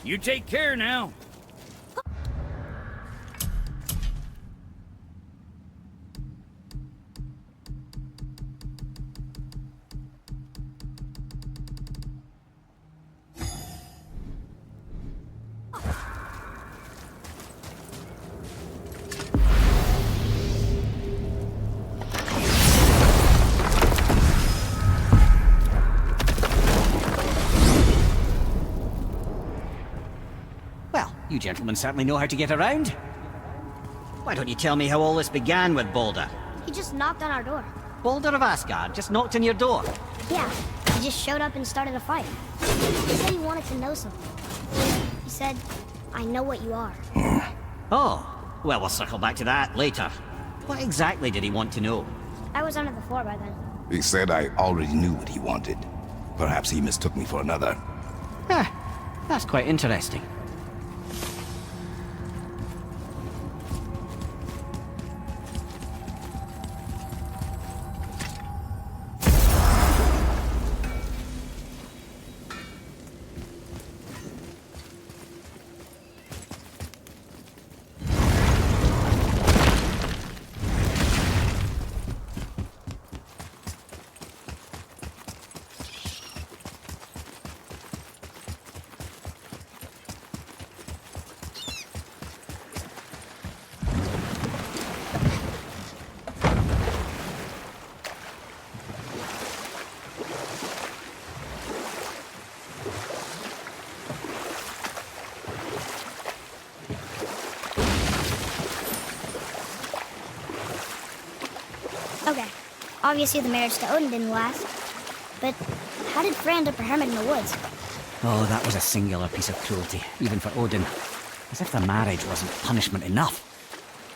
You take care now. gentlemen certainly know how to get around. Why don't you tell me how all this began with Balder? He just knocked on our door. Balder of Asgard just knocked on your door? Yeah, he just showed up and started a fight. He said he wanted to know something. He said, I know what you are. Oh, well, we'll circle back to that later. What exactly did he want to know? I was under the floor by then. He said I already knew what he wanted. Perhaps he mistook me for another. That's quite interesting. Okay, obviously the marriage to Odin didn't last. But how did Frey end up a hermit in the woods? Oh, that was a singular piece of cruelty, even for Odin. As if the marriage wasn't punishment enough.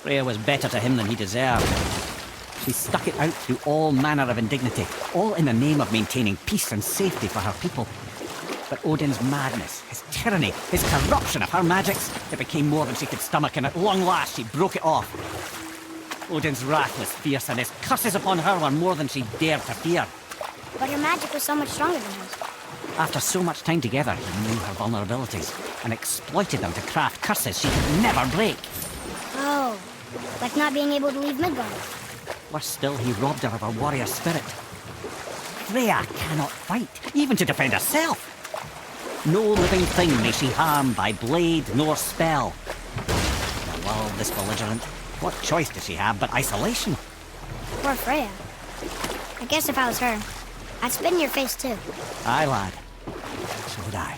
Freya was better to him than he deserved. She stuck it out through all manner of indignity, all in the name of maintaining peace and safety for her people. But Odin's madness, his tyranny, his corruption of her magics, it became more than she could stomach, and at long last she broke it off. Odin's wrath was fierce, and his curses upon her were more than she dared to fear. But her magic was so much stronger than his. After so much time together, he knew her vulnerabilities, and exploited them to craft curses she could never break. Oh, like not being able to leave Midgard. Worse still, he robbed her of her warrior spirit. Freya cannot fight, even to defend herself. No living thing may she harm by blade nor spell. In a world this belligerent, what choice does she have but isolation? Poor Freya. I guess if I was her, I'd spit in your face too. Aye, lad. So would I.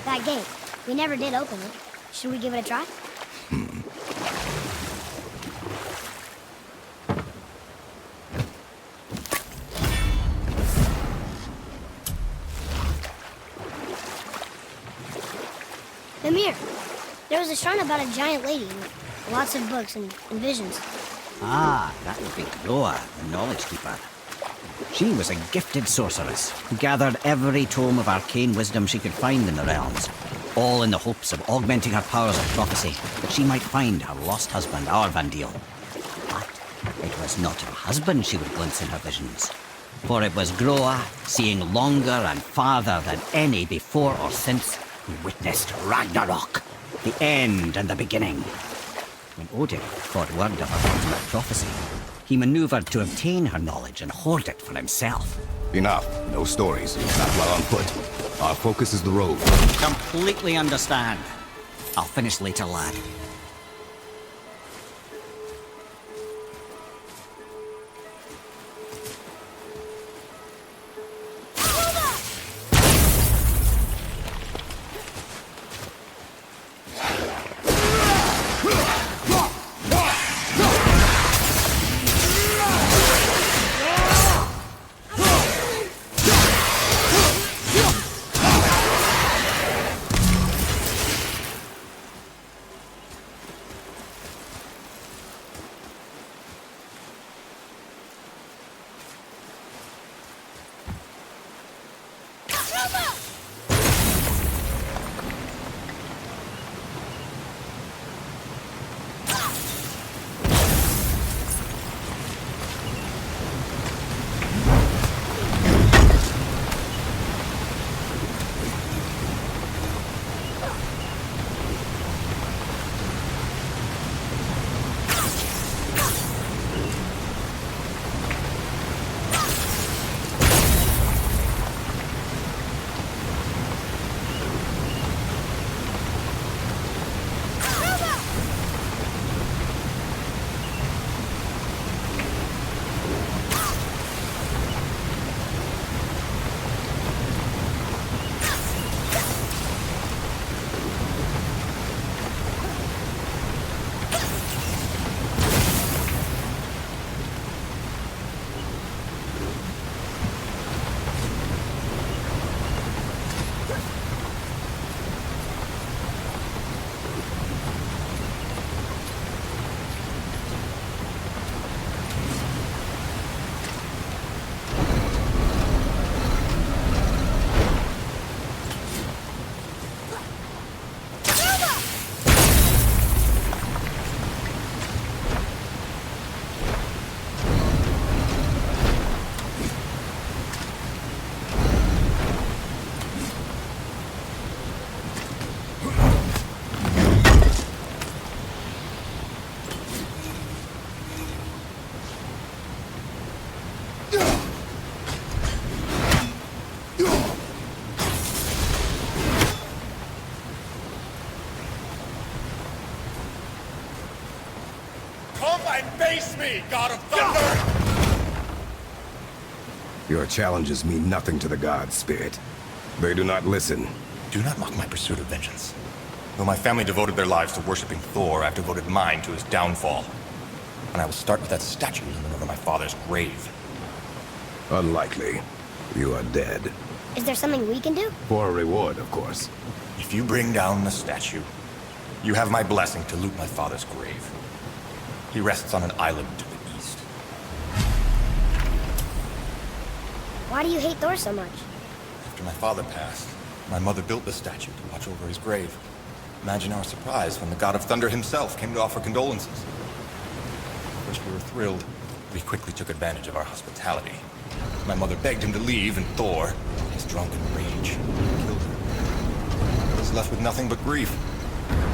That gate. We never did open it. Should we give it a try? Mimir, there was a shrine about a giant lady with lots of books and visions. Ah, that would be Groa, the Knowledge Keeper. She was a gifted sorceress who gathered every tome of arcane wisdom she could find in the realms, all in the hopes of augmenting her powers of prophecy, that she might find her lost husband, Arvandil. But it was not her husband she would glimpse in her visions, for it was Groa, seeing longer and farther than any before or since, who witnessed Ragnarok, the end and the beginning. When Odin got word of her ultimate prophecy, he maneuvered to obtain her knowledge and hoard it for himself. Enough. No stories. Not while on foot. Our focus is the road. Completely understand. I'll finish later, lad. Face me, God of Thunder! Your challenges mean nothing to the gods, Spirit. They do not listen. Do not mock my pursuit of vengeance. Though my family devoted their lives to worshipping Thor, I've devoted mine to his downfall. And I will start with that statue looming over my father's grave. Unlikely. You are dead. Is there something we can do? For a reward, of course. If you bring down the statue, you have my blessing to loot my father's grave. He rests on an island to the east. Why do you hate Thor so much? After my father passed, my mother built the statue to watch over his grave. Imagine our surprise when the God of Thunder himself came to offer condolences. First we were thrilled, but he quickly took advantage of our hospitality. My mother begged him to leave, and Thor, in his drunken rage, killed her. I was left with nothing but grief.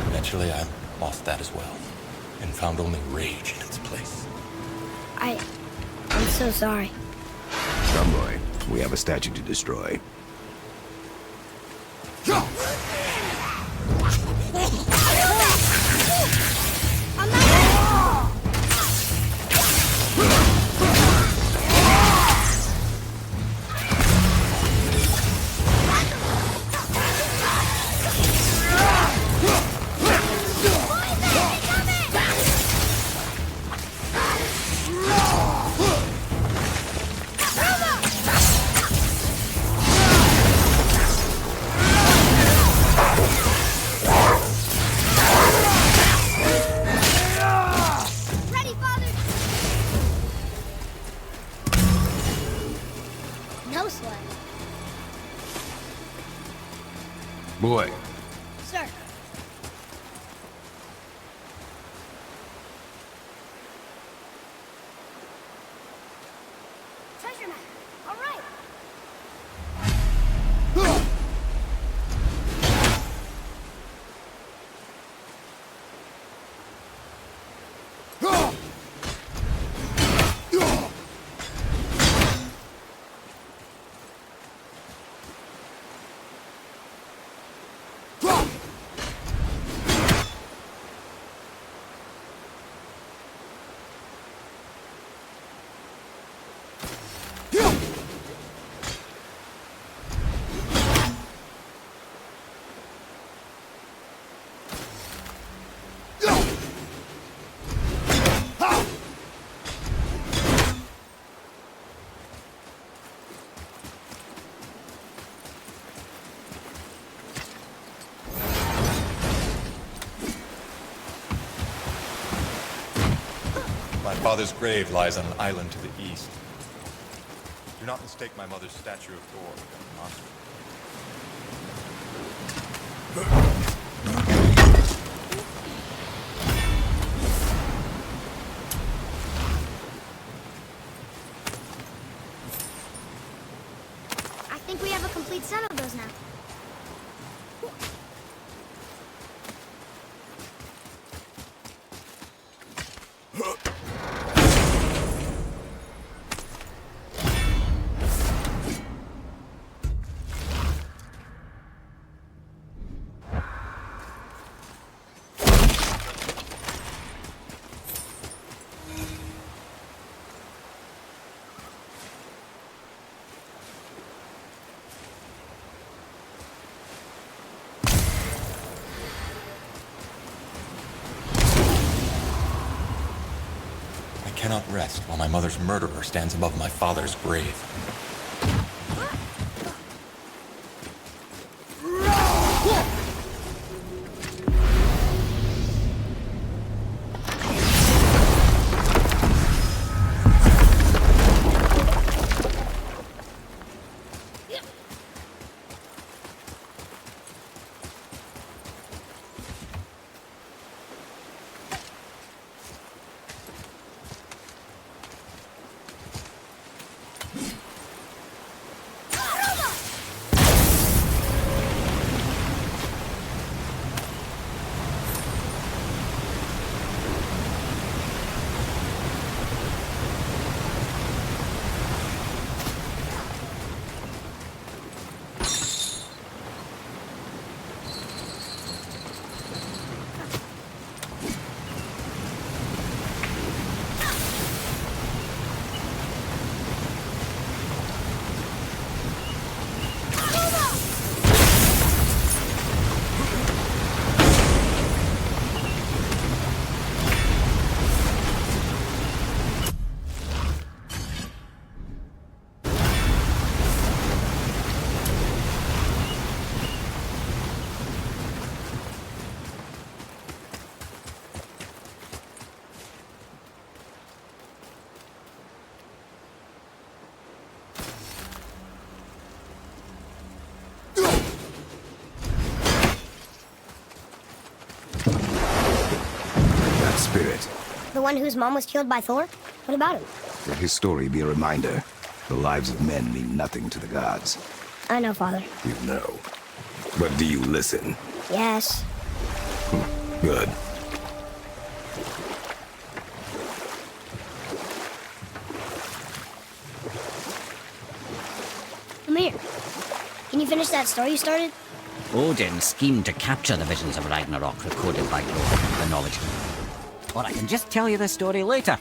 Eventually I lost that as well, and found only rage in its place. I'm so sorry. Come, boy. We have a statue to destroy. Boy. Sir. Treasure map. All right. My father's grave lies on an island to the east. Do not mistake my mother's statue of Thor for a monster. I think we have a complete set of those now. I cannot rest while my mother's murderer stands above my father's grave. Spirit. The one whose mom was killed by Thor? What about him? Let his story be a reminder. The lives of men mean nothing to the gods. I know, Father. You know. But do you listen? Yes. Good. Come here. Can you finish that story you started? Odin schemed to capture the visions of Ragnarok recorded by Thor, the knowledge. Or I can just tell you the story later.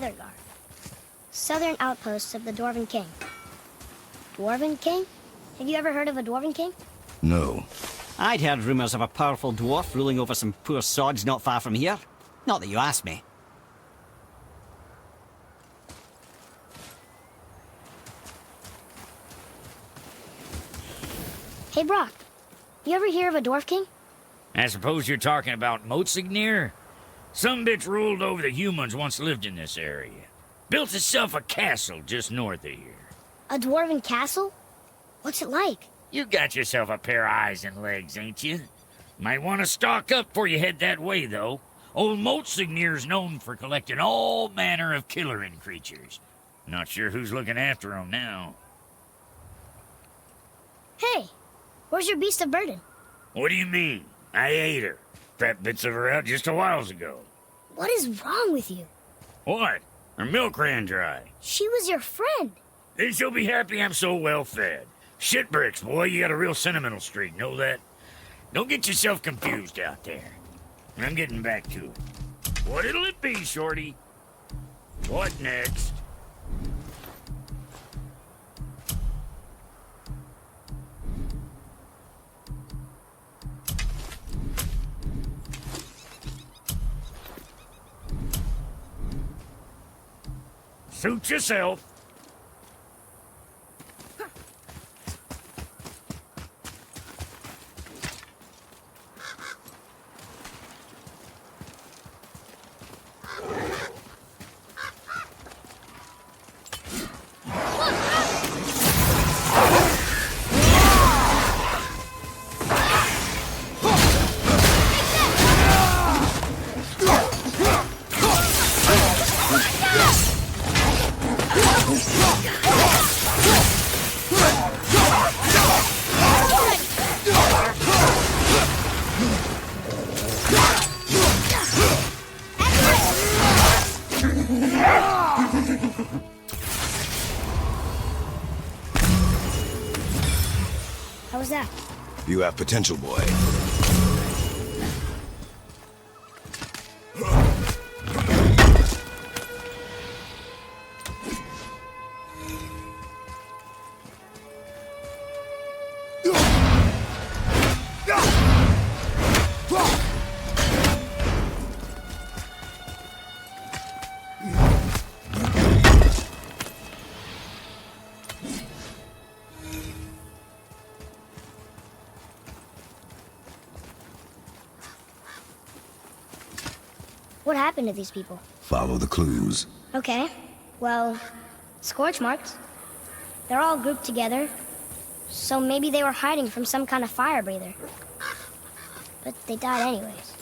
Nethergard, southern outposts of the Dwarven King. Dwarven King? Have you ever heard of a Dwarven King? No. I'd heard rumors of a powerful dwarf ruling over some poor sods not far from here. Not that you asked me. Hey, Brock. You ever hear of a Dwarf King? I suppose you're talking about Motsignir? Some bitch ruled over the humans once lived in this area. Built itself a castle just north of here. A Dwarven castle? What's it like? You got yourself a pair of eyes and legs, ain't you? Might want to stock up before you head that way, though. Old Motsignir's known for collecting all manner of killerin creatures. Not sure who's looking after 'em now. Hey, where's your beast of burden? What do you mean? I ate her. Fat bits of her out just a while ago. What is wrong with you? What? Her milk ran dry. She was your friend. Then she'll be happy I'm so well fed. Shit bricks, boy, you got a real sentimental streak, know that? Don't get yourself confused out there. I'm getting back to it. What'll it be, Shorty? What next? Suit yourself. How was that? You have potential, boy. What happened to these people? Follow the clues. Okay. Well, scorch marks. They're all grouped together. So maybe they were hiding from some kind of fire breather. But they died anyways.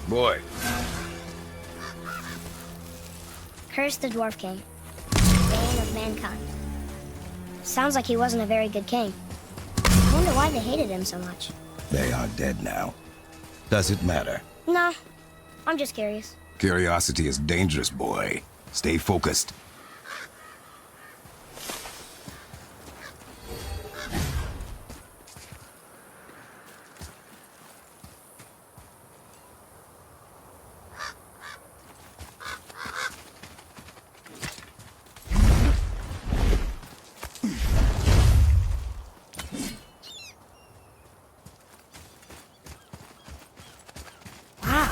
Boy. Curse the Dwarf King. Bane of mankind. Sounds like he wasn't a very good king. I wonder why they hated him so much. They are dead now. Does it matter? No, I'm just curious. Curiosity is dangerous, boy. Stay focused. Wow.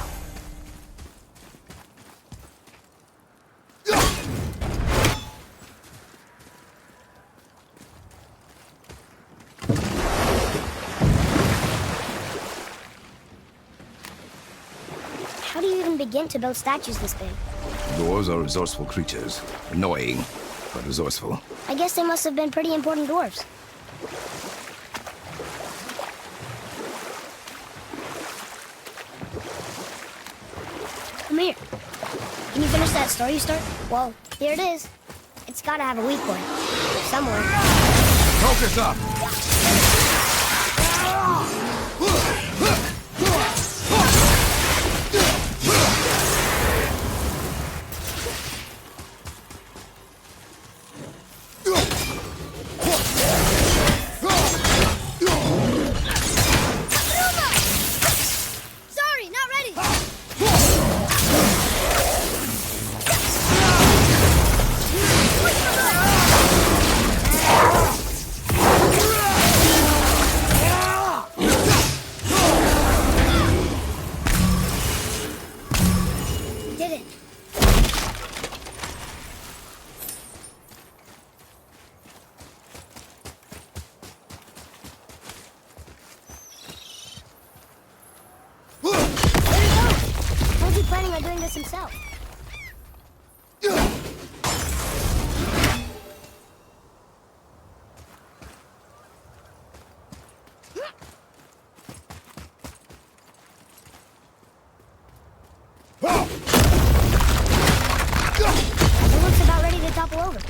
How do you even begin to build statues this big? Dwarves are resourceful creatures. Annoying, but resourceful. I guess they must have been pretty important dwarves. Come here. Can you finish that story you start? Well, here it is. It's gotta have a weak point. Somewhere. Focus up! himself. It looks about ready to topple over.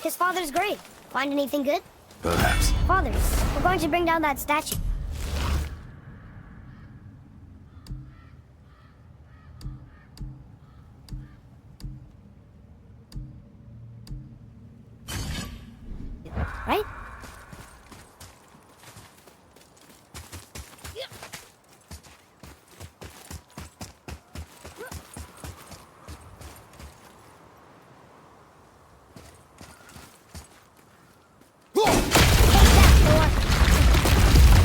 His father's grave. Find anything good? Perhaps. Father, we're going to bring down that statue. Right?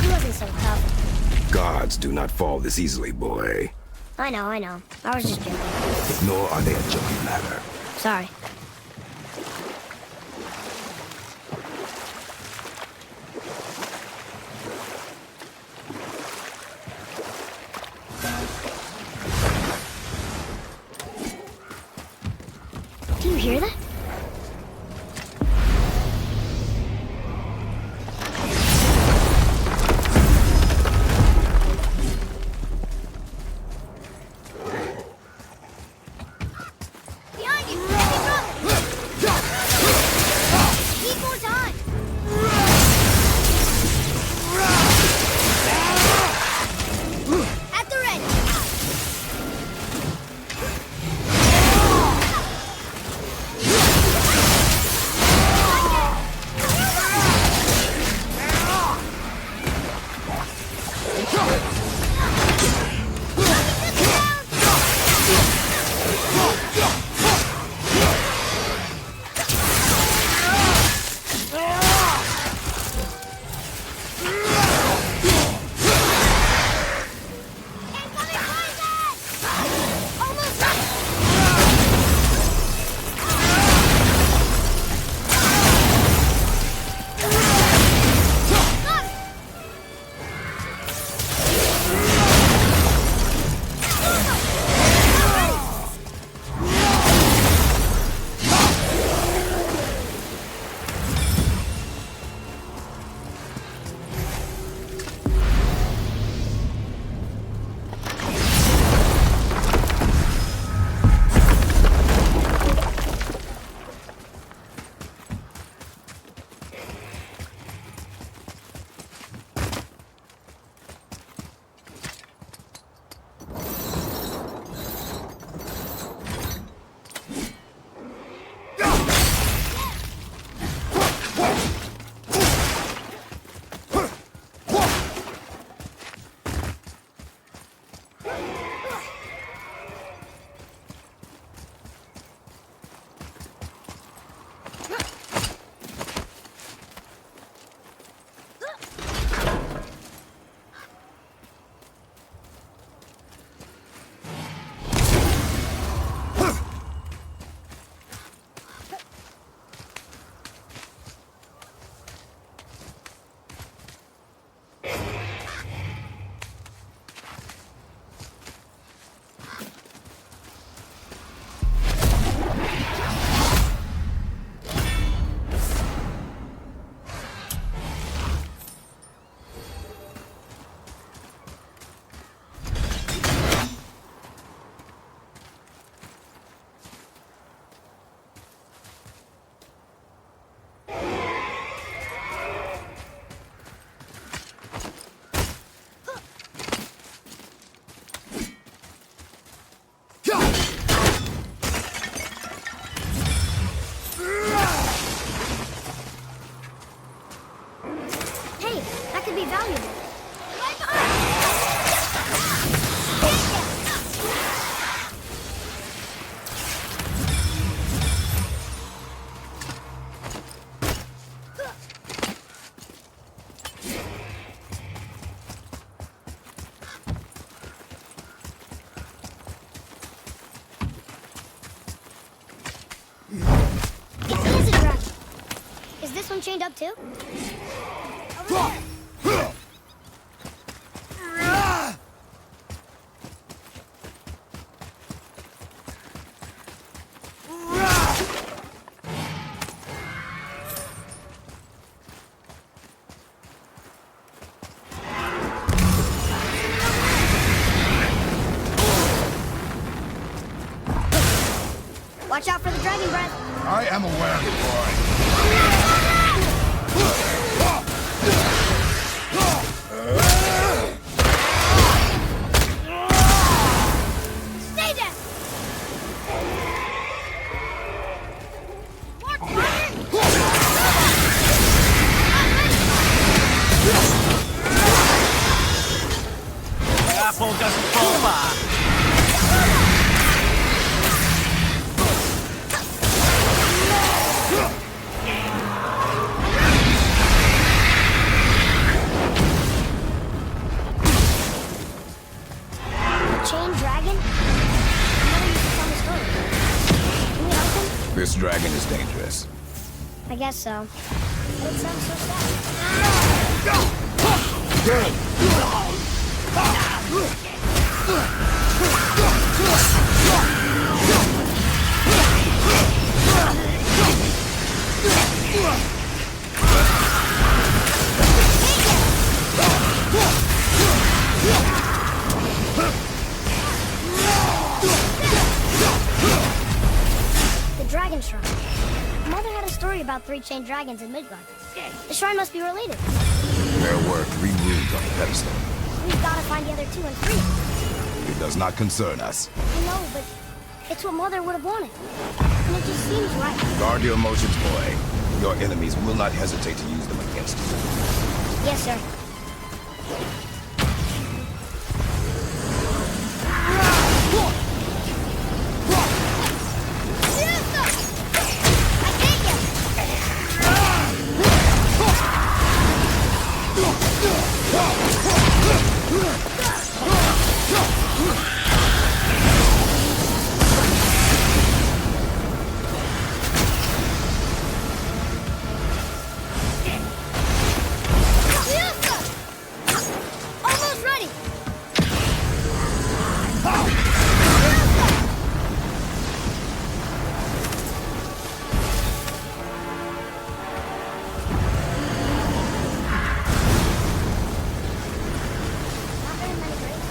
He wasn't so tough. Gods do not fall this easily, boy. I know. I was just joking. Nor are they a joking matter. Sorry. Do you hear that? Behind you! Heavy this one chained up too? Over there. Watch out for the dragon breath. I am aware, boy. Stay there! The apple doesn't fall far. Chain dragon? Mother used to tell me stories. Can we help him? This dragon is dangerous. I guess so. But it sounds so sad. The dragon shrine. Mother had a story about 3 chained dragons in Midgard. The shrine must be related. There were 3 runes on the pedestal. We've got to find the other 2 and free them. It does not concern us. I know, but it's what Mother would have wanted. And it just seems right. Guard your emotions, boy. Your enemies will not hesitate to use them against you. Yes, sir. Almost ready. Not very many graves.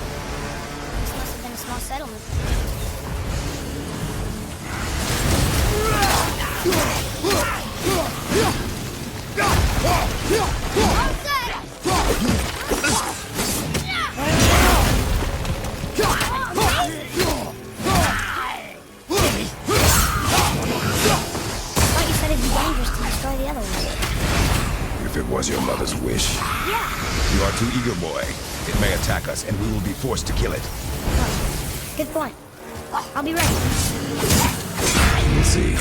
This must have been a small settlement. All set. I thought you said it'd be dangerous to destroy the other one. If it was your mother's wish. Yeah. You are too eager, boy. It may attack us, and we will be forced to kill it. Good point. I'll be ready. We'll see.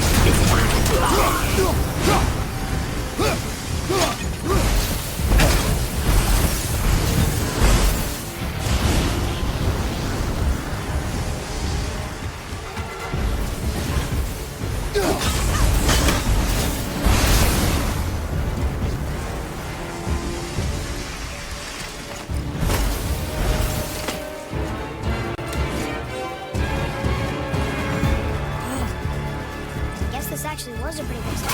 Guess this actually was a pretty big step.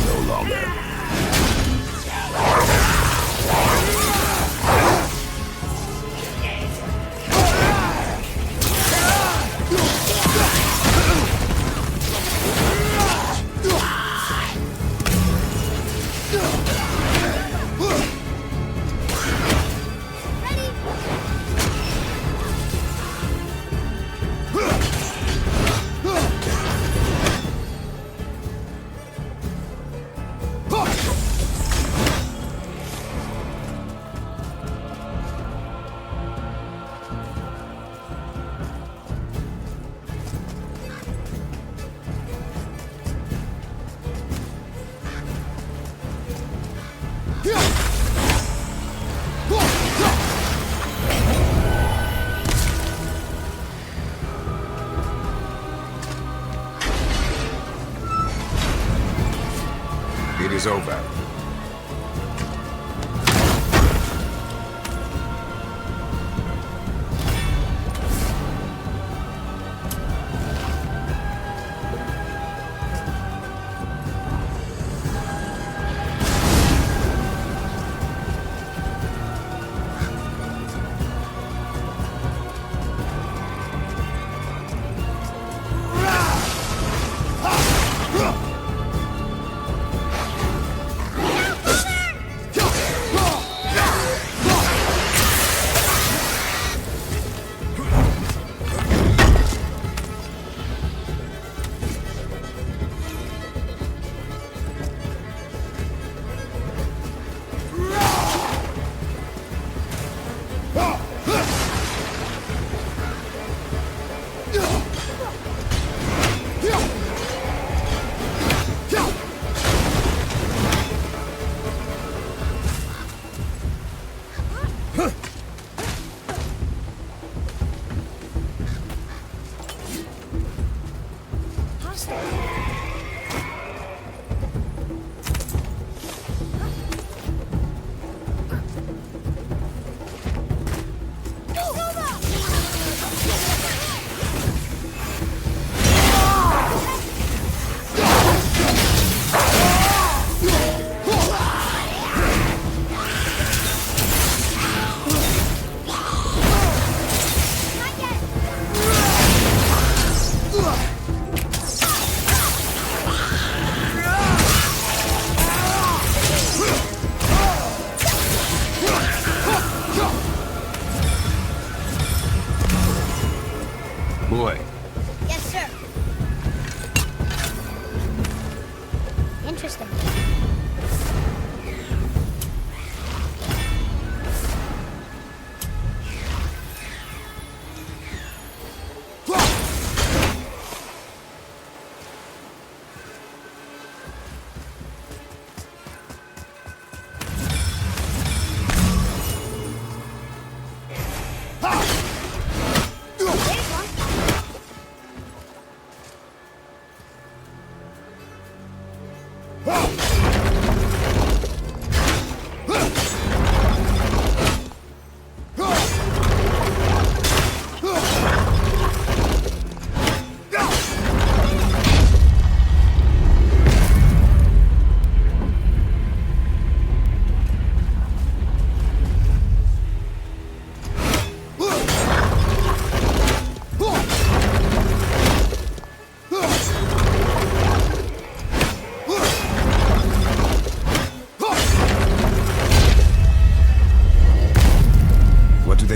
No longer. It is over. Boy. Yes, sir. Interesting.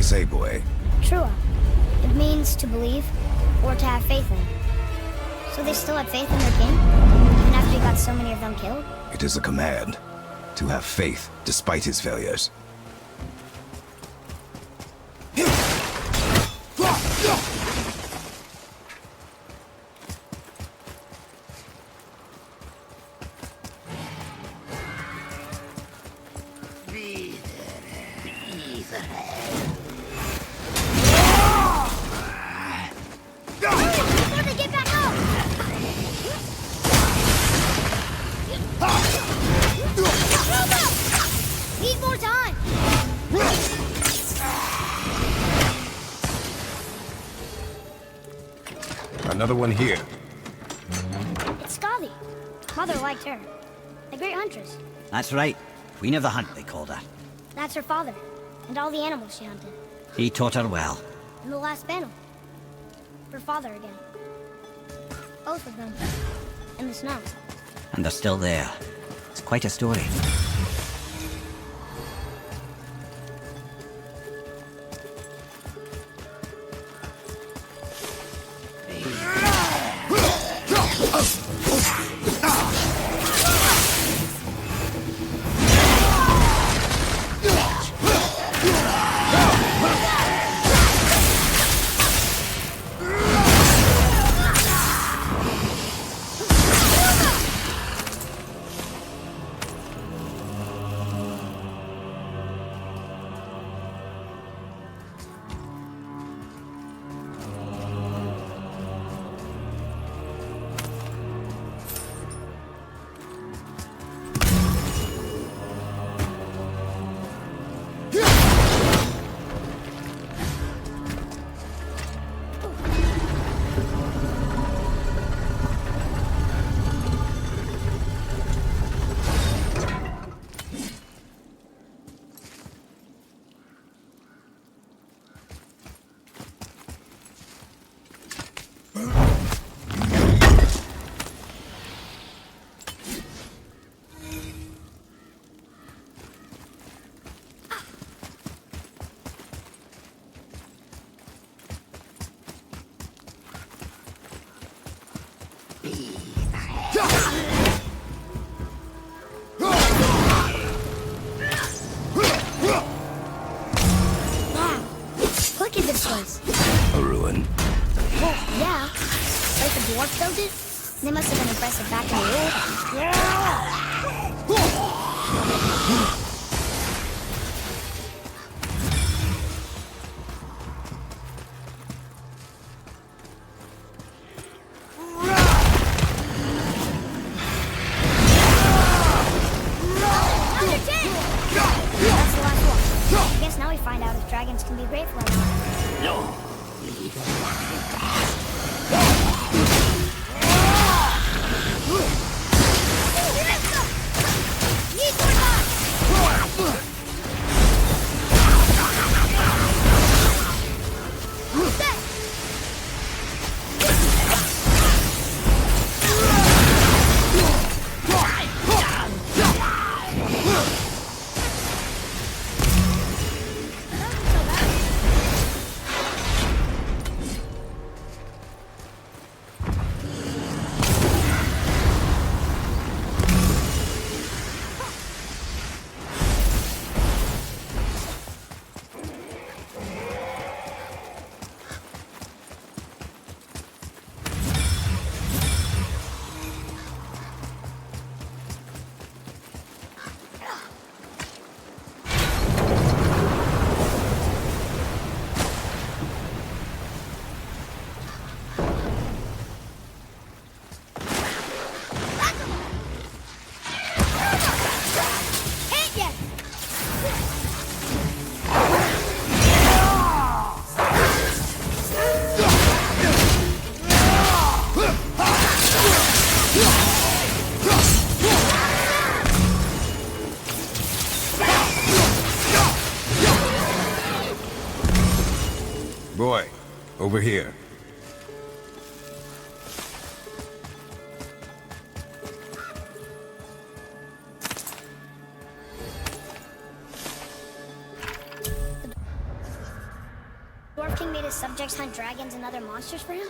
Say, boy. Trua. It means to believe or to have faith in. So they still had faith in their king? Even after he got so many of them killed? It is a command. To have faith despite his failures. Need more time! Another one here. It's Skadi. Mother liked her. The great huntress. That's right. Queen of the Hunt, they called her. That's her father. And all the animals she hunted. He taught her well. In the last battle. Her father again. Both of them. In the snow. And they're still there. It's quite a story. place? A ruin. Well, yeah. Like the dwarf built it? They must have been impressive back in the old. That's the last one. I guess now we find out if dragons can be grateful or not. No. Boy, over here. Dwarf King made his subjects hunt dragons and other monsters for him?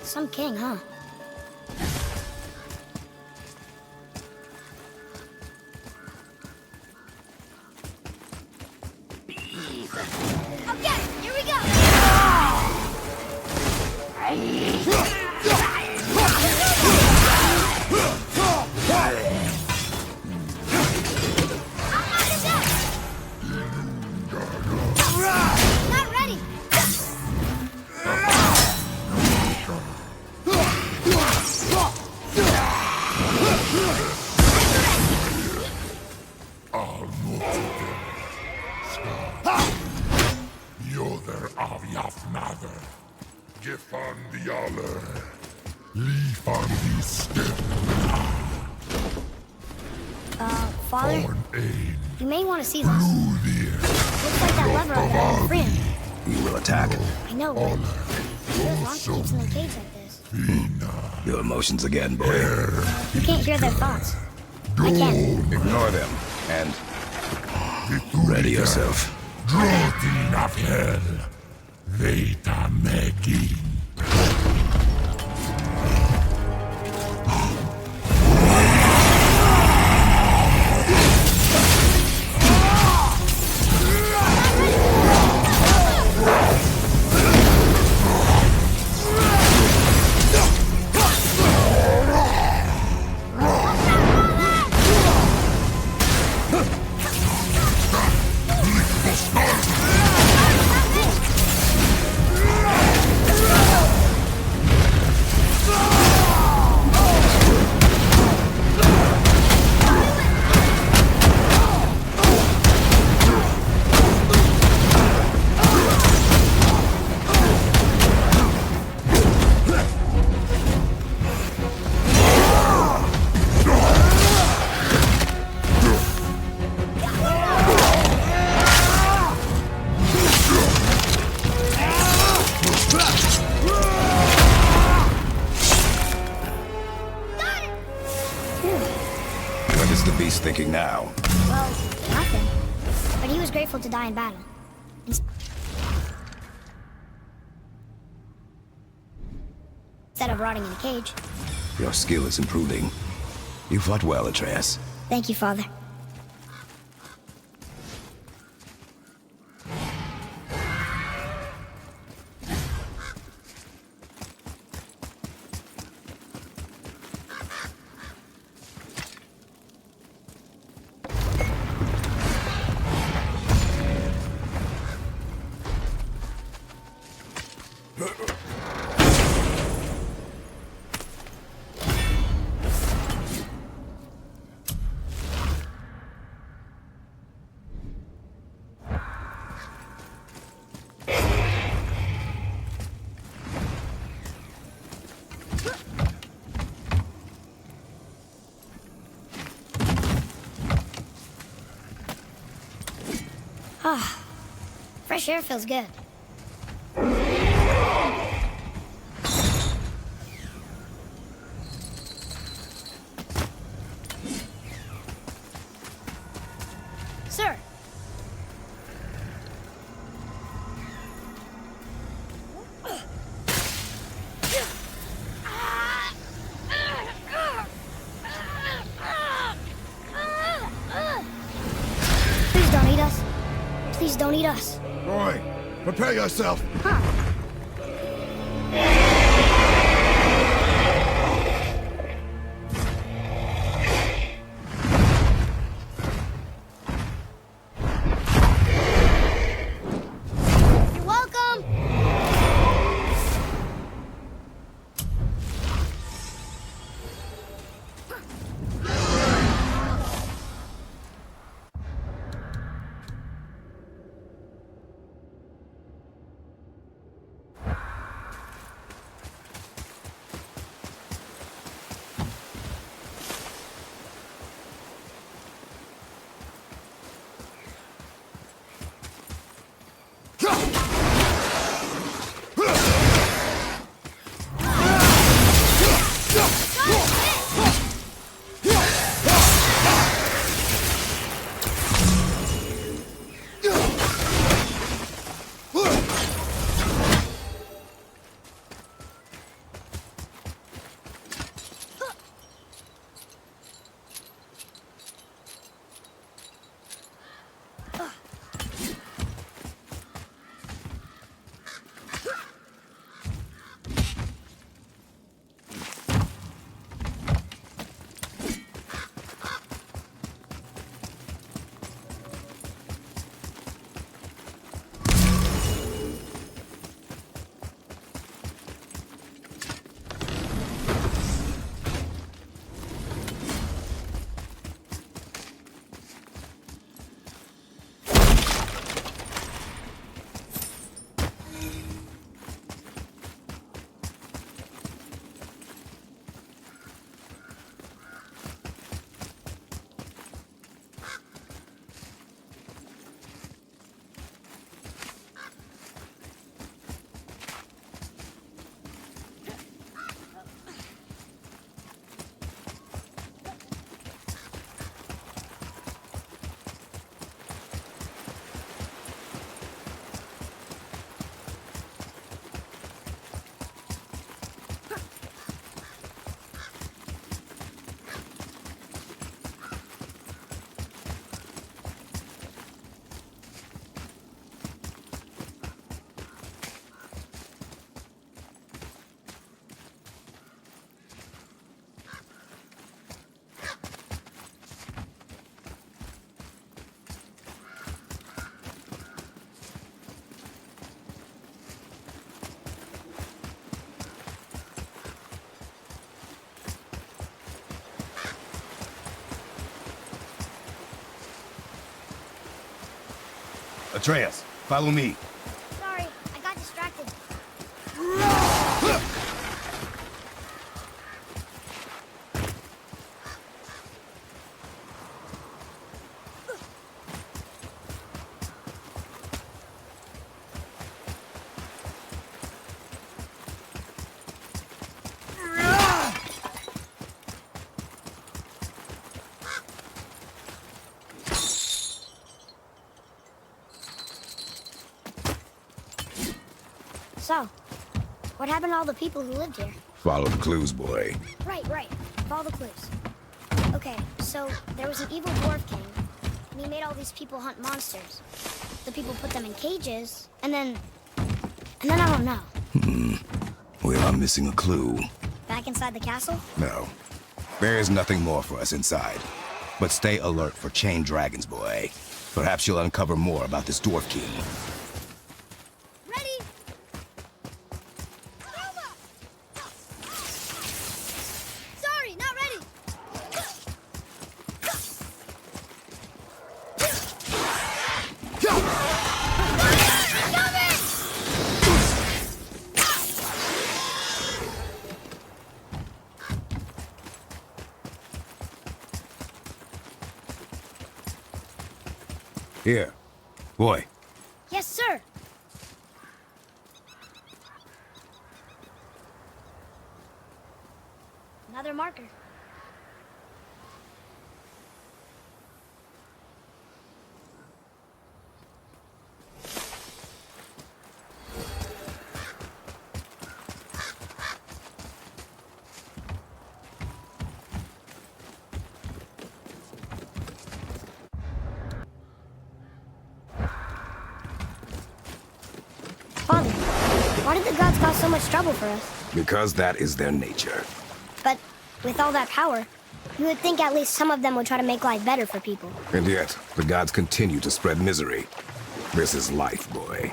Some king, huh? Okay, here we go! Not ready! Joder avjafnader. Gefan dialer. Lifan di step. Father? You may want to see this. Looks like that lever over there will free him. You will attack. I know, but there's lots of keeps in the cage like this. Your emotions again, boy. You can't hear their thoughts. I can. Ignore them, and ready yourself. Drotin av hell. Veta megin. What is the beast thinking now? Well, nothing. But he was grateful to die in battle. Instead of rotting in a cage. Your skill is improving. You fought well, Atreus. Thank you, Father. Ah, fresh air feels good. Sir. Please don't eat us. Please don't eat us. Boy, prepare yourself. You're welcome. Atreus, follow me. Sorry, I got distracted. So, what happened to all the people who lived here? Follow the clues, boy. Right. Follow the clues. Okay, so there was an evil dwarf king, and he made all these people hunt monsters. The people put them in cages, and then I don't know. Well, I'm missing a clue. Back inside the castle? No. There is nothing more for us inside. But stay alert for chained dragons, boy. Perhaps you'll uncover more about this dwarf king. Ready? Sorry, not ready. Here. Boy, Yes, sir. Another marker. Father, why did the gods cause so much trouble for us? because that is their nature. But with all that power, you would think at least some of them would try to make life better for people. And yet, the gods continue to spread misery. This is life, boy.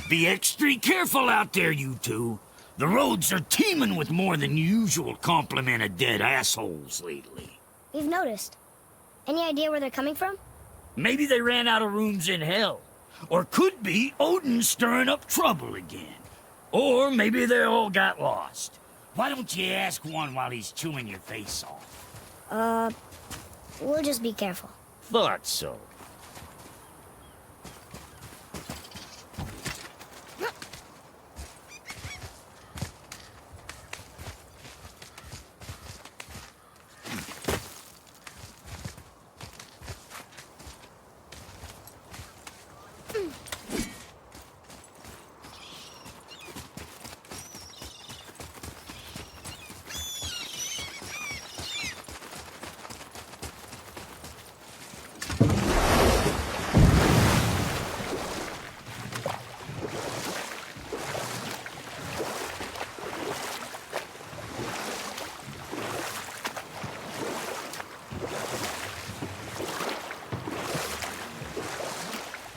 Be extra careful out there, you two. The roads are teeming with more than usual complement of dead assholes lately. We've noticed. Any idea where they're coming from? Maybe they ran out of rooms in hell. Or could be Odin stirring up trouble again. Or maybe they all got lost. Why don't you ask one while he's chewing your face off? We'll just be careful. Thought so.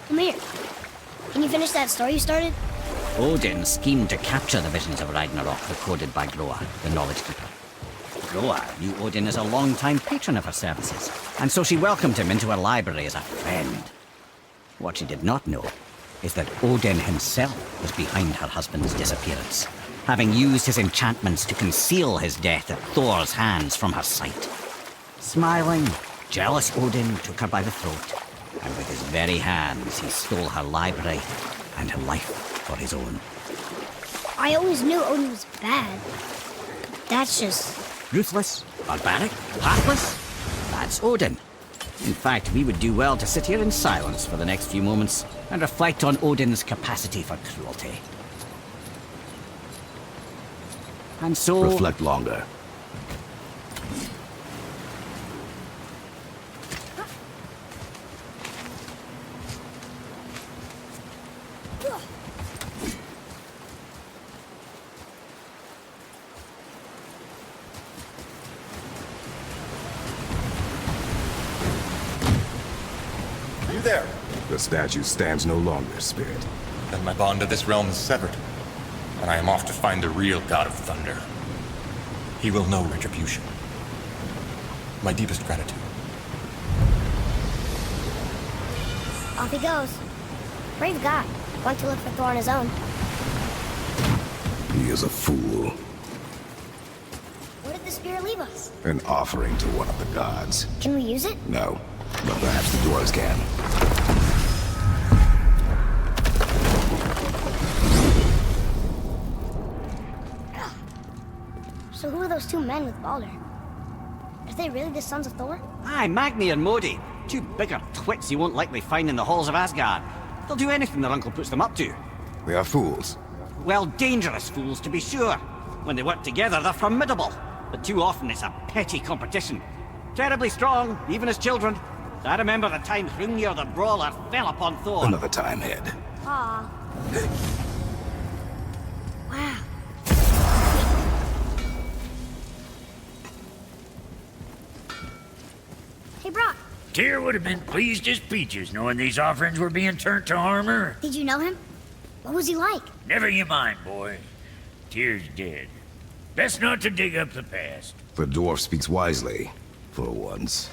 Come here. Can you finish that story you started? Odin schemed to capture the visions of Ragnarok recorded by Groa, the Knowledge Keeper. Groa knew Odin as a long-time patron of her services, and so she welcomed him into her library as a friend. What she did not know is that Odin himself was behind her husband's disappearance, having used his enchantments to conceal his death at Thor's hands from her sight. Smiling, jealous Odin took her by the throat, and with his very hands he stole her library and her life for his own. I always knew Odin was bad. That's just... Ruthless, barbaric, heartless? That's Odin. In fact, we would do well to sit here in silence for the next few moments and reflect on Odin's capacity for cruelty. And so... Reflect longer. You there? The statue stands no longer, Spirit. Then my bond to this realm is severed, and I am off to find the real God of Thunder. He will know retribution. My deepest gratitude. Off he goes. Brave guy. Went to look for Thor on his own. He is a fool. Where did the spear leave us? An offering to one of the gods. Can we use it? No, but perhaps the dwarves can. So who are those two men with Baldur? Are they really the sons of Thor? Aye, Magni and Modi. Two bigger twits you won't likely find in the halls of Asgard. They'll do anything their uncle puts them up to. They are fools. Well, dangerous fools, to be sure. When they work together, they're formidable. But too often it's a petty competition. Terribly strong, even as children. I remember the time Hrungnir the Brawler fell upon Thor. Another time, Head. Aw. Wow. Hey, Brock. Tyr would have been pleased as peaches knowing these offerings were being turned to armor. Did you know him? What was he like? Never you mind, boy. Tyr's dead. Best not to dig up the past. The dwarf speaks wisely, for once.